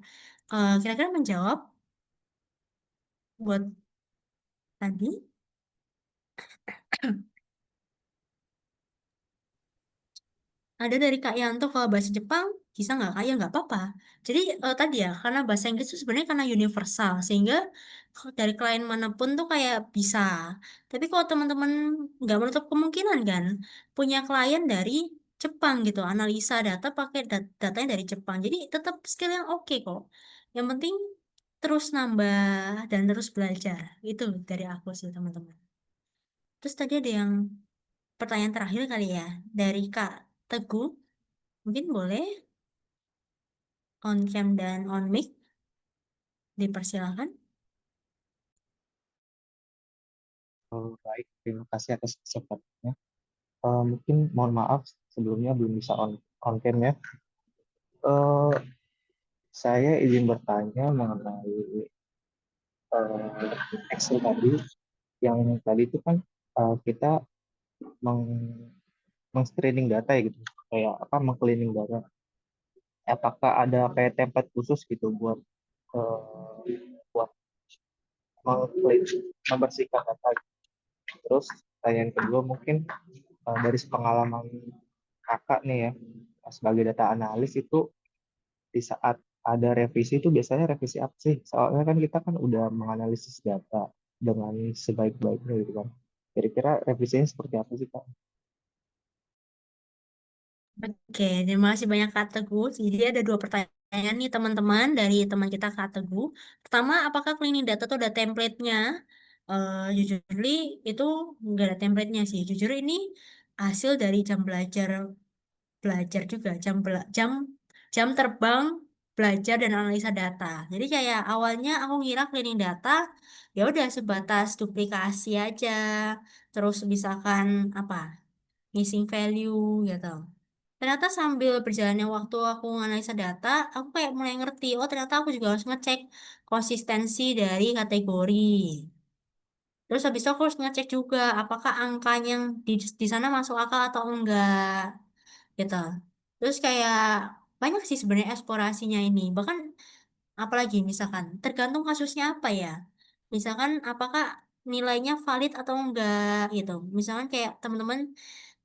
Kira-kira menjawab buat tadi. ada dari Kak Yanto kalau bahasa Jepang bisa nggak Kak? Ya nggak apa-apa. Jadi tadi ya karena bahasa Inggris itu sebenarnya karena universal sehingga dari klien manapun tuh kayak bisa. Tapi kalau teman-teman nggak menutup kemungkinan kan punya klien dari Jepang gitu, analisa data pakai datanya dari Jepang. Jadi tetap skill yang oke kok. Yang penting terus nambah dan terus belajar. Itu dari aku sih teman-teman. Terus tadi ada yang pertanyaan terakhir kali ya dari Kak Teguh. Mungkin boleh on cam dan on mic dipersilakan. Baik, terima kasih atas kesempatannya. Mungkin mohon maaf sebelumnya belum bisa on cam ya. Eh, saya izin bertanya mengenai Excel tadi. Yang tadi itu kan kita meng-screening data ya gitu, kayak apa meng-cleaning data. Apakah ada kayak template khusus gitu buat buat membersihkan data? Terus pertanyaan kedua mungkin dari pengalaman kakak nih ya sebagai data analis itu di saat ada revisi itu biasanya revisi apa sih? Soalnya kan kita kan udah menganalisis data dengan sebaik-baiknya gitu kan. Kira-kira revisinya seperti apa sih Kak? Oke, terima kasih banyak Kak Teguh. Jadi ada dua pertanyaan nih teman-teman dari teman kita Kak Teguh. Pertama, apakah cleaning data itu ada template-nya? Jujurly itu nggak ada template-nya sih. Jujur ini hasil dari jam belajar belajar juga jam jam terbang belajar dan analisa data. Jadi kayak awalnya aku ngira cleaning data ya udah sebatas duplikasi aja. Terus misalkan apa? Missing value gitu. Ternyata sambil berjalannya waktu aku analisa data, aku kayak mulai ngerti, oh ternyata aku juga harus ngecek konsistensi dari kategori. Terus habis itu aku harus ngecek juga apakah angkanya yang di sana masuk akal atau enggak gitu. Terus kayak banyak sih sebenarnya eksplorasinya ini. Bahkan apalagi misalkan tergantung kasusnya apa ya. Misalkan apakah nilainya valid atau enggak gitu. Misalkan kayak teman-teman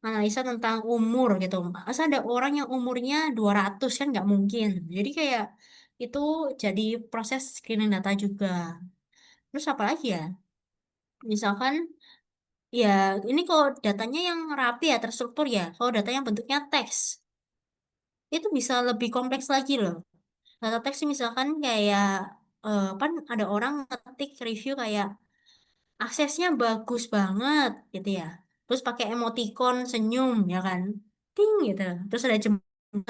analisa tentang umur gitu. Masa ada orang yang umurnya 200 kan nggak mungkin. Jadi kayak itu jadi proses screening data juga. Terus apa lagi ya? Misalkan ya ini kalau datanya yang rapi ya terstruktur ya. Kalau datanya bentuknya teks itu bisa lebih kompleks lagi loh. Data teks sih misalkan kayak kan ada orang ngetik review kayak aksesnya bagus banget gitu ya. Terus pakai emoticon senyum ya kan. Ting gitu. Terus ada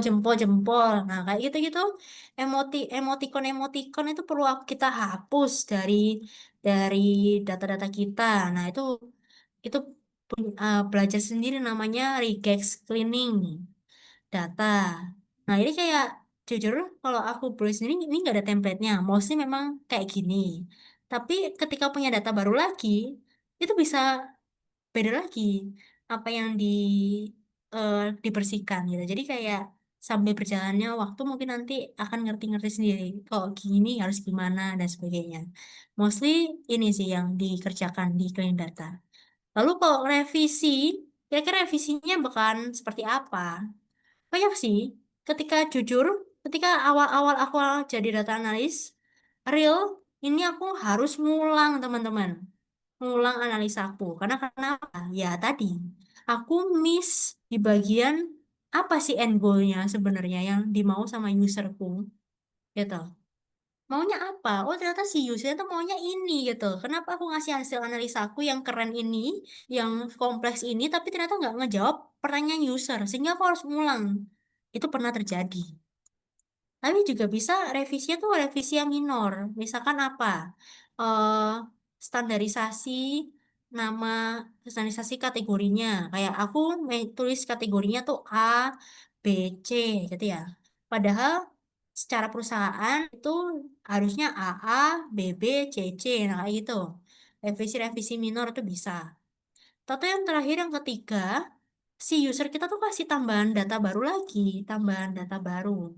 jempol-jempol. Nah, kayak gitu-gitu emoticon itu perlu kita hapus dari data-data kita. Nah, itu belajar sendiri namanya regex cleaning data. Nah, ini kayak jujur kalau aku boleh sendiri ini nggak ada template-nya. Mostly memang kayak gini. Tapi ketika punya data baru lagi, itu bisa beda lagi apa yang dibersihkan gitu. Jadi kayak sambil berjalannya waktu mungkin nanti akan ngerti-ngerti sendiri. Kok gini harus gimana dan sebagainya. Mostly ini sih yang dikerjakan di clean data. Lalu kalau revisi, kira-kira revisinya bakalan seperti apa? Banyak sih. Ketika jujur, ketika awal-awal aku jadi data analis, real, ini aku harus ngulang teman-teman. Ngulang analisaku. Karena kenapa? Ya tadi, aku miss di bagian apa sih end goal-nya sebenarnya yang dimau sama userku. Gitu. Maunya apa? Oh ternyata si user tuh maunya ini gitu. Kenapa aku ngasih hasil analisaku yang keren ini, yang kompleks ini, tapi ternyata nggak ngejawab pertanyaan user. Sehingga aku harus ngulang. Itu pernah terjadi. Tapi juga bisa revisinya tuh revisi yang minor. Misalkan apa? eh Standarisasi nama, standarisasi kategorinya. Kayak aku tulis kategorinya tuh A, B, C gitu ya. Padahal secara perusahaan itu harusnya AA, BB, CC. Nah kayak gitu. Revisi-revisi minor itu bisa. Atau yang terakhir, yang ketiga, si user kita tuh kasih tambahan data baru lagi. Tambahan data baru.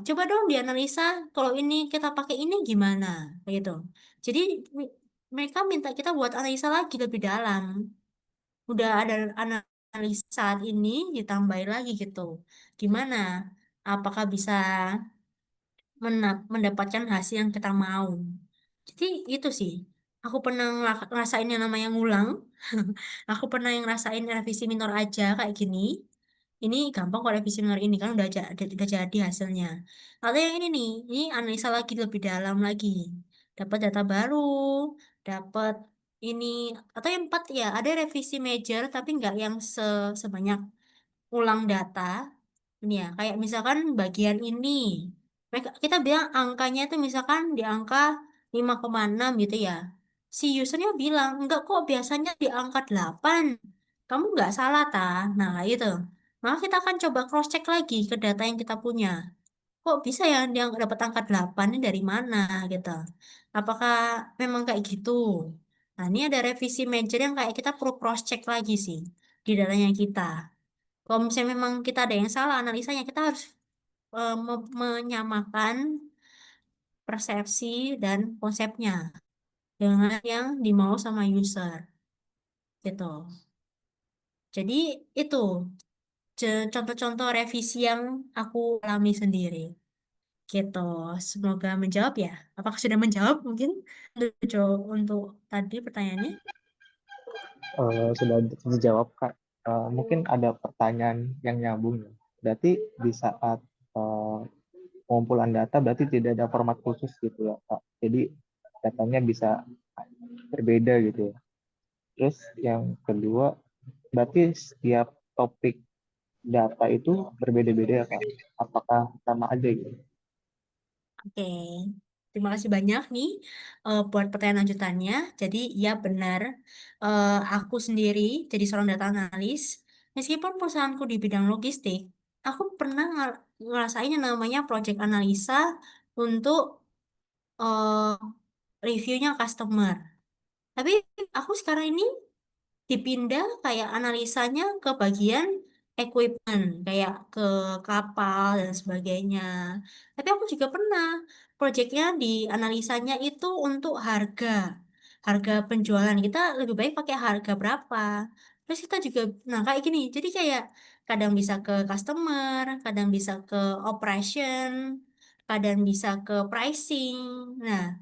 Coba dong dianalisa kalau ini kita pakai ini gimana gitu. Jadi mereka minta kita buat analisa lagi lebih dalam. Udah ada analisa saat ini ditambahin lagi gitu. Gimana? Apakah bisa mendapatkan hasil yang kita mau? Jadi itu sih. Aku pernah ngerasain yang namanya ngulang. Aku pernah yang ngerasain revisi minor aja kayak gini. Ini gampang kok revisi minor ini kan udah jadi hasilnya. Atau yang ini nih, ini analisa lagi lebih dalam lagi. Dapat data baru, dapat ini atau yang empat ya, ada revisi major tapi nggak yang sebanyak ulang data. Ini ya, kayak misalkan bagian ini. Kita bilang angkanya itu misalkan di angka 5,6 gitu ya. Si usernya bilang, enggak kok biasanya di angka 8. Kamu nggak salah, ta? Nah, itu. Maka kita akan coba cross-check lagi ke data yang kita punya. Kok bisa ya dia dapat angka 8 ini dari mana gitu. Apakah memang kayak gitu? Nah, ini ada revisi major yang kayak kita perlu cross-check lagi sih di datanya kita. Kalau misalnya memang kita ada yang salah analisanya, kita harus menyamakan persepsi dan konsepnya dengan yang dimau sama user gitu. Jadi itu contoh-contoh revisi yang aku alami sendiri gitu. Semoga menjawab ya. Apakah sudah menjawab mungkin untuk tadi pertanyaannya? Sudah dijawab, Kak. Mungkin ada pertanyaan yang nyambung ya. Berarti di saat pengumpulan data berarti tidak ada format khusus gitu ya, Kak. Jadi datanya bisa berbeda gitu ya. Terus yang kedua, berarti setiap topik data itu berbeda-beda ya, Kak. Apakah sama aja gitu? Oke, terima kasih banyak nih buat pertanyaan lanjutannya. Jadi ya benar, aku sendiri jadi seorang data analis. Meskipun perusahaanku di bidang logistik, aku pernah ngerasain yang namanya project analisa untuk eh, reviewnya customer. Tapi aku sekarang ini dipindah kayak analisanya ke bagian equipment, kayak ke kapal dan sebagainya. Tapi aku juga pernah proyeknya di analisanya itu untuk harga penjualan. Kita lebih baik pakai harga berapa. Terus kita juga, nah kayak gini, jadi kayak kadang bisa ke customer, kadang bisa ke operation, kadang bisa ke pricing. Nah,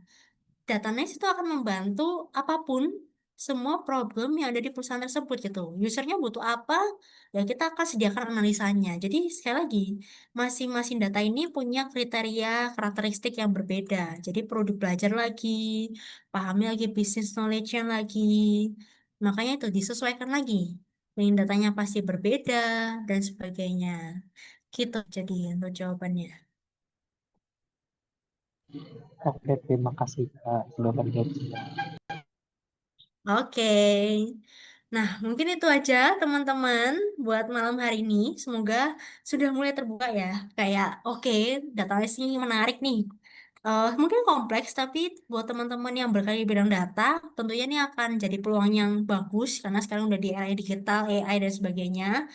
data analis itu akan membantu apapun semua problem yang ada di perusahaan tersebut gitu. Usernya butuh apa, ya kita akan sediakan analisanya. Jadi sekali lagi, masing-masing data ini punya kriteria karakteristik yang berbeda. Jadi perlu belajar lagi, pahami lagi business knowledge-nya lagi. Makanya itu disesuaikan lagi. Yang datanya pasti berbeda dan sebagainya. Gitu jadi untuk jawabannya. Oke, terima kasih, Kak. Sudah menjawab. Oke. Nah, mungkin itu aja teman-teman buat malam hari ini. Semoga sudah mulai terbuka ya. Kayak, oke, database ini menarik nih. Mungkin kompleks, tapi buat teman-teman yang berkarya di bidang data, tentunya ini akan jadi peluang yang bagus karena sekarang udah di era digital, AI dan sebagainya.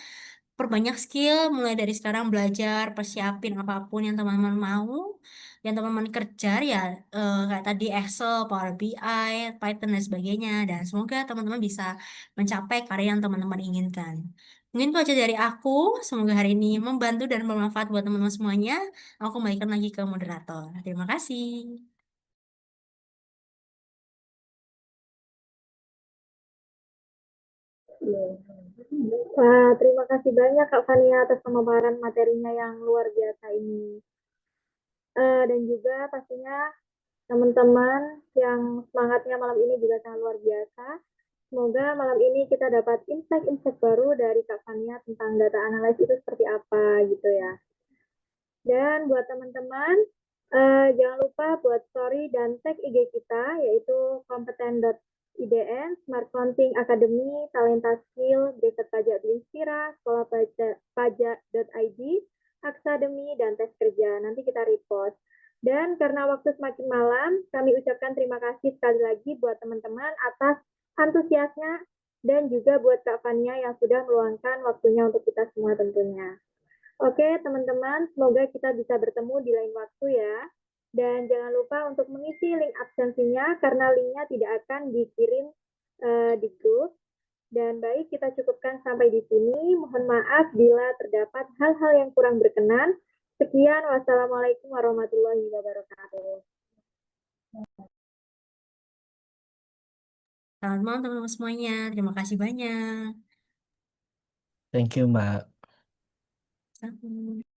Perbanyak skill, mulai dari sekarang belajar, persiapin apapun yang teman-teman mau, yang teman-teman kerja ya, kayak tadi Excel, Power BI, Python dan sebagainya. Dan semoga teman-teman bisa mencapai karya yang teman-teman inginkan. Mungkin itu aja dari aku. Semoga hari ini membantu dan bermanfaat buat teman-teman semuanya. Aku kembalikan lagi ke moderator. Terima kasih. Wah, terima kasih banyak Kak Fania atas pemaparan materinya yang luar biasa ini. Dan juga pastinya teman-teman yang semangatnya malam ini juga sangat luar biasa. Semoga malam ini kita dapat insight-insight baru dari Kak Fania tentang data analysis itu seperti apa gitu ya. Dan buat teman-teman, jangan lupa buat story dan tag IG kita, yaitu kompeten.idn, Smart Counting Academy, Talenta Skill, Desa Pajak Inspira, Sekolah Pajak.id, Aksademi, dan tes kerja. Nanti kita repost. Dan karena waktu semakin malam, kami ucapkan terima kasih sekali lagi buat teman-teman atas antusiasnya dan juga buat Kak Fania yang sudah meluangkan waktunya untuk kita semua tentunya. Oke, teman-teman, semoga kita bisa bertemu di lain waktu ya. Dan jangan lupa untuk mengisi link absensinya karena linknya tidak akan dikirim di grup. Dan baik, kita cukupkan sampai di sini. Mohon maaf bila terdapat hal-hal yang kurang berkenan. Sekian, wassalamualaikum warahmatullahi wabarakatuh. Selamat malam teman-teman semuanya. Terima kasih banyak. Thank you, Mbak. Sama.